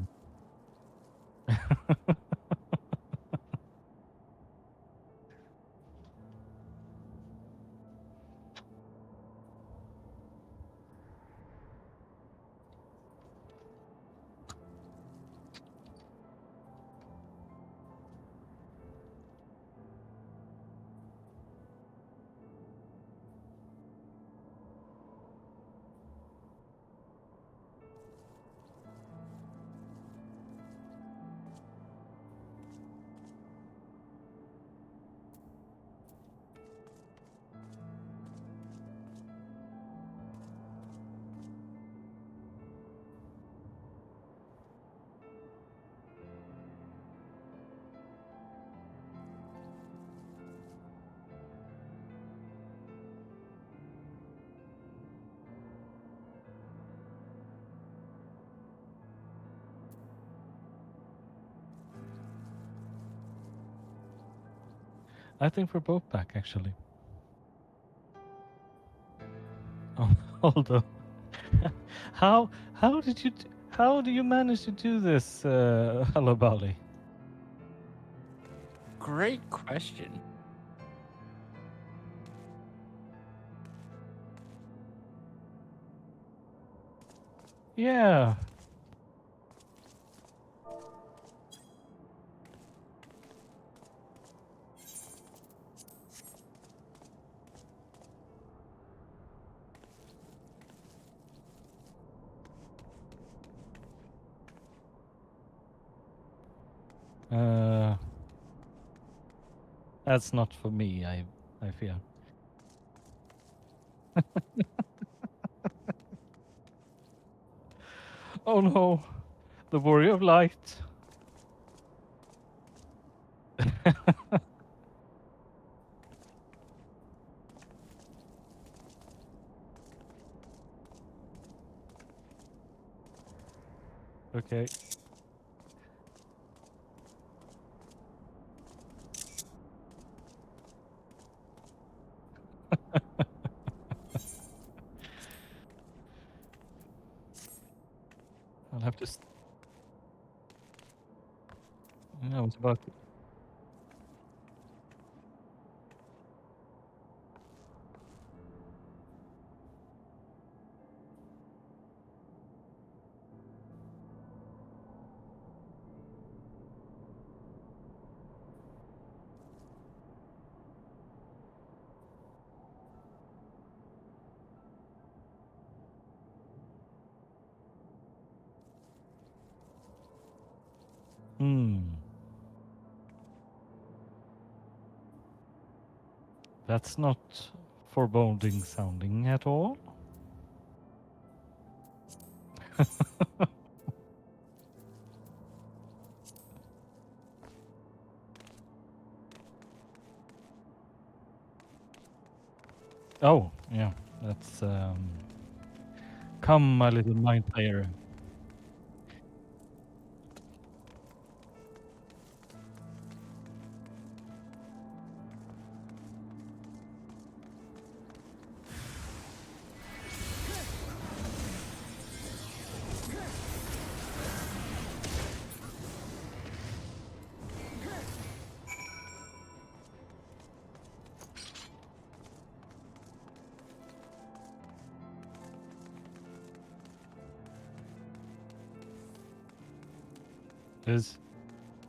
I think we're both back, actually. Oh, hold on. How did you how do you manage to do this, Halabali? Great question. Yeah. That's not for me, I fear. Oh no, the warrior of light. Okay. I'll have to. I was about to. That's not foreboding sounding at all. Oh, yeah. That's come, my little mind player.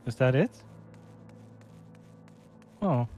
Is that it? Oh.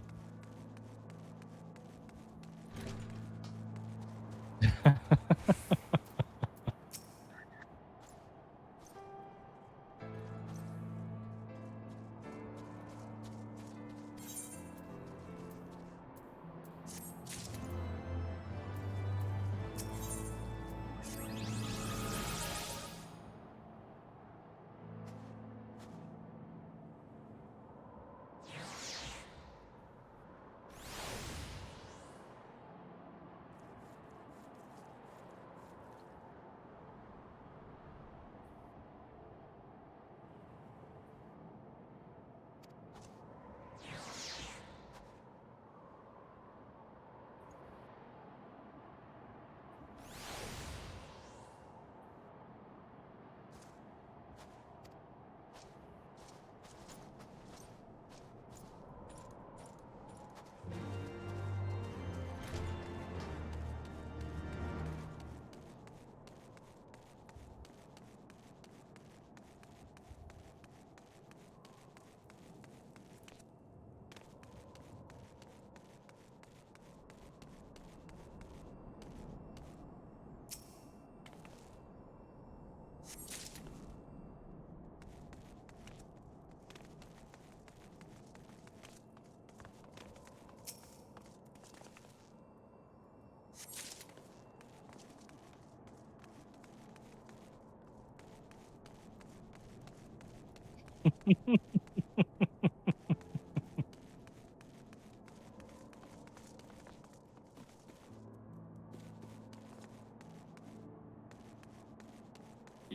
Did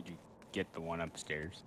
you get the one upstairs?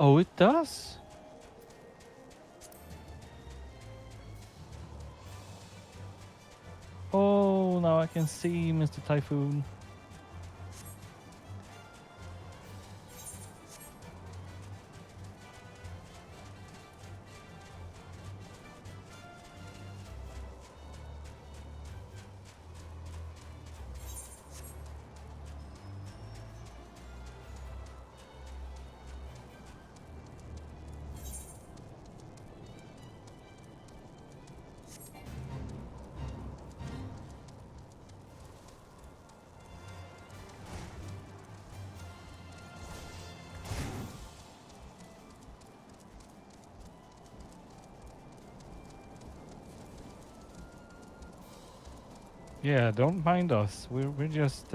Oh, it does. Oh, now I can see Mr. Typhoon. Yeah, don't mind us. We're just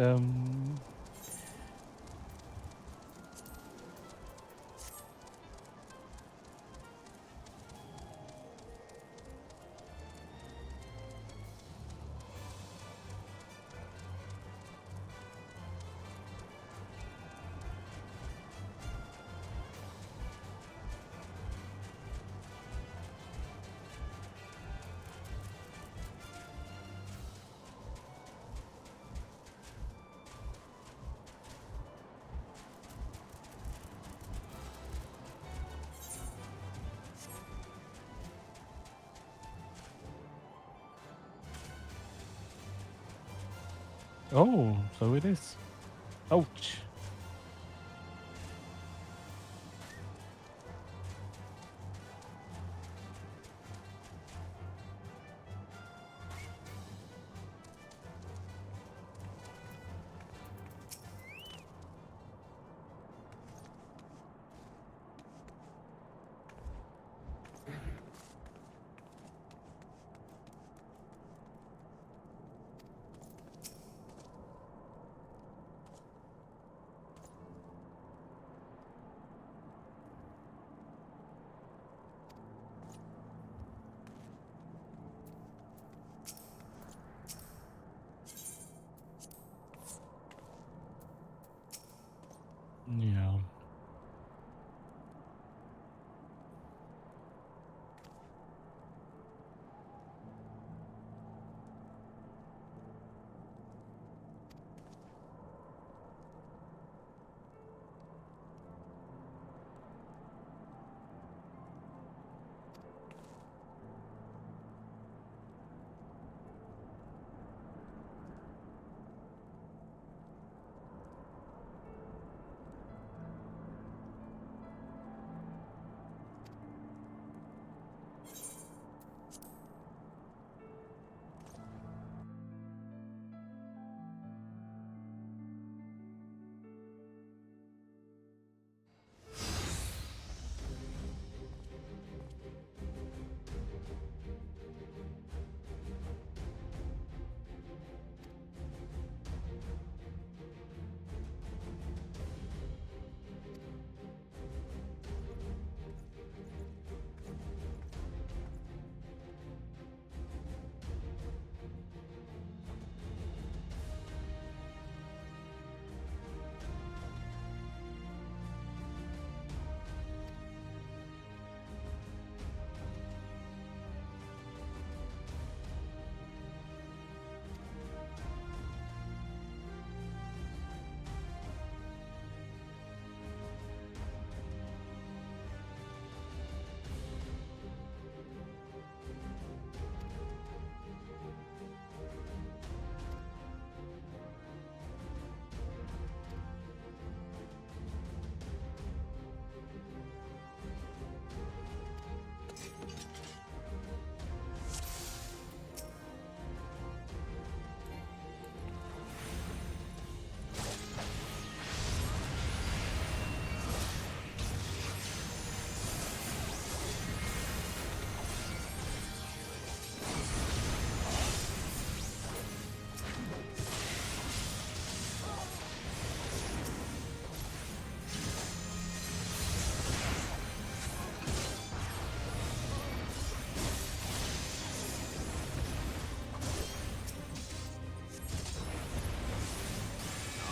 Oh, so it is. Ouch.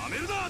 めるな。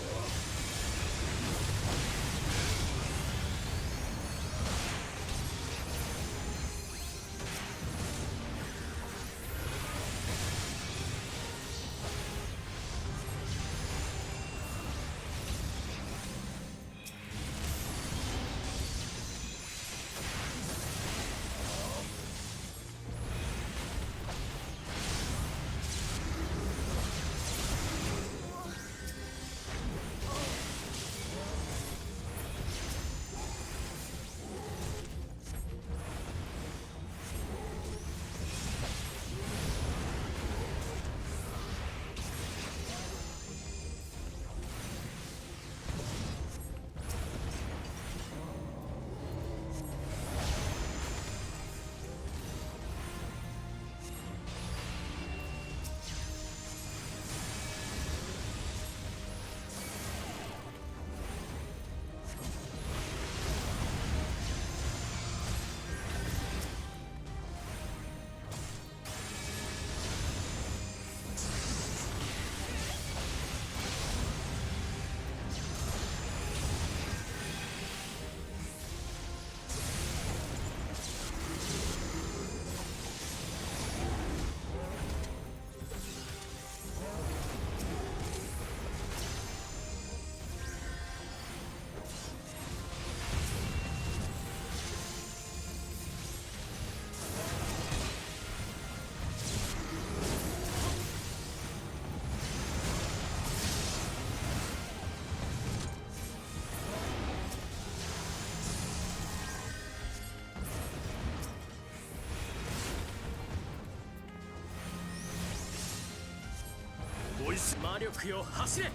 魔力よ走れ。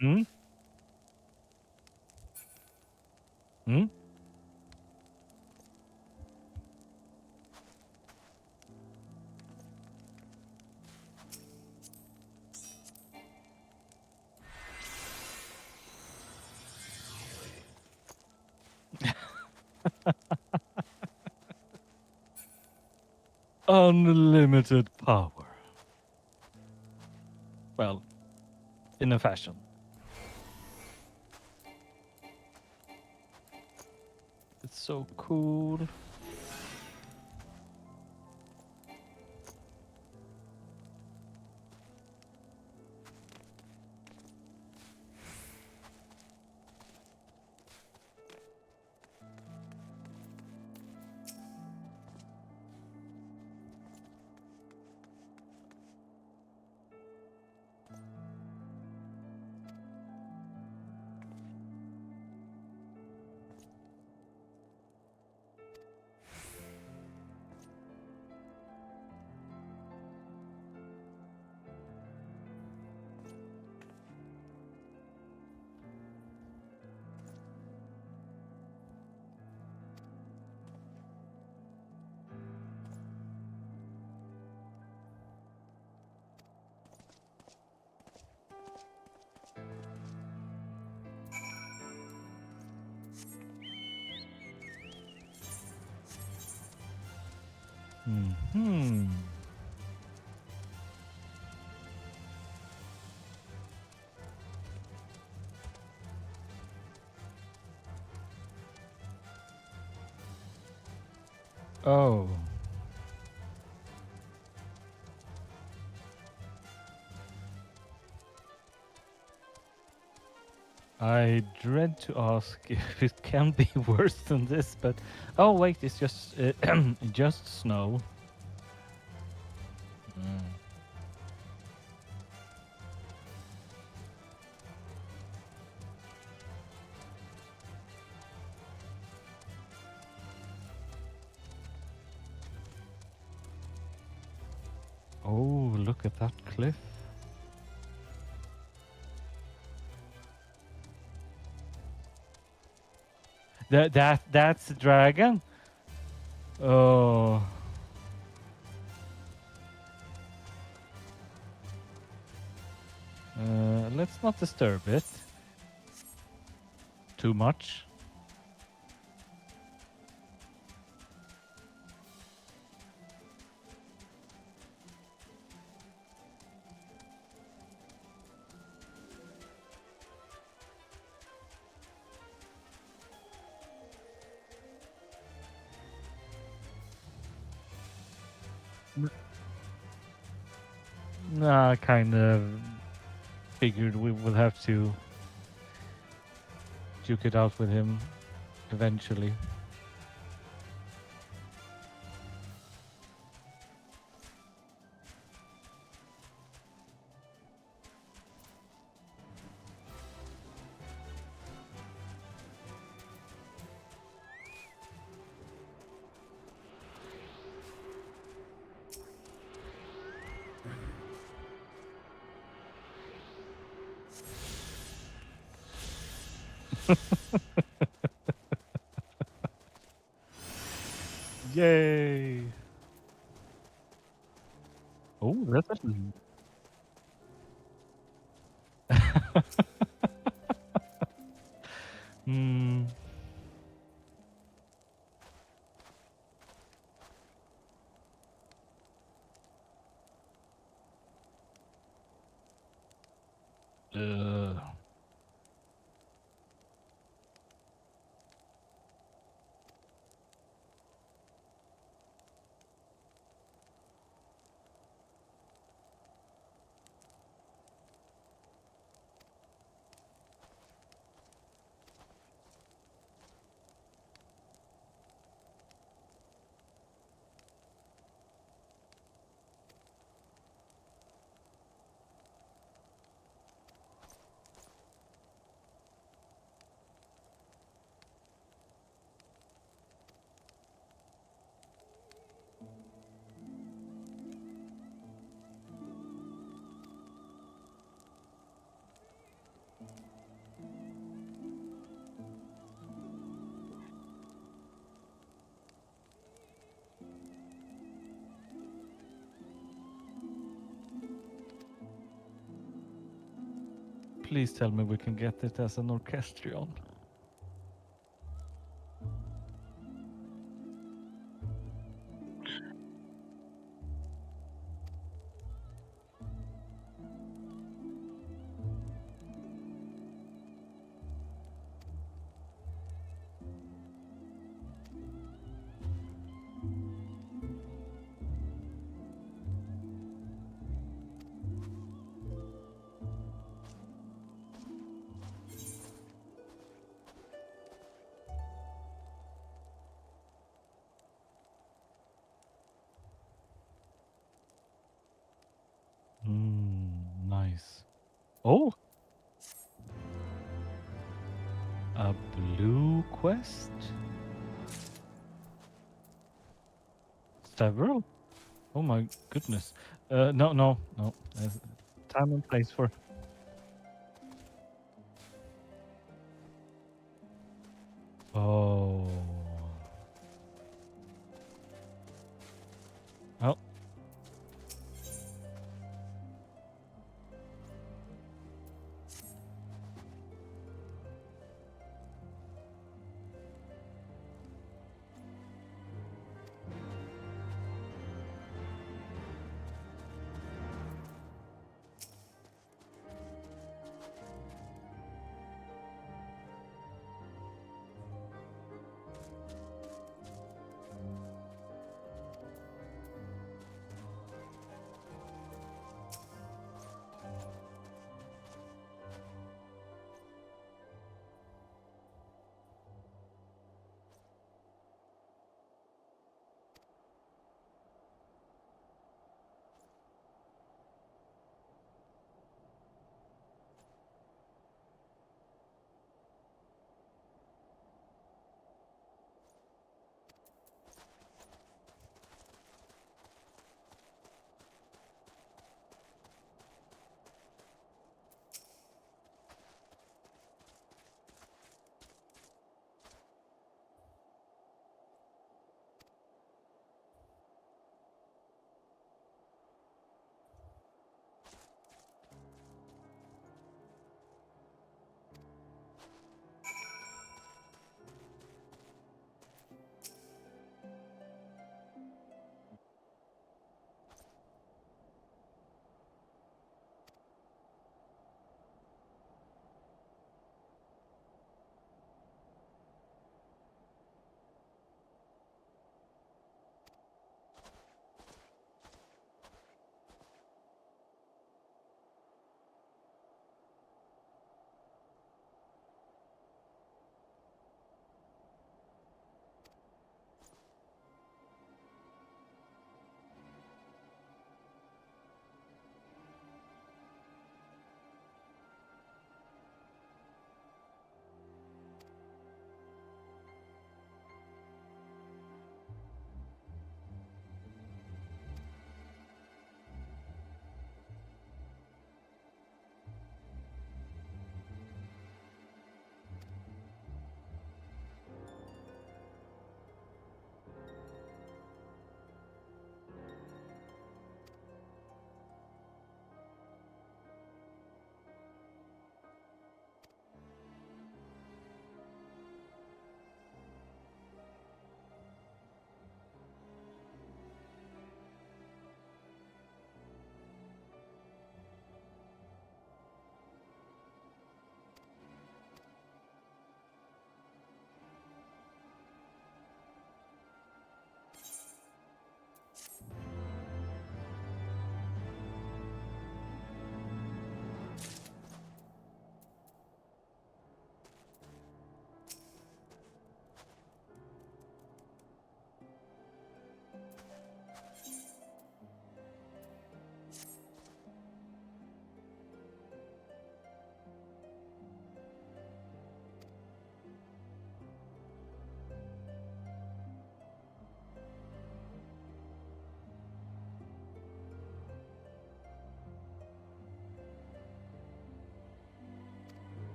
Hmm? Hmm? Unlimited power. Well, in a fashion. It's so cool. Hmm. Oh. I dread to ask if it can be worse than this, but oh wait, it's just just snow. Mm. Oh, look at that cliff. That's a dragon. Oh. Let's not disturb it too much. Nah, kind of figured we will have to duke it out with him eventually. Yay! Oh, that's actually. Hmm. Uh. Please tell me we can get it as an orchestrion. Nice. Oh! A blue quest? Several? Oh my goodness. No. There's time and place for... Oh. Oh.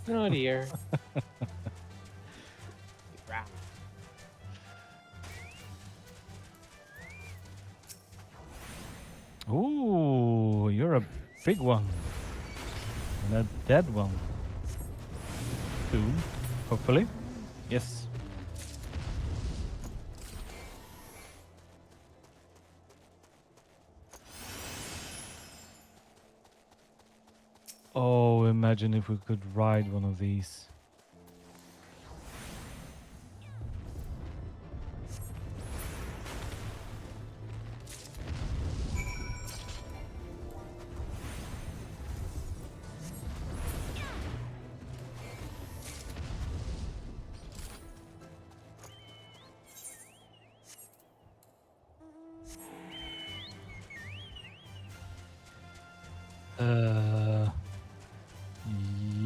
Oh dear. Ooh, you're a big one. And a dead one. Soon, hopefully. Yes. Oh, imagine if we could ride one of these.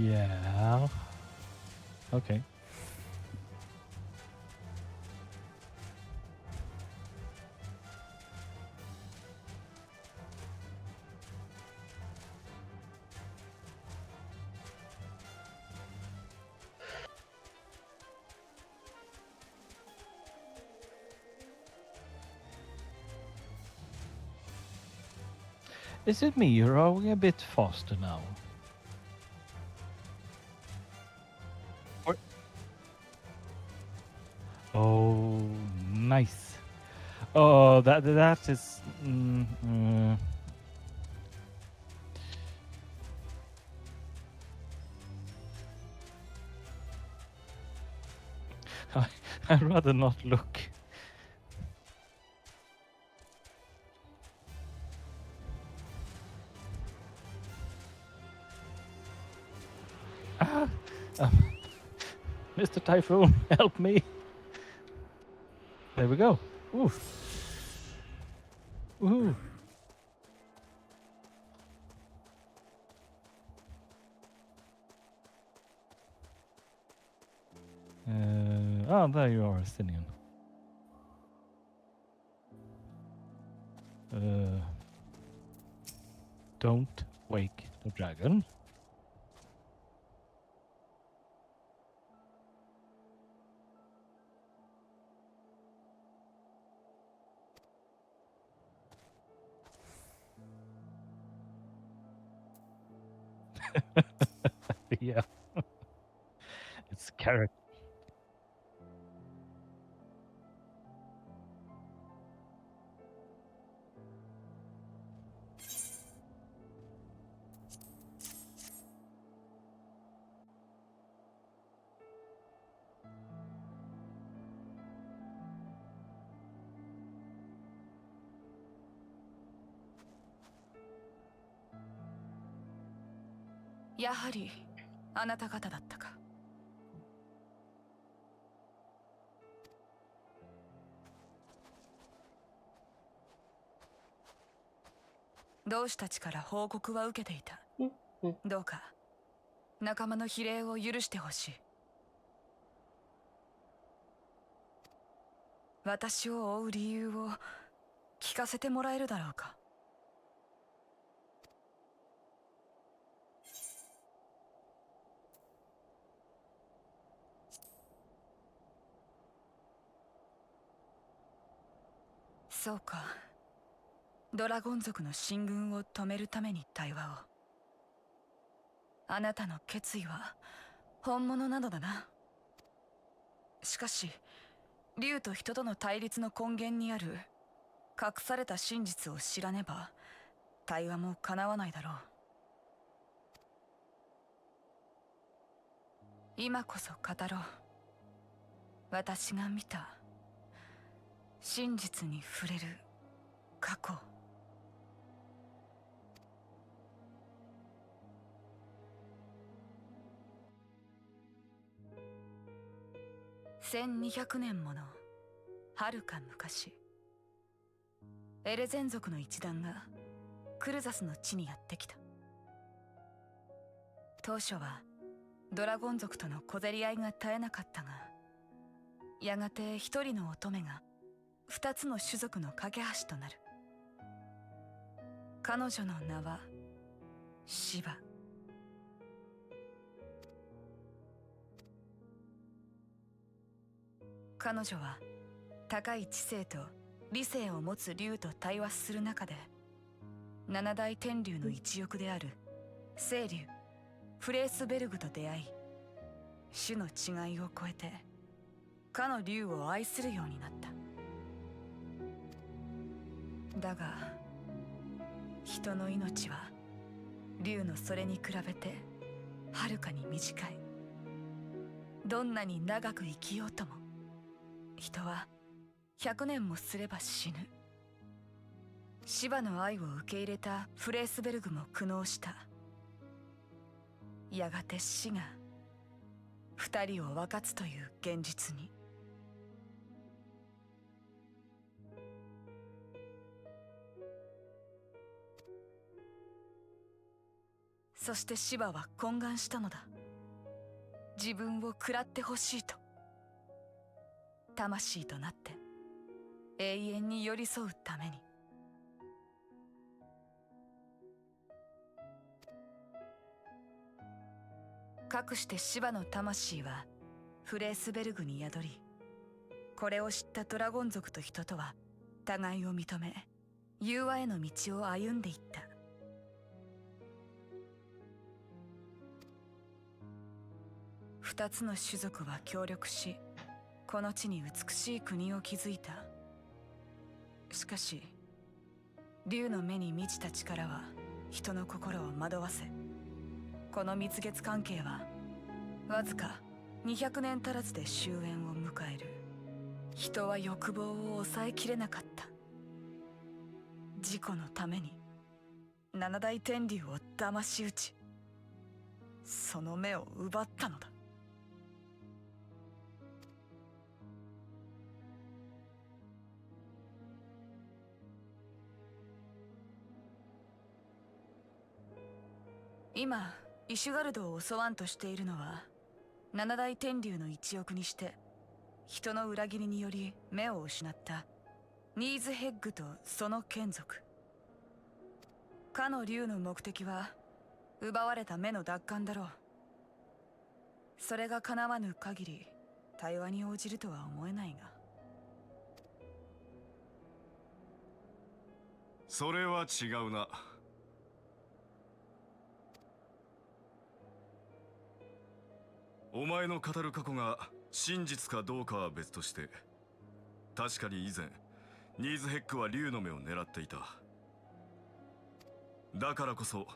Yeah. Okay. Is it me or are we a bit faster now? Or oh, nice. Oh, that is. I'd rather not look. Ah, Mr. Typhoon, help me! There we go. Ooh. Ooh. Oh, there you are, Athenian. Don't wake the dragon. Yeah. It's character.やはりあなた方だったか。同志たちから報告は受けていた。どうか仲間の非礼を許してほしい。私を追う理由を聞かせてもらえるだろうか。そうか。ドラゴン族の進軍を止めるために対話を。あなたの決意は本物なのだな。しかし竜と人との対立の根源にある隠された真実を知らねば対話も叶わないだろう。今こそ語ろう。私が見た真実に触れる過去。1200年もの遥か昔、エレゼン族の一団がクルザスの地にやってきた。当初はドラゴン族との小競り合いが絶えなかったが、やがて一人の乙女が二つの種族の架け橋となる。彼女の名はシバ。彼女は高い知性と理性を持つ竜と対話する中で、七大天竜の一翼である聖竜フレースベルグと出会い、種の違いを超えてかの竜を愛するようになった。だが人の命は竜のそれに比べてはるかに短い。どんなに長く生きようとも、人は100年もすれば死ぬ。シバの愛を受け入れたフレースベルグも苦悩した。やがて死が二人を分かつという現実に。そしてシバは懇願したのだ。自分を食らってほしいと。魂となって永遠に寄り添うために。かくしてシバの魂はフレースベルグに宿り、これを知ったドラゴン族と人とは互いを認め、融和への道を歩んでいった。二つの種族は協力し、この地に美しい国を築いた。しかし竜の目に満ちた力は人の心を惑わせ、この蜜月関係はわずか200年足らずで終焉を迎える。人は欲望を抑えきれなかった。自己のために七大天竜を騙し討ち、その目を奪ったのだ。今イシュガルドを襲わんとしているのは、七大天竜の一翼にして人の裏切りにより目を失ったニーズヘッグとその眷属。かの竜の目的は奪われた目の奪還だろう。それが叶わぬ限り対話に応じるとは思えないが。それは違うな。お前の語る過去が真実かどうかは別として、確かに以前ニーズヘックは竜の目を狙っていた。だからこそ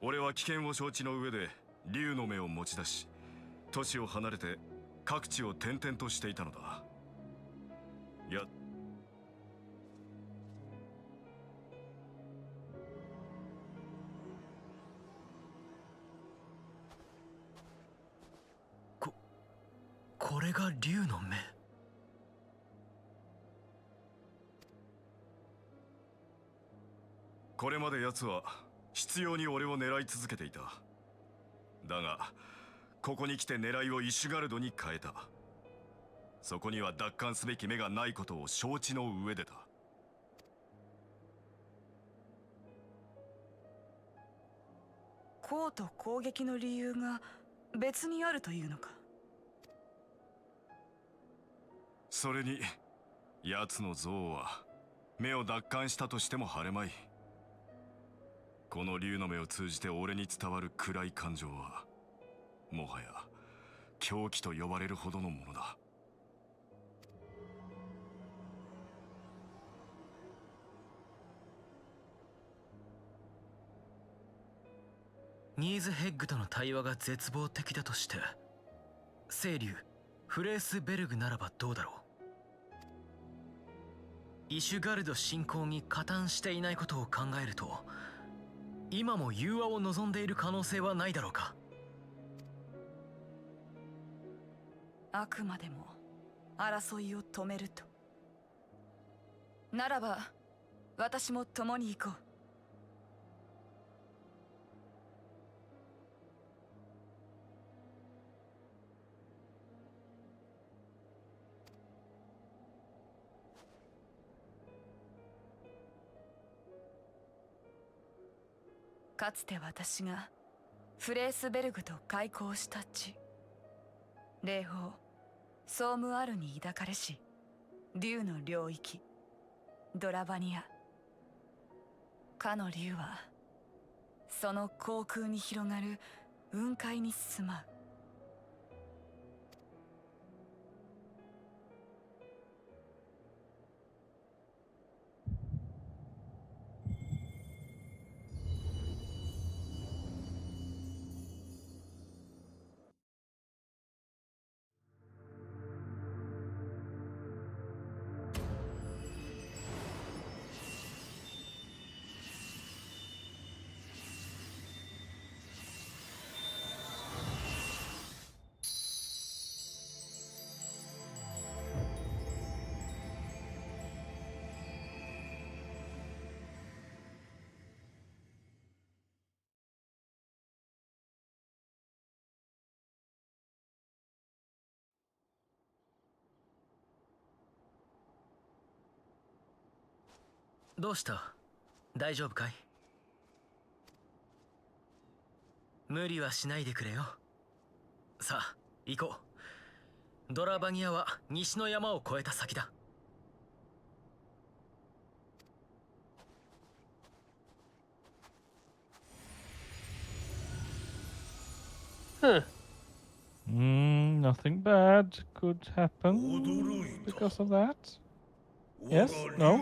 俺は危険を承知の上で竜の目を持ち出し、都市を離れて各地を転々としていたのだ。いや、これが竜の目。これまで奴は執拗に俺を狙い続けていた。だがここに来て狙いをイシュガルドに変えた。そこには奪還すべき目がないことを承知の上でだ。こうと攻撃の理由が別にあるというのか。それに奴の像は目を奪還したとしても晴れまい。この竜の目を通じて俺に伝わる暗い感情はもはや狂気と呼ばれるほどのものだ。ニーズヘッグとの対話が絶望的だとして、聖竜フレースベルグならばどうだろう。イシュガルド侵攻に加担していないことを考えると、今も融和を望んでいる可能性はないだろうか。あくまでも争いを止めると。ならば私も共に行こう。かつて私がフレースベルグと開口した地、霊峰総務あるに抱かれし竜の領域ドラバニア。かの竜はその航空に広がる雲海に住まう。どうした？大丈夫かい？無理はしないでくれよ。さあ、行こう。ドラバニアは西の山を越えた先だ。Huh. Nothing bad could happen because of that. Yes? No?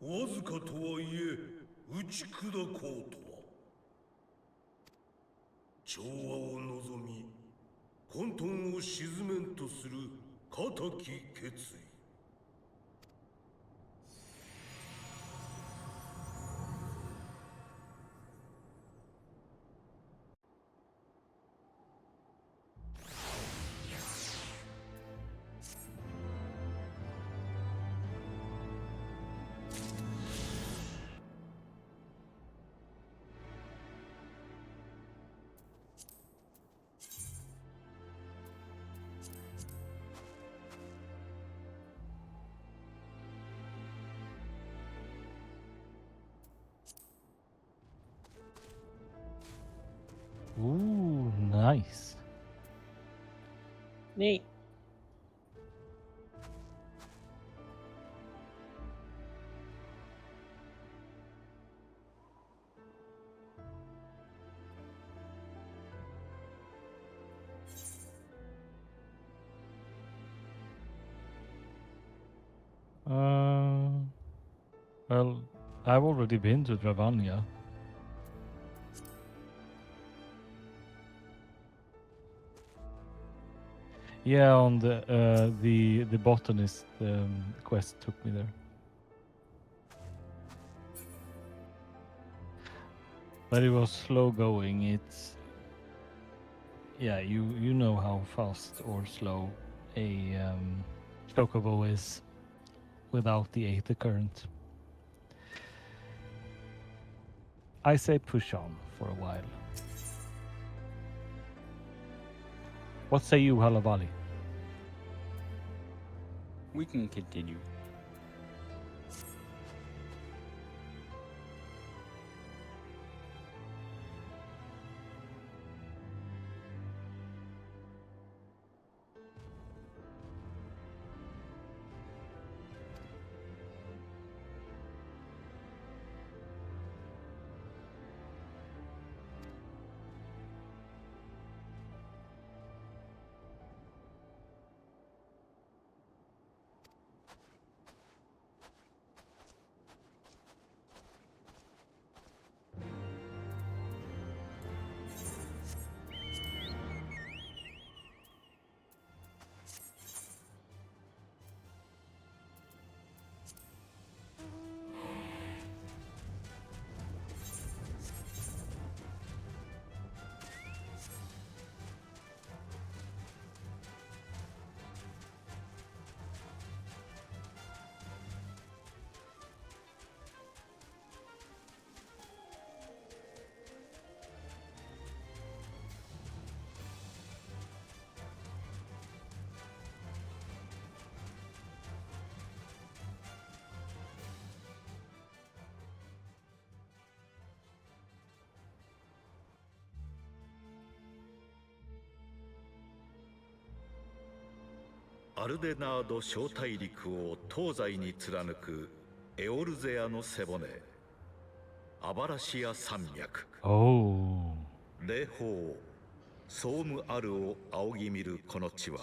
わずかとはいえ打ち砕こうとは。調和を望み混沌を鎮めんとする固き決意。Ooh, nice. Neat. Well, I've already been to Ravenna. Yeah, on the botanist quest took me there. But it was slow going. It's you know how fast or slow a chocobo is without the aether current. I say push on for a while. What say you, Halavali? We can continue. アルデナード小大陸を東西に貫くエオルゼアの背骨、アバラシア山脈。霊峰ソームアルを仰ぎ見るこの地は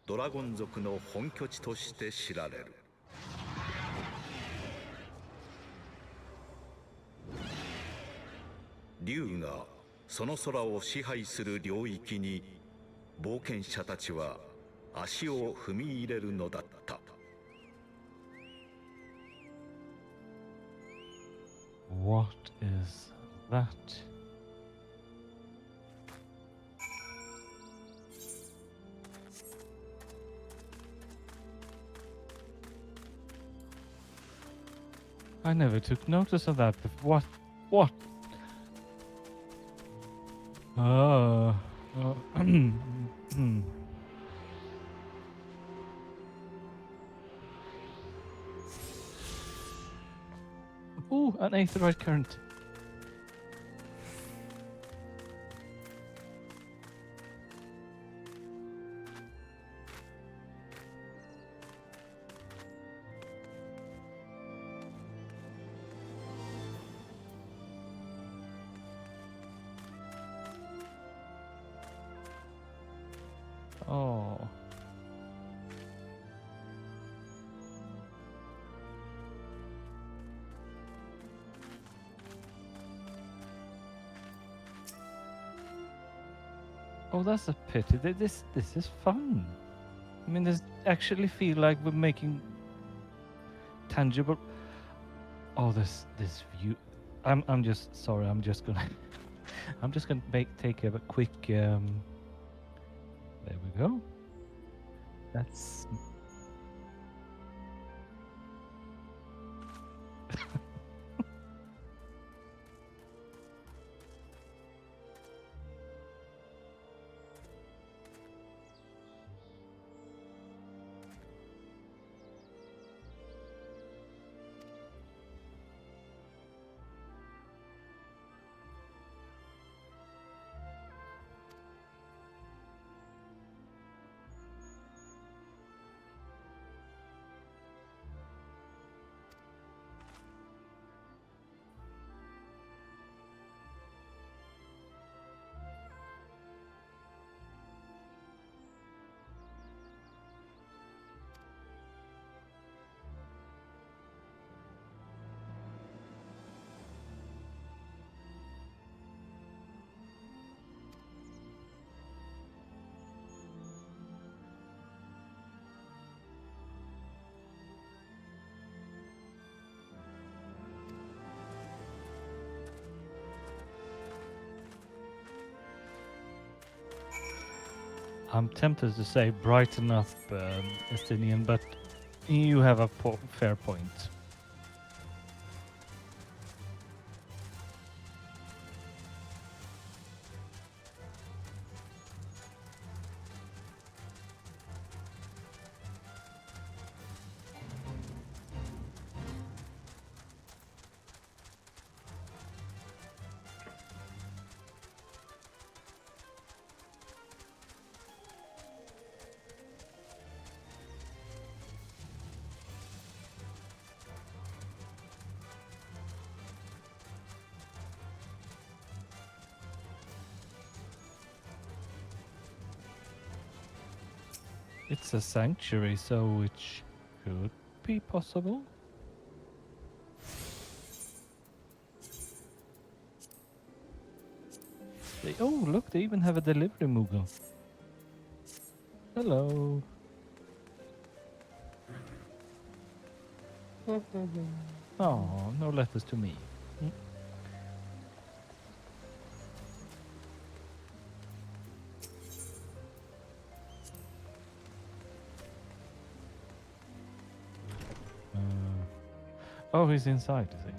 ドラゴン族の本拠地として知られる。竜がその空を支配する領域に冒険者たちは足を踏み入れるのだった。What is that? I never took notice of that before. What? Ooh, an aetheroid current. Oh. Oh, that's a pity. This is fun. I mean, this actually feel like we're making tangible. Oh, this view. I'm just sorry. I'm just gonna take a quick. There we go. That's. I'm tempted to say brighten up, Estinian, but you have a fair point. It's a sanctuary, so it should be possible. Oh, look, they even have a delivery Moogle. Hello. Oh, no letters to me. Oh, he's inside, is he?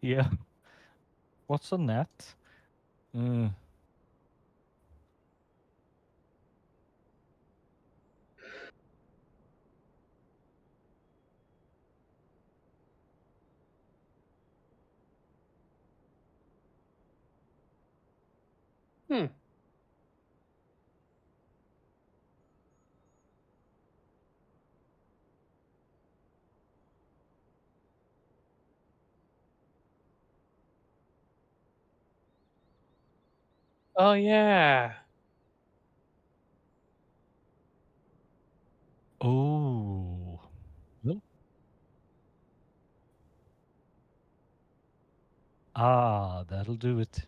Yeah. What's a gnat? Hmm. Oh yeah. Oh. Well. Ah, that'll do it.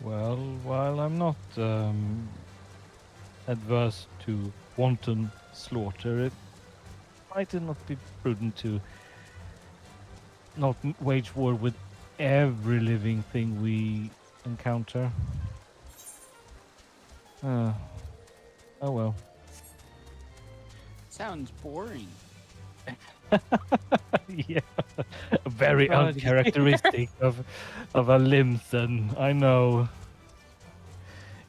Well, while I'm not adverse to wanton slaughter, it might not be prudent to not wage war with every living thing we encounter. Oh well. Sounds boring. Yeah, very Oh, geez. uncharacteristic of a Limson. I know.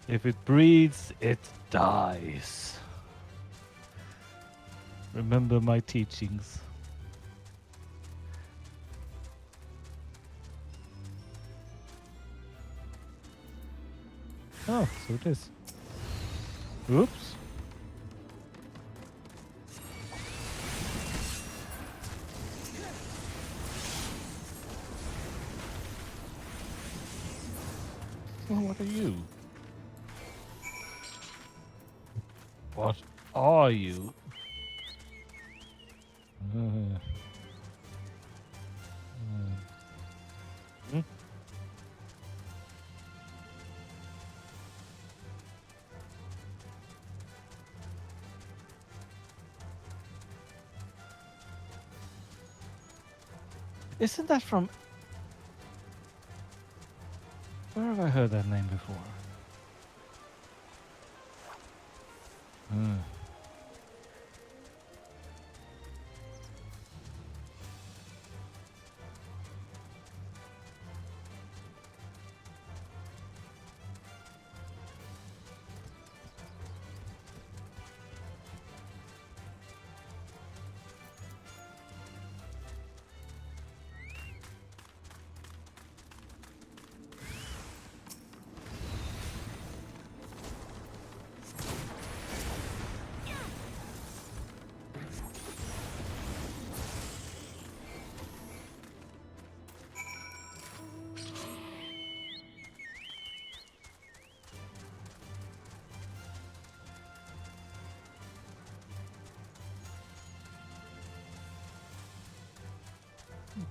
If it breeds, it dies. Remember my teachings. Oh, so it is. Oops. Oh, what are you? What are you? Hmm? Isn't that from... Where have I heard that name before? Hmm.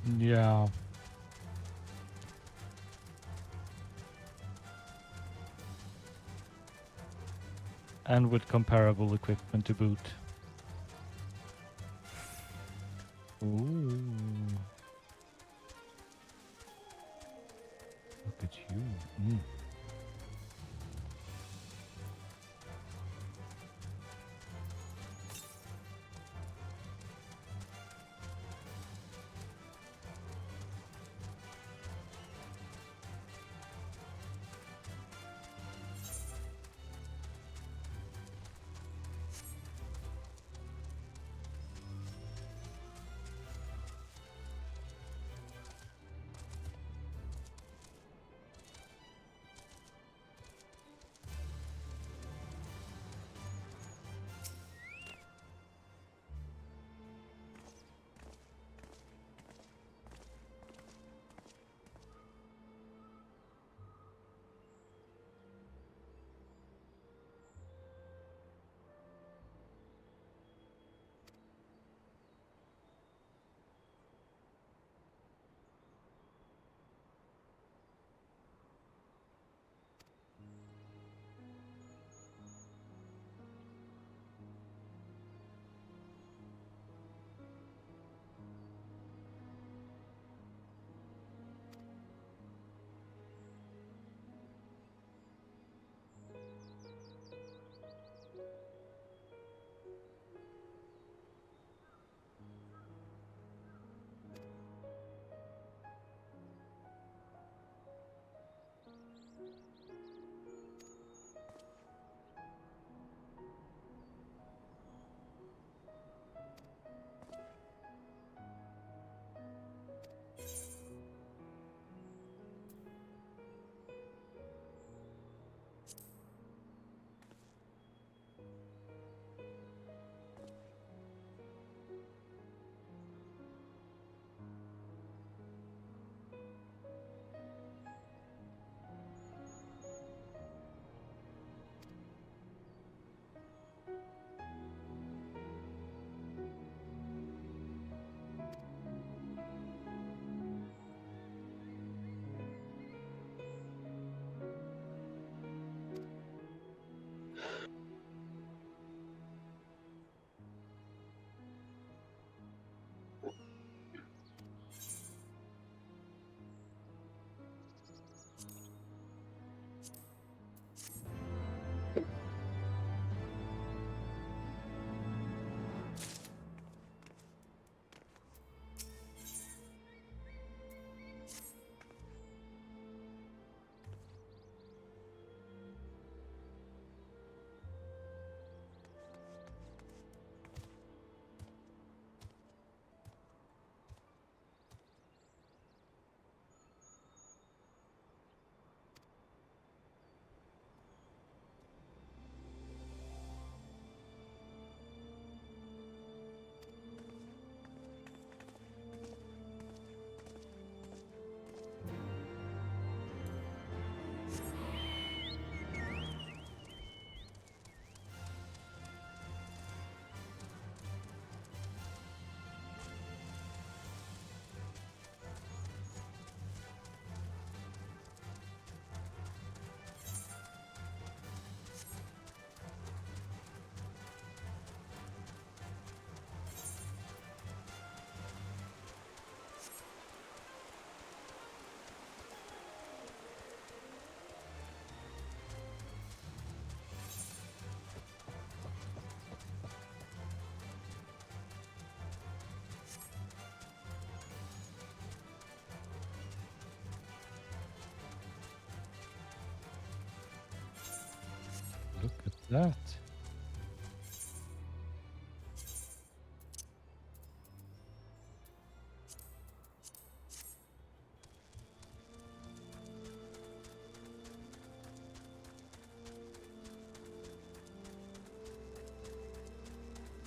Yeah. And with comparable equipment to boot. Ooh. Look at you. Mm. Look at that.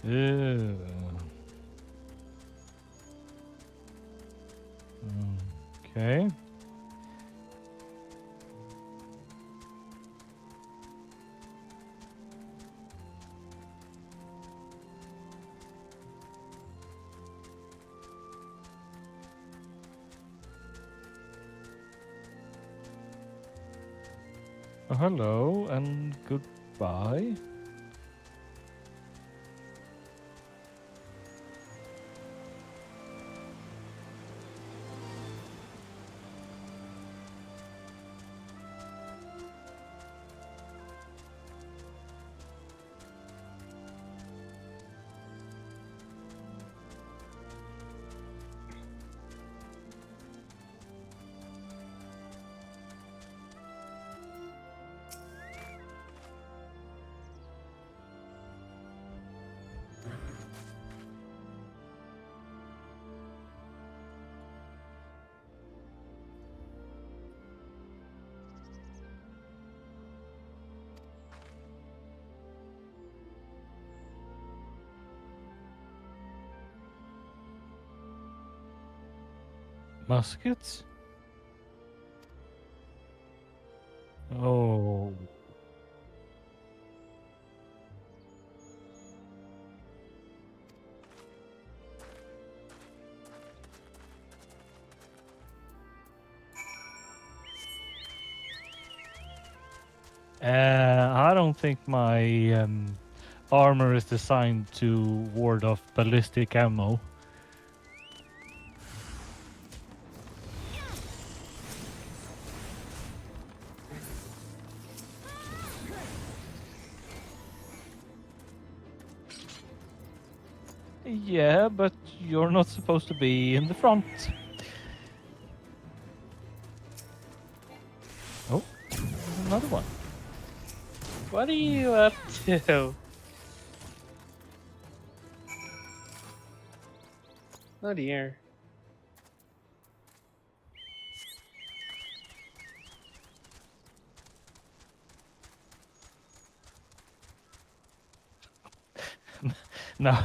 Ew. Okay. hello and goodbye. Muskets? Oh. I don't think my armor is designed to ward off ballistic ammo. Yeah, but you're not supposed to be in the front. Oh, another one. What are you up to? Oh dear. No.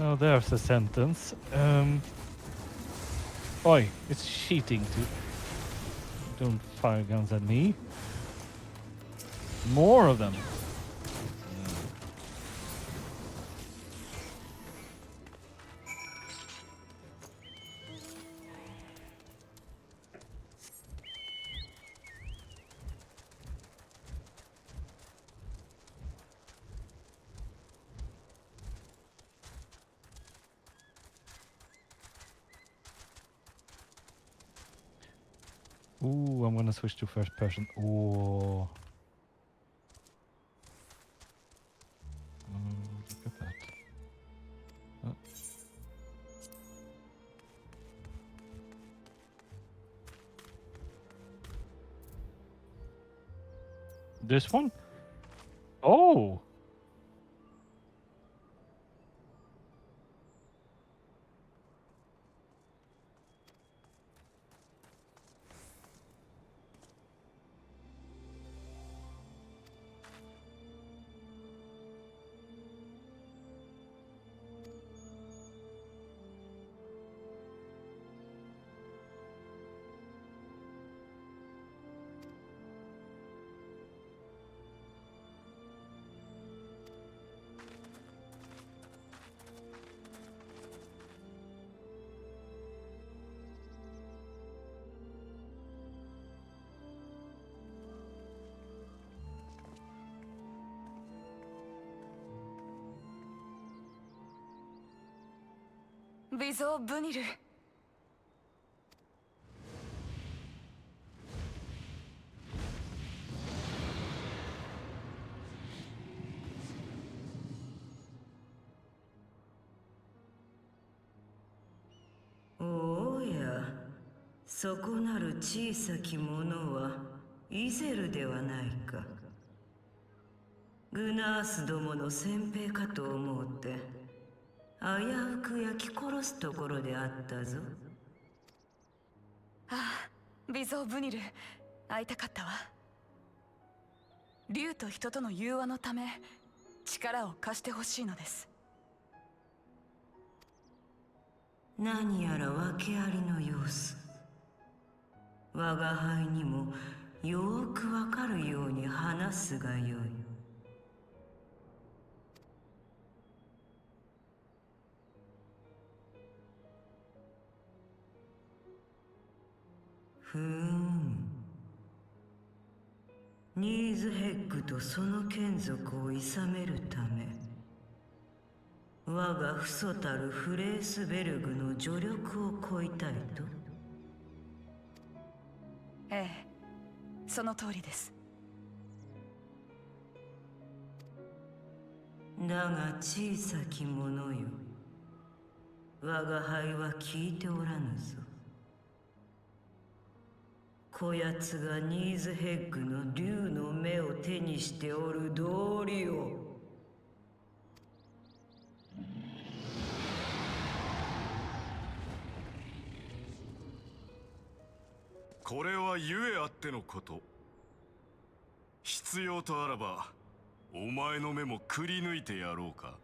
Oh, there's a sentence. Oi, it's cheating to... Don't fire guns at me. More of them. Ooh, I'm gonna switch to first person. Ooh. Look at that. Oh. This one? Oh!微増ブニル。おや、そこなる小さき者はイゼルではないか。グナースどもの先兵かと思うて危うく焼き殺すところであったぞ。ああ、微増ブニル、会いたかったわ。竜と人との融和のため力を貸してほしいのです。何やら訳ありの様子。我が輩にもよーくわかるように話すがよい。ふーん。ニーズヘッグとその眷属を諌めるため、我が父祖たるフレースベルグの助力を乞いたいと。ええ、その通りです。だが小さき者よ、我が輩は聞いておらぬぞ。こやつがニーズヘッグの竜の目を手にしておる道理を。これはゆえあってのこと。必要とあらばお前の目もくり抜いてやろうか。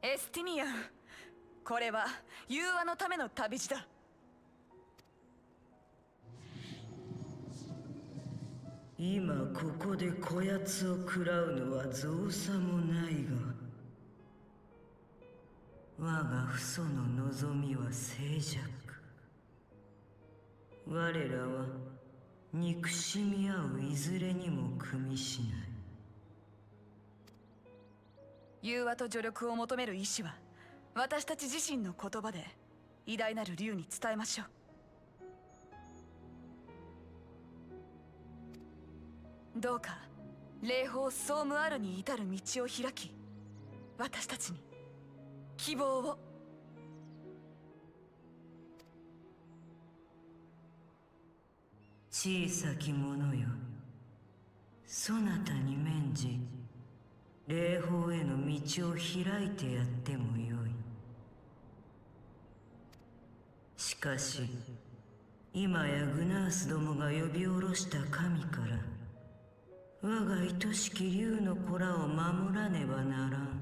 エスティニアン、これは融和のための旅路だ。今ここでこやつを食らうのは造作もないが、我が父祖の望みは静寂。我らは憎しみ合ういずれにも組みしない。融和と助力を求める意志は私たち自身の言葉で偉大なる竜に伝えましょう。どうか霊峰ソームアルに至る道を開き、私たちに希望を。小さき者よ、そなたに免じ霊峰への道を開いてやってもよい。しかし今やグナースどもが呼び下ろした神から我が愛しき竜の子らを守らねばならん。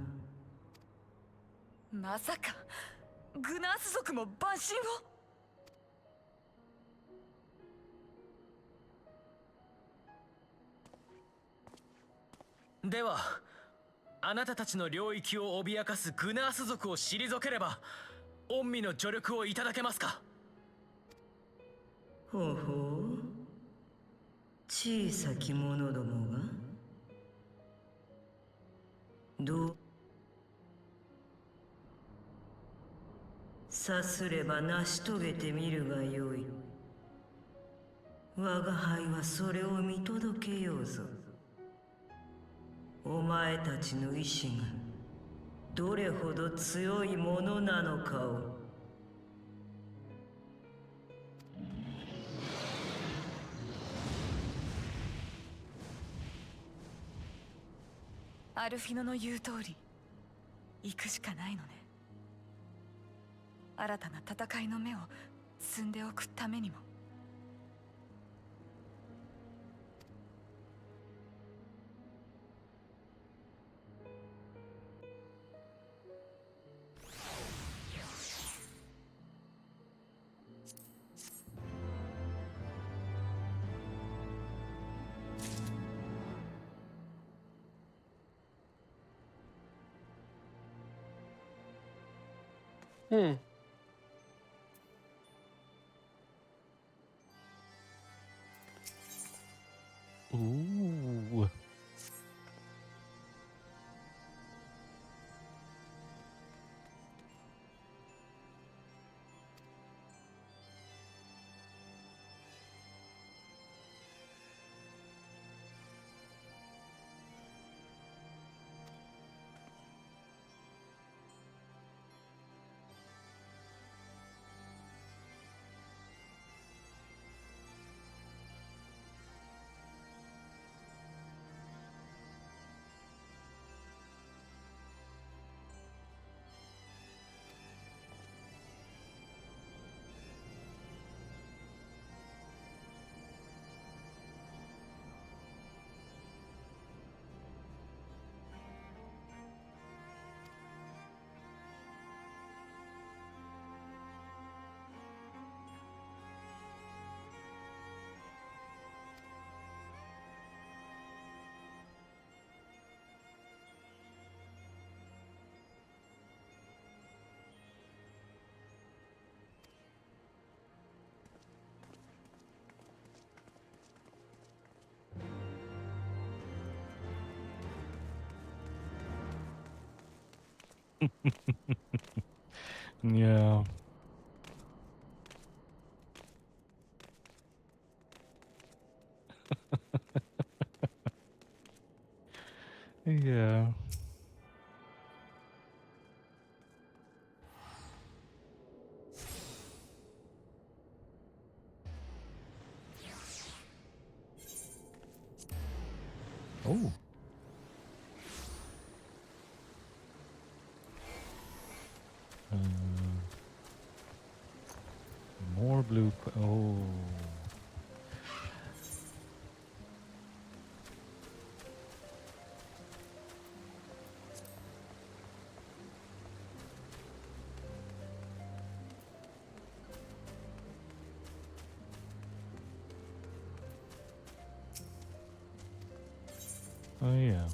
まさかグナース族も万神を。ではあなたたちの領域を脅かすグナース族を退ければ御身の助力をいただけますか。ほうほう、小さき者どもがどう。さすれば成し遂げてみるがよい。我が輩はそれを見届けようぞ。お前たちの意志がどれほど強いものなのかを。アルフィノの言う通り行くしかないのね。新たな戦いの目を積んでおくためにも。Hmm. Ooh. Yeah. Yeah. Oh. More blue. Oh. Oh yeah.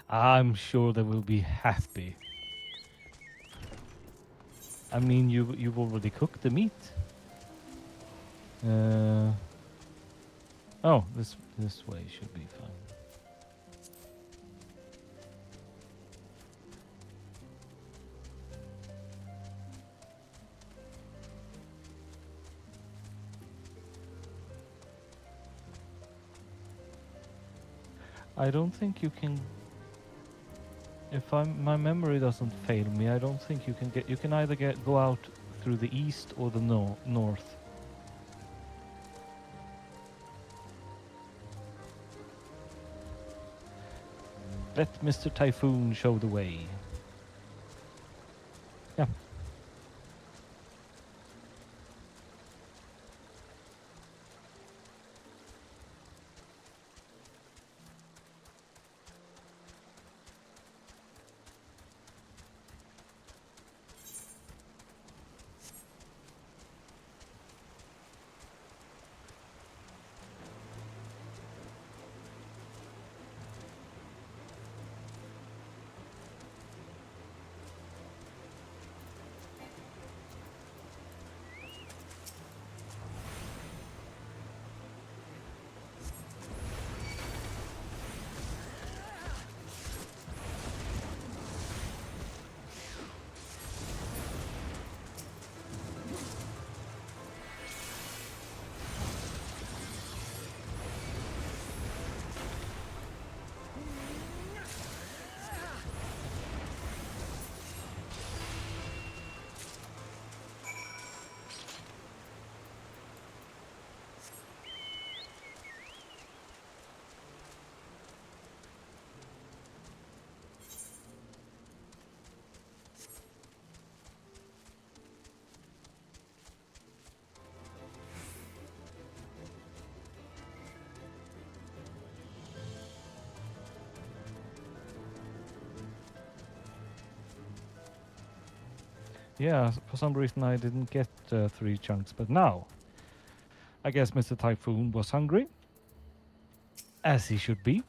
I'm sure they will be happy. I mean, you've already cooked the meat. Oh, this way should be fine. I don't think you can. If my memory doesn't fail me, I don't think you can get. You can either go out through the east or the north. Let Mr. Typhoon show the way. Yeah. Yeah, for some reason I didn't get 3 chunks, but now I guess Mr. Typhoon was hungry, as he should be.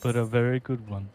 but a very good one.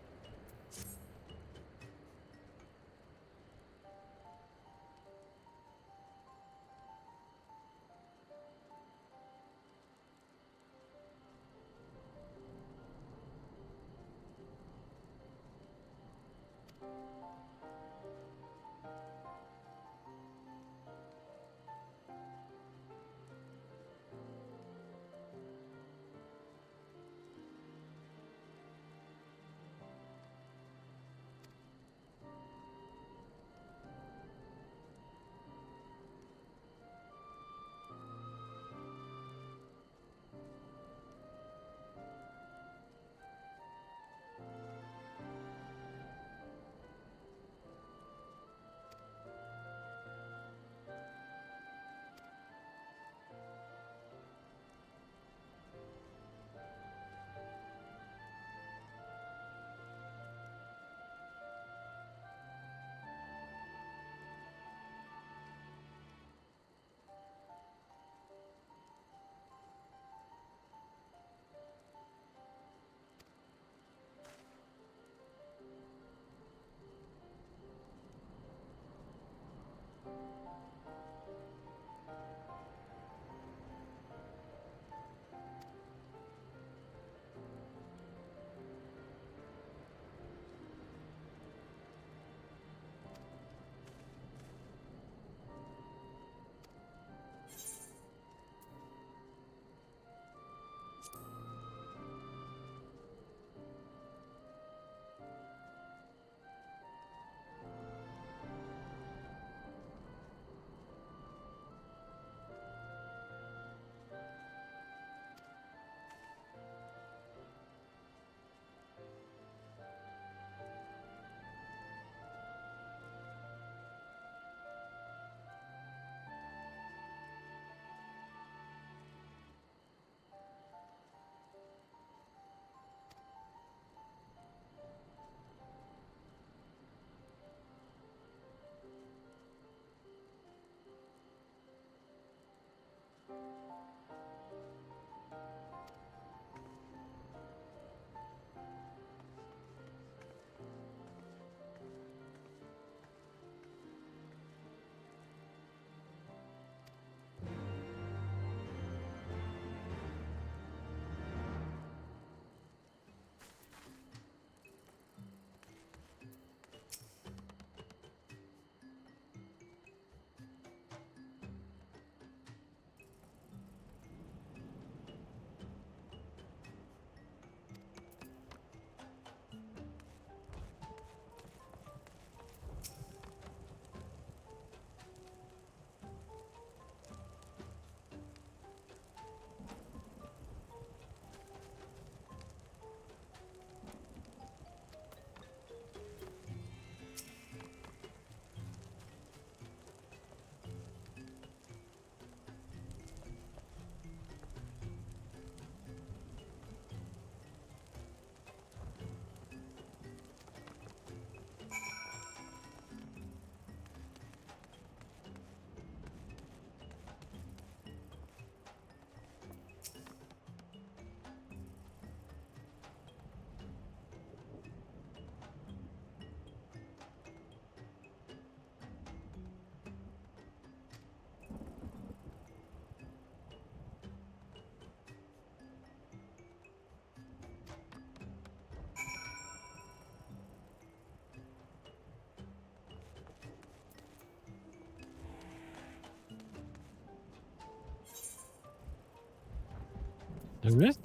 The rest?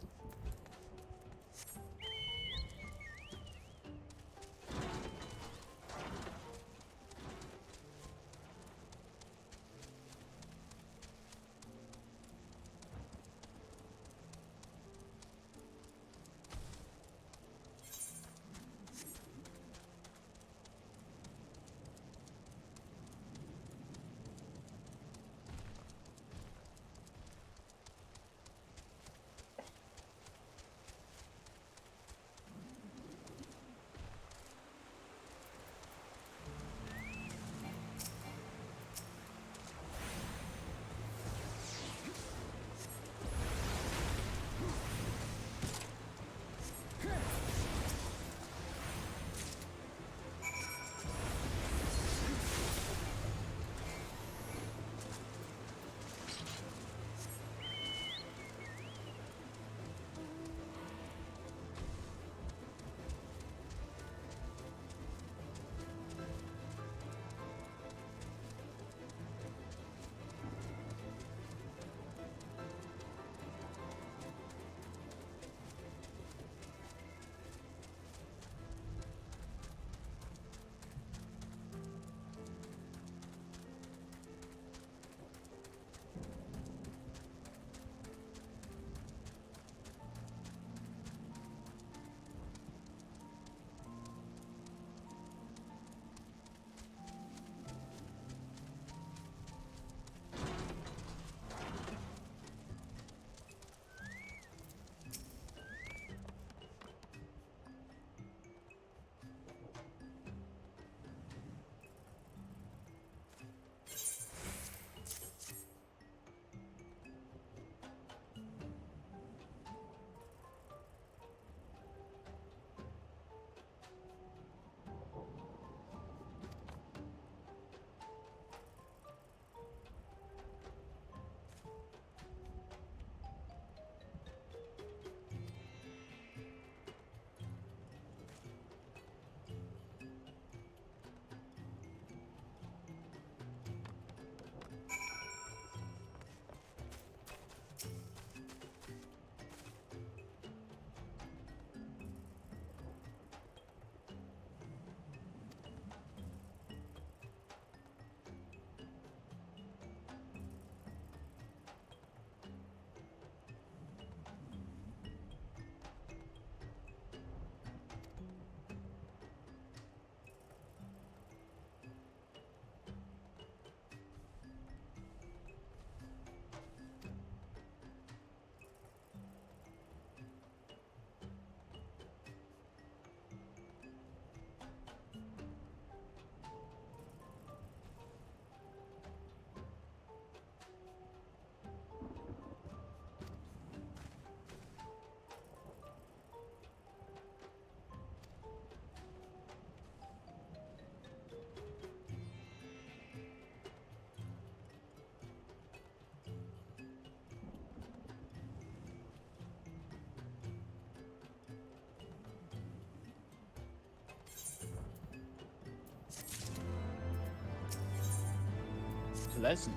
pleasant.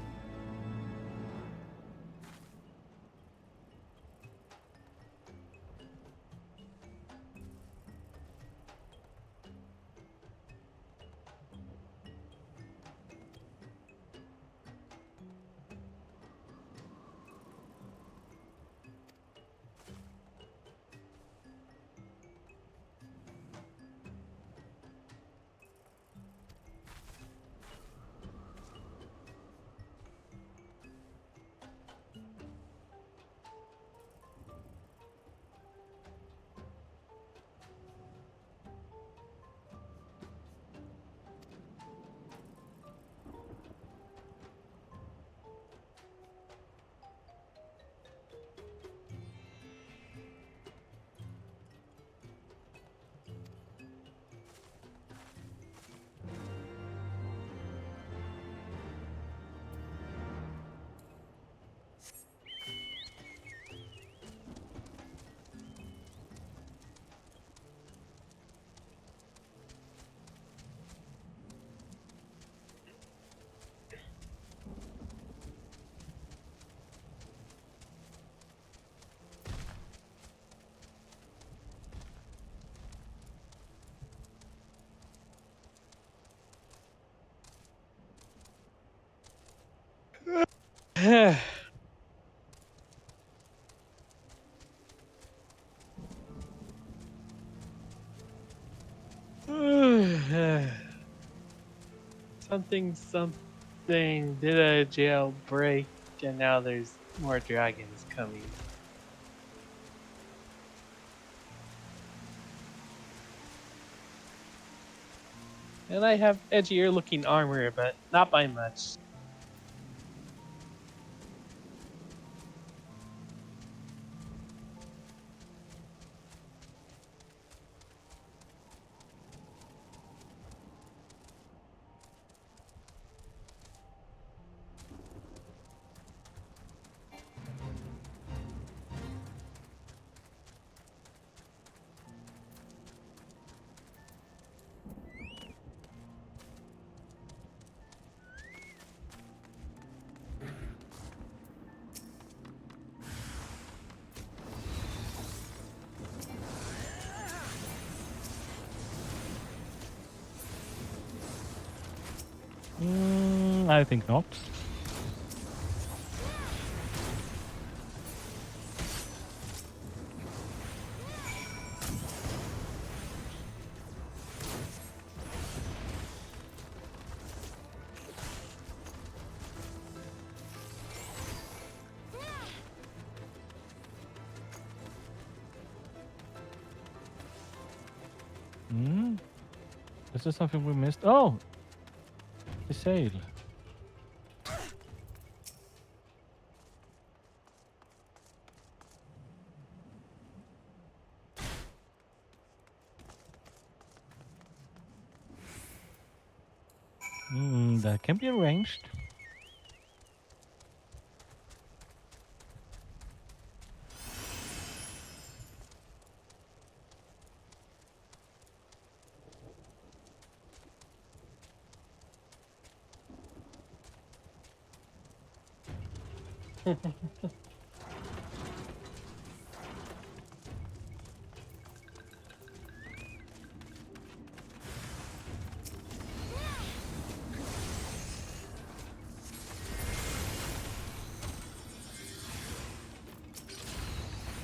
Something did a jailbreak, and now there's more dragons coming. And I have edgier looking armor, but not by much. I think not. Is there something we missed? Oh! The sail. That can be arranged.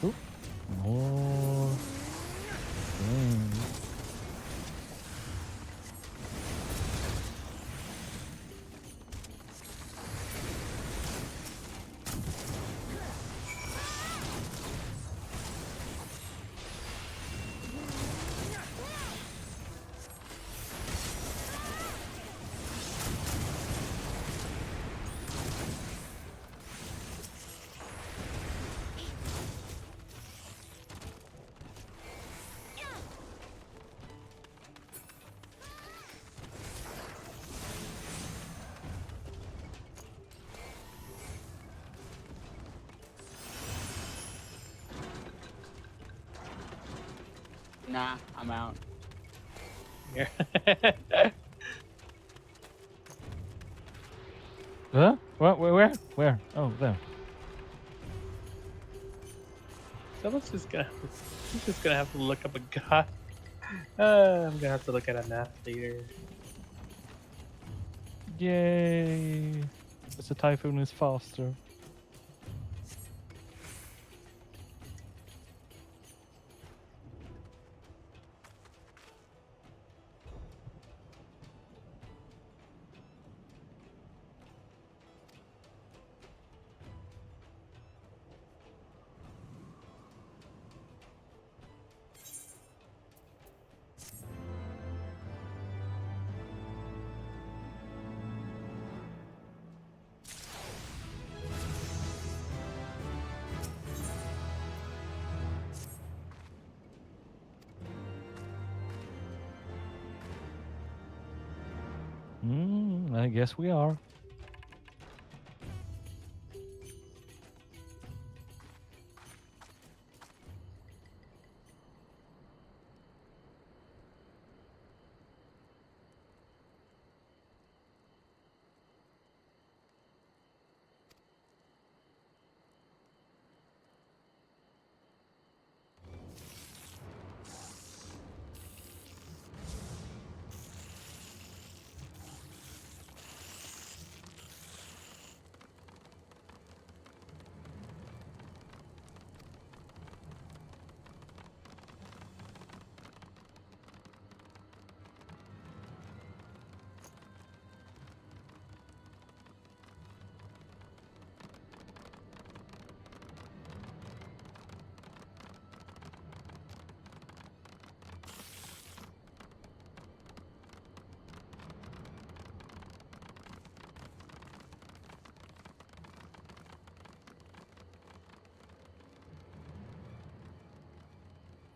Oop. More things. Nah, I'm out. Yeah. Huh? What? Where? Where? Oh, there. Someone's just gonna he's just gonna have to look up a god. I'm gonna have to look at a map later. Yay! Because the typhoon is faster. I guess we are.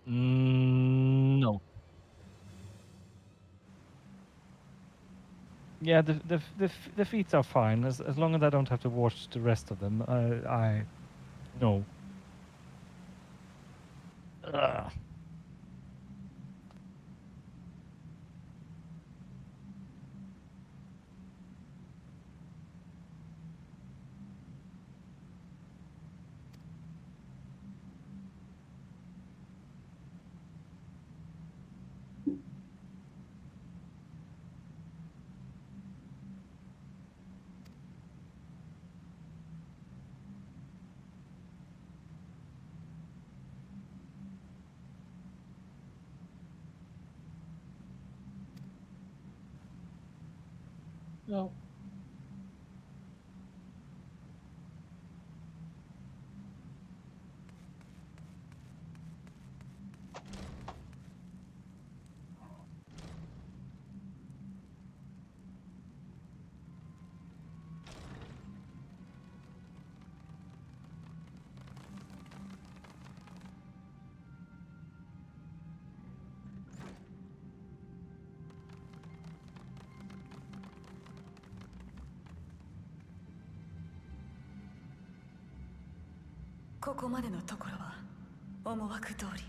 No. Yeah, the feats are fine as long as I don't have to watch the rest of them. I no. Ugh. No.ここまでのところは思惑通り。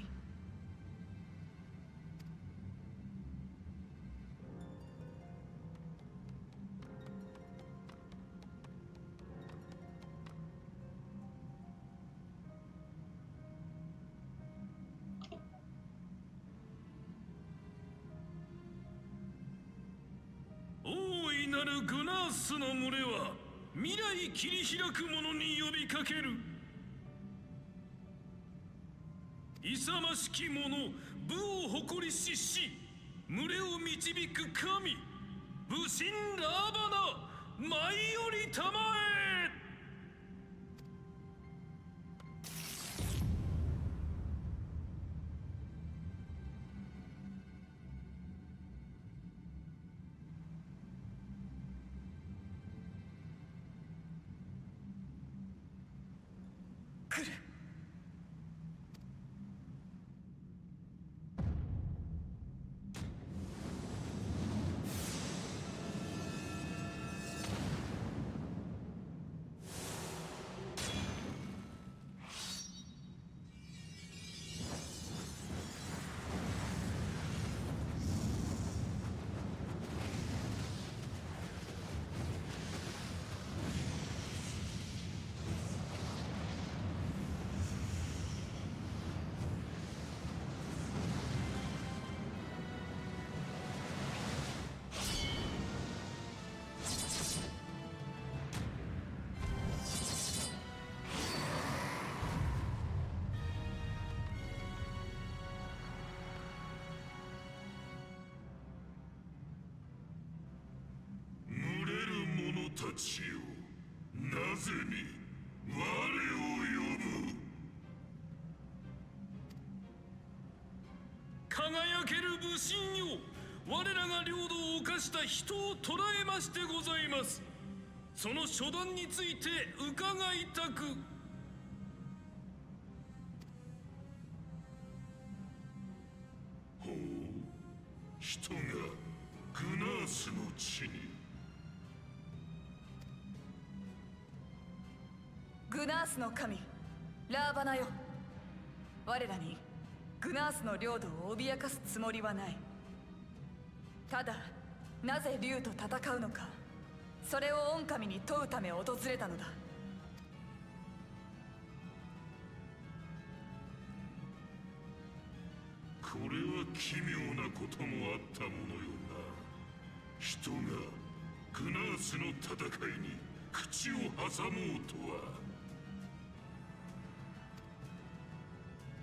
大いなるグナースの群れは未来切り開く者に呼びかける。勇ましき者、武を誇りしし、群れを導く神、武神ラーバナ、舞よりたまえ。来る。ちよ、なぜに我を呼ぶ。輝ける武神よ、我らが領土を犯した人を捕らえましてございます。その初段について伺いたく。ほう、人がグナースの地に。グナースの神ラーバナよ、我らにグナースの領土を脅かすつもりはない。ただなぜ竜と戦うのか、それを御神に問うため訪れたのだ。これは奇妙なこともあったものよな。人がグナースの戦いに口を挟もうとは。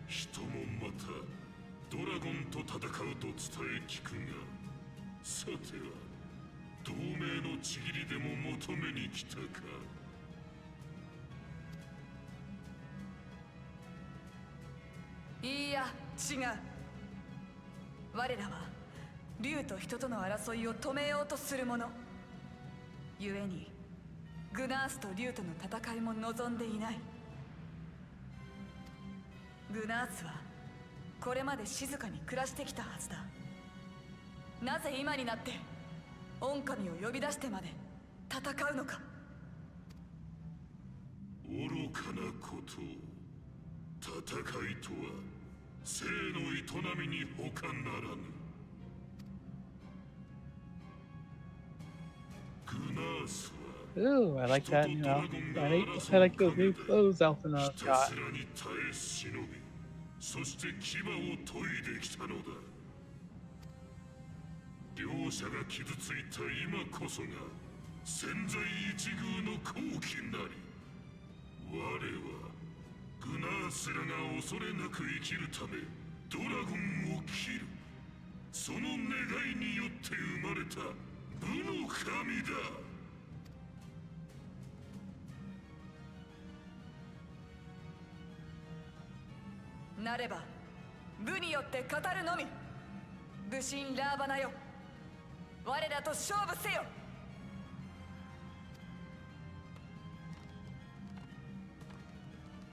人もまたドラゴンと戦うと伝え聞くが、さては同盟のちぎりでも求めに来たか。いいや違う。我らは竜と人との争いを止めようとする者。故にグナースと竜との戦いも望んでいない。グナースはこれまで静かに暮らしてきたはずだ。なぜ今になって御神を呼び出してまで戦うのか。愚かなことを。戦いとは生の営みに他ならぬ。グナースは Ooh, I like that new outfit. I like those new clothes Alphinaud ひた got. すらに耐え忍び、そして牙を研いできたのだ。両者が傷ついた今こそが千載一遇の好機なり。我はグナースらが恐れなく生きるためドラゴンを切る。その願いによって生まれた武の神だ。なれば武によって語るのみ。武神ラーバナよ、我らと勝負せよ。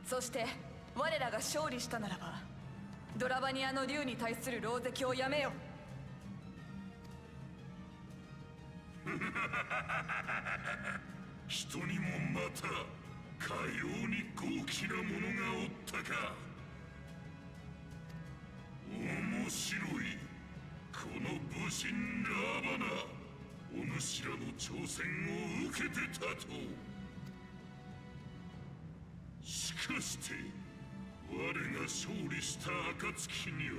そして我らが勝利したならばドラバニアの竜に対する狼藉をやめよ。人にもまたかように豪気な者がおったか。面白い。この武神ラーバナ、お主らの挑戦を受けてたと。しかして我が勝利した暁には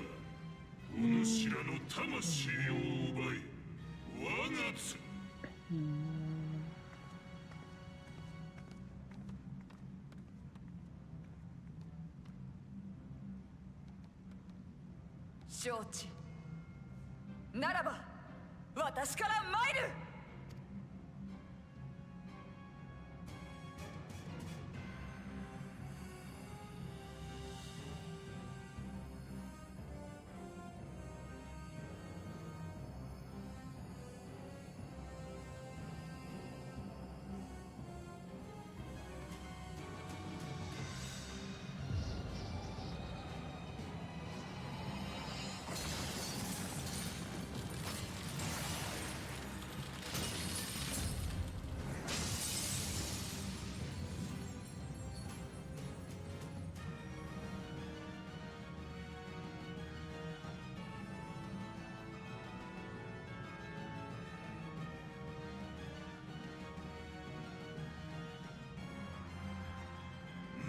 お主らの魂を奪い我がつ承知。ならば私から参る。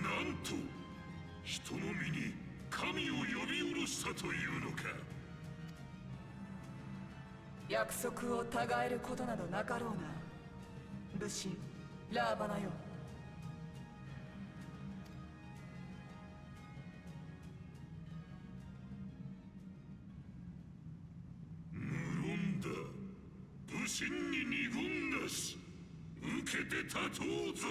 なんと人の身に神を呼び下ろしたというのか。約束をたがえることなどなかろうな。武神ラーバナよ。無論だ。武神に二言なし。受けて立とうぞ。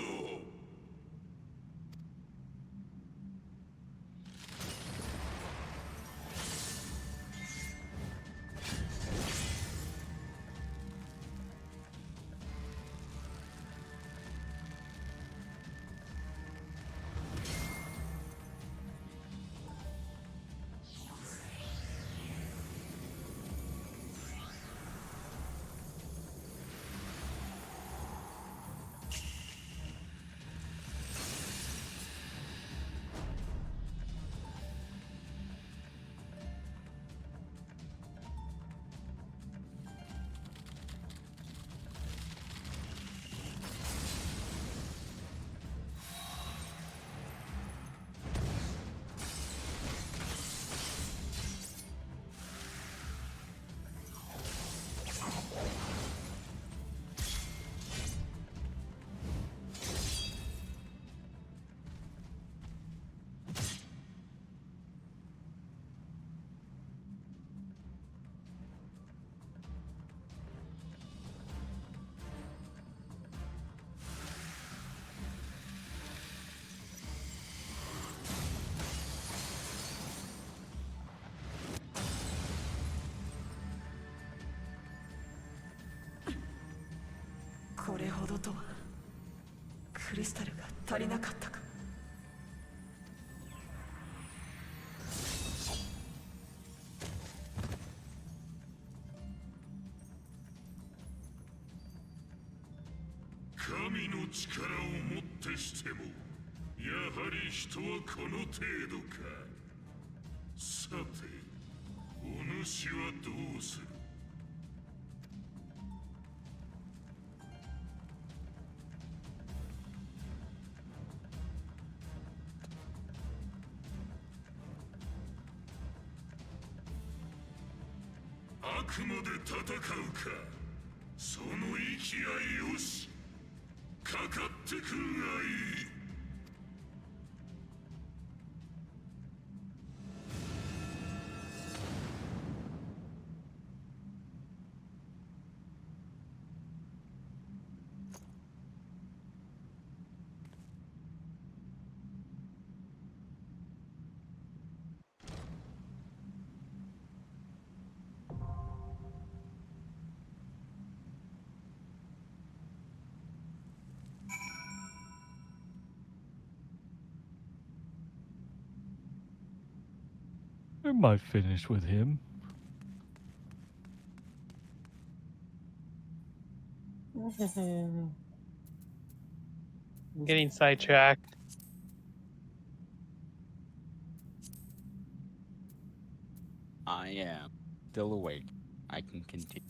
これほどとはクリスタルが足りなかったか。神の力をもってしてもやはり人はこの程度か。さてお主はどうする。あくまで戦うか。その息合いよし。かかってくるがいい。We might finish with him. I'm getting sidetracked. I am still awake. I can continue.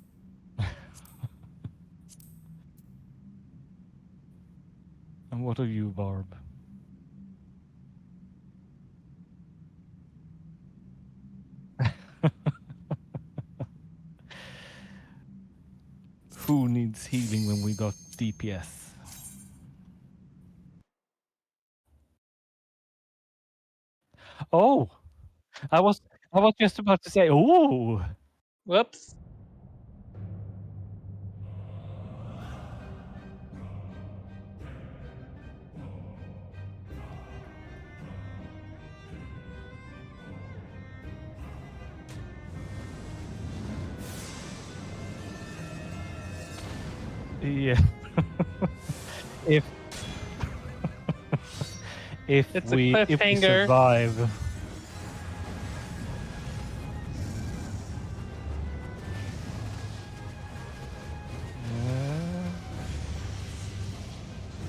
And what of you, Barb? Who needs healing when we got DPS? Oh, I was just about to say, oh. Whoops. Yeah. if It's a we cliffhanger. survive.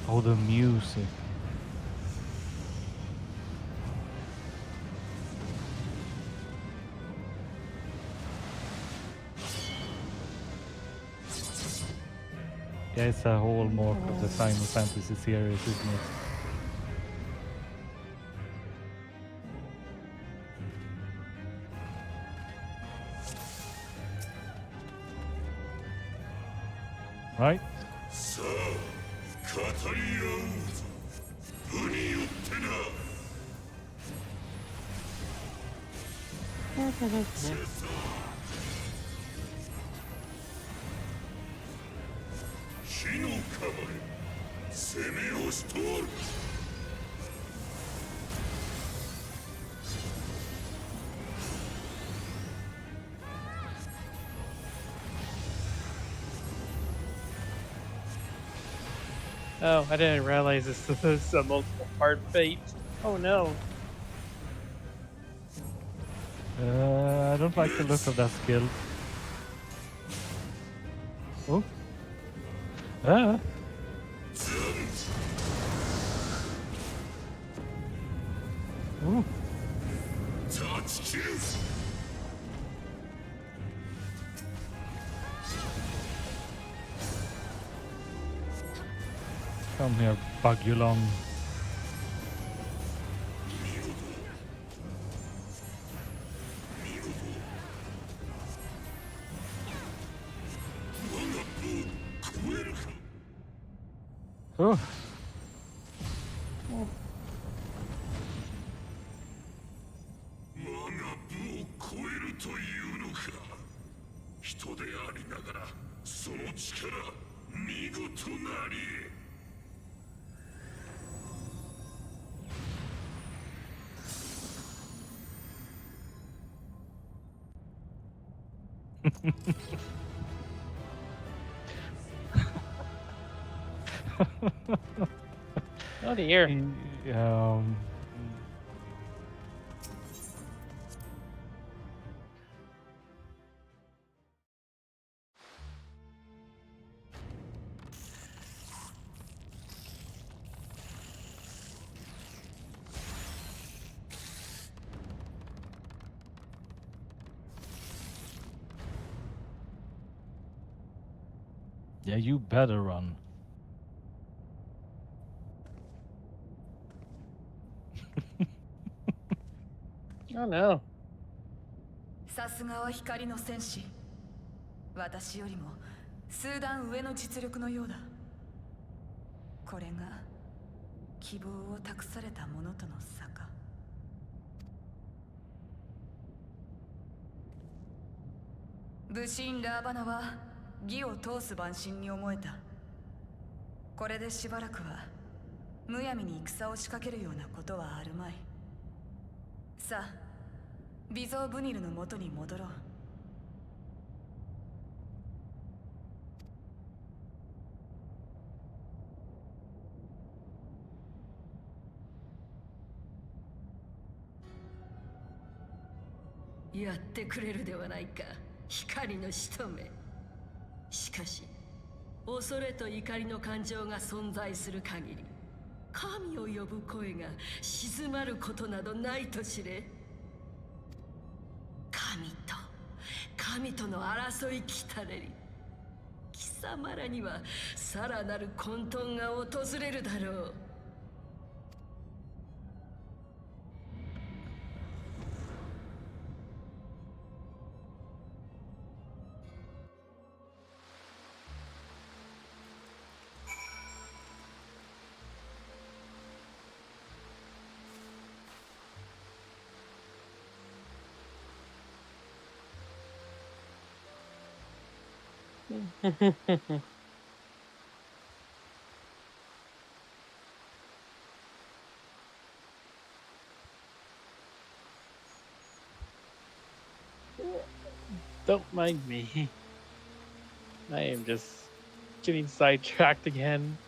Oh, the music. Yeah, it's a hallmark of the Final Fantasy series, isn't it? Right? さあ語り合おうぞ。武によってな。火の構え。Oh, I didn't realize this was a multiple part fate. Oh no. I don't like the look of that skill. Oh. Ah. Ooh. Come here, Bagulon. Oh. Oh dear. Yeah, you better run. Oh no. さすがは光の戦士。私よりも数段上の実力のようだ。これが希望を託された者との差か。武神ラーバナは義を通す万神に思えた。これでしばらくはむやみに戦を仕掛けるようなことはあるまい。さあ、微増ブニルの元に戻ろう。やってくれるではないか、光の使徒め。しかし恐れと怒りの感情が存在する限り、神を呼ぶ声が静まることなどないと知れ。神との争いきたれり、貴様らにはさらなる混沌が訪れるだろう。Don't mind me. I am just getting sidetracked again.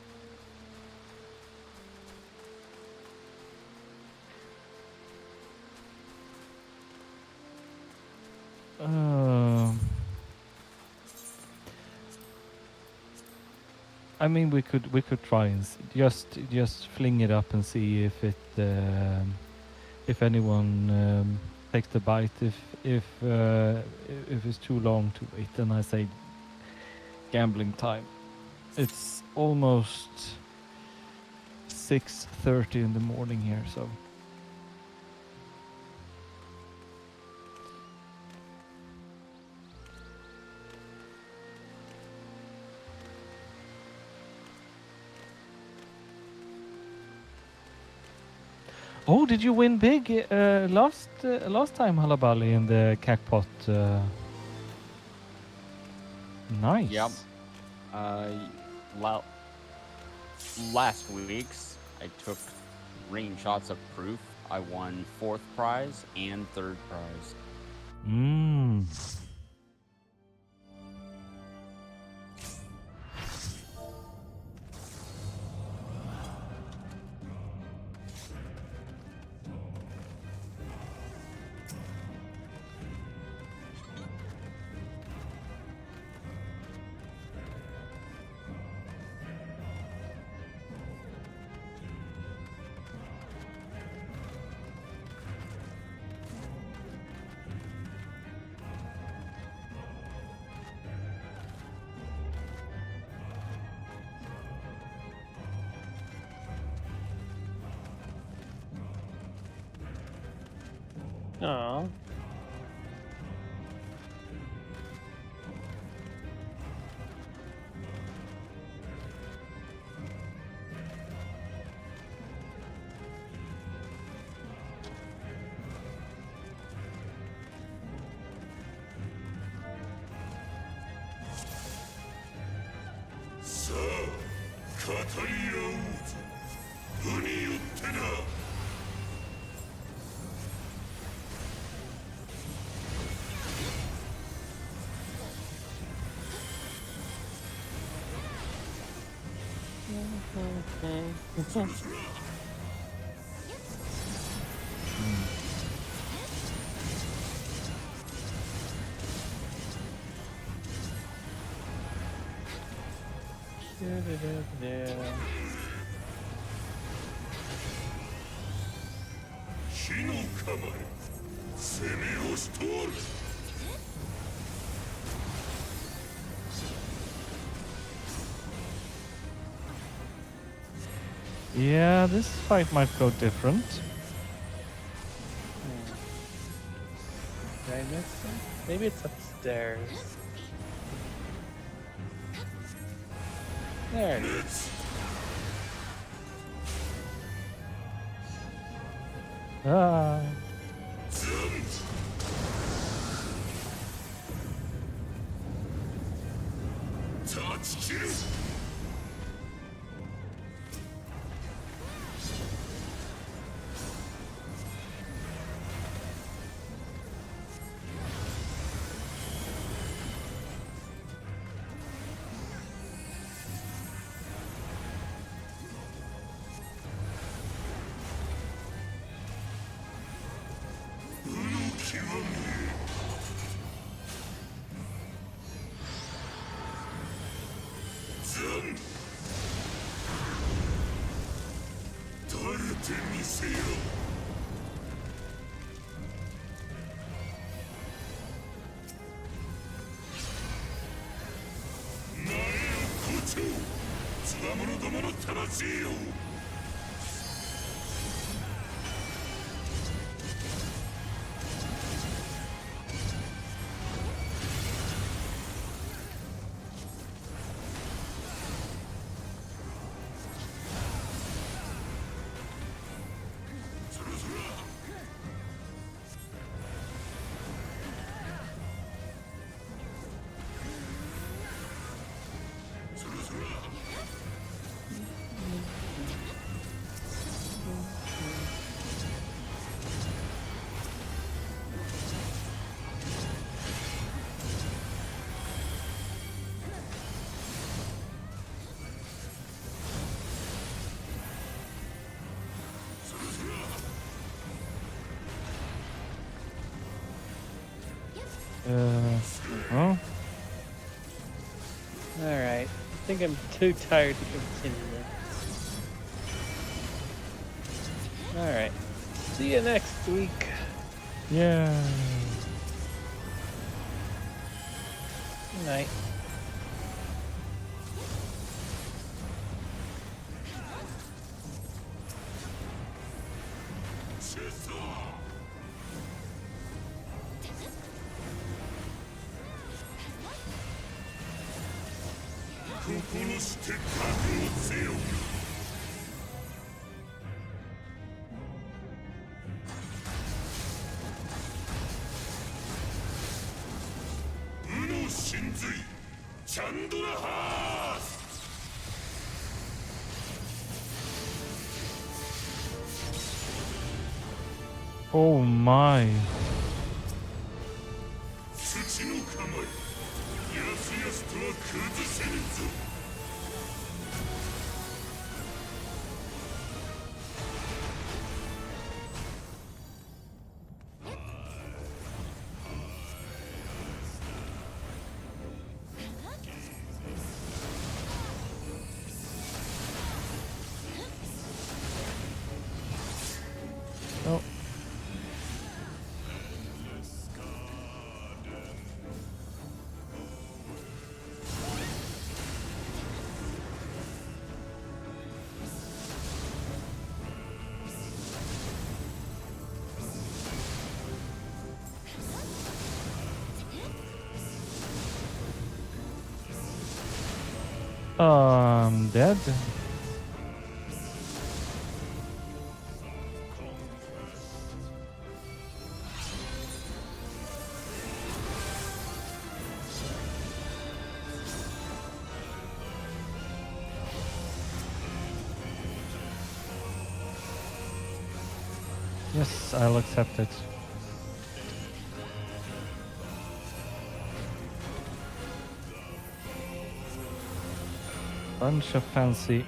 I mean, we could try and just fling it up and see if it if anyone takes the bite. If it's too long to wait, then I say gambling time. It's almost 6:30 in the morning here, so. Oh, did you win big last time, Halabali, in the Cackpot? Nice. Yep. last week's, I took ring shots of proof. I won 4th prize and 3rd prize. Mm. Aww. Yeah, this fight might go different. Did I miss it? Maybe it's upstairs. There it is. Ah. Huh? Alright. I think I'm too tired to continue. Alright. See you next week. Yeah. Good night. Oh my. Oh. Dead. Yes, I'll accept it. Bunch of fancy.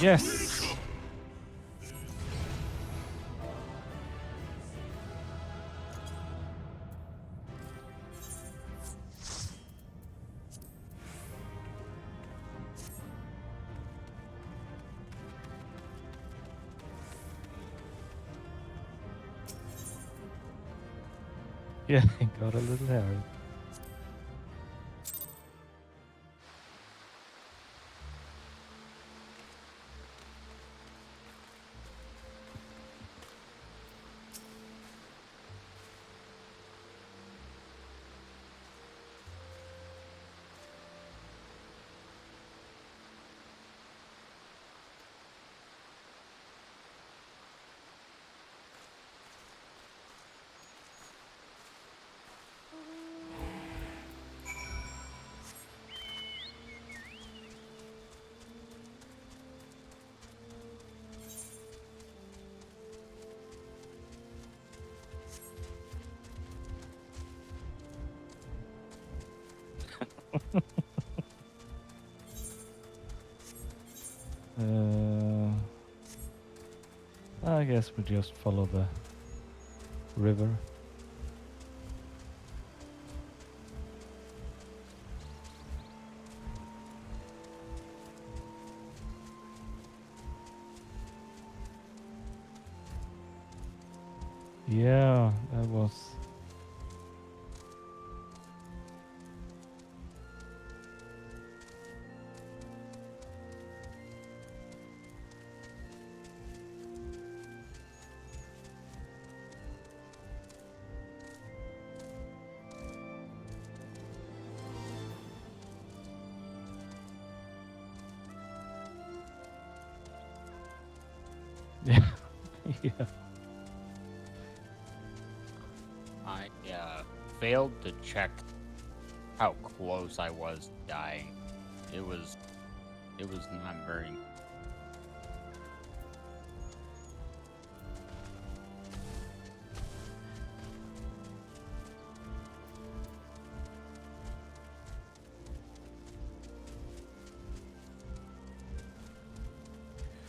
Yes. Yeah, got a little hairy. I guess we just follow the river. Yeah, that was. Yeah. Yeah. I failed to check how close I was to dying. It was not very.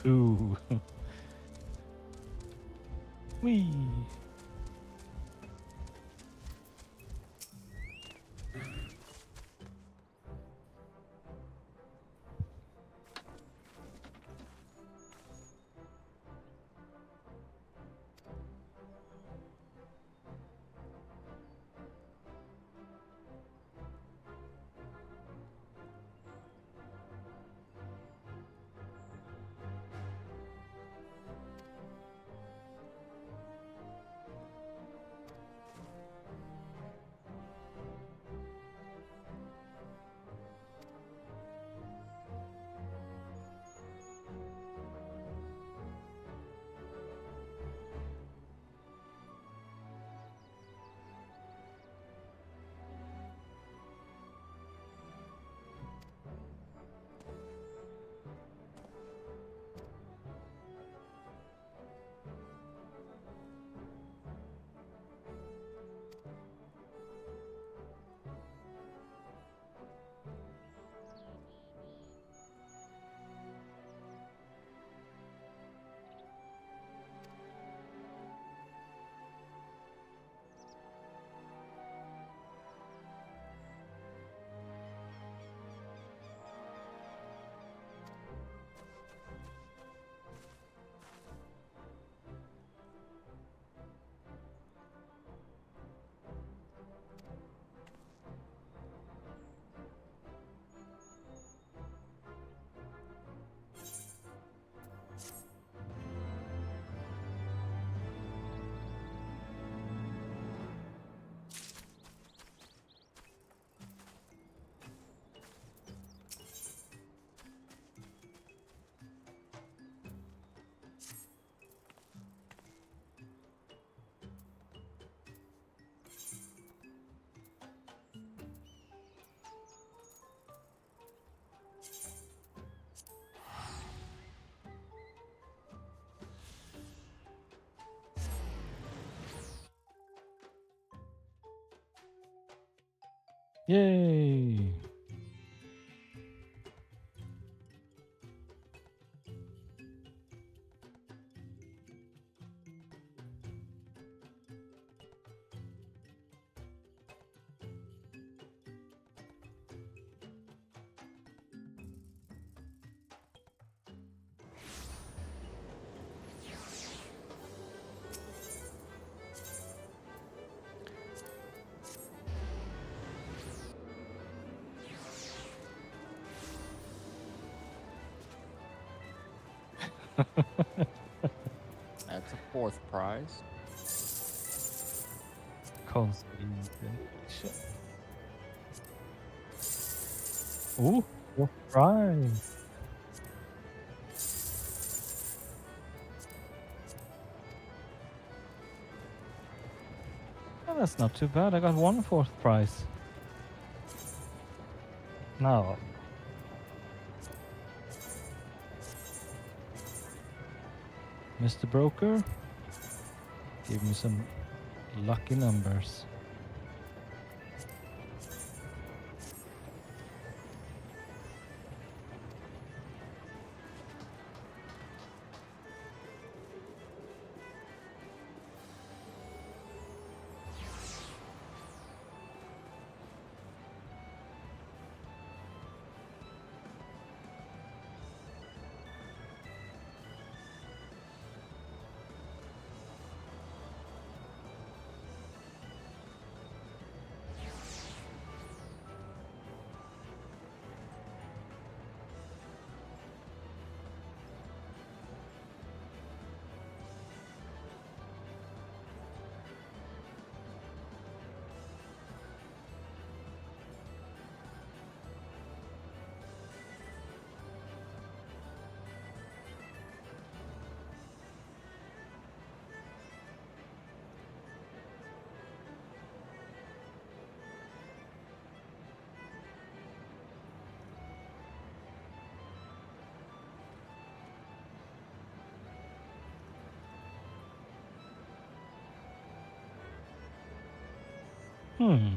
Ooh. Wee. Yay! That's a fourth prize. Constellation. Ooh, what prize? Oh, that's not too bad. I got 1/4 prize. Now, Mr. Broker, give me some lucky numbers. Hmm.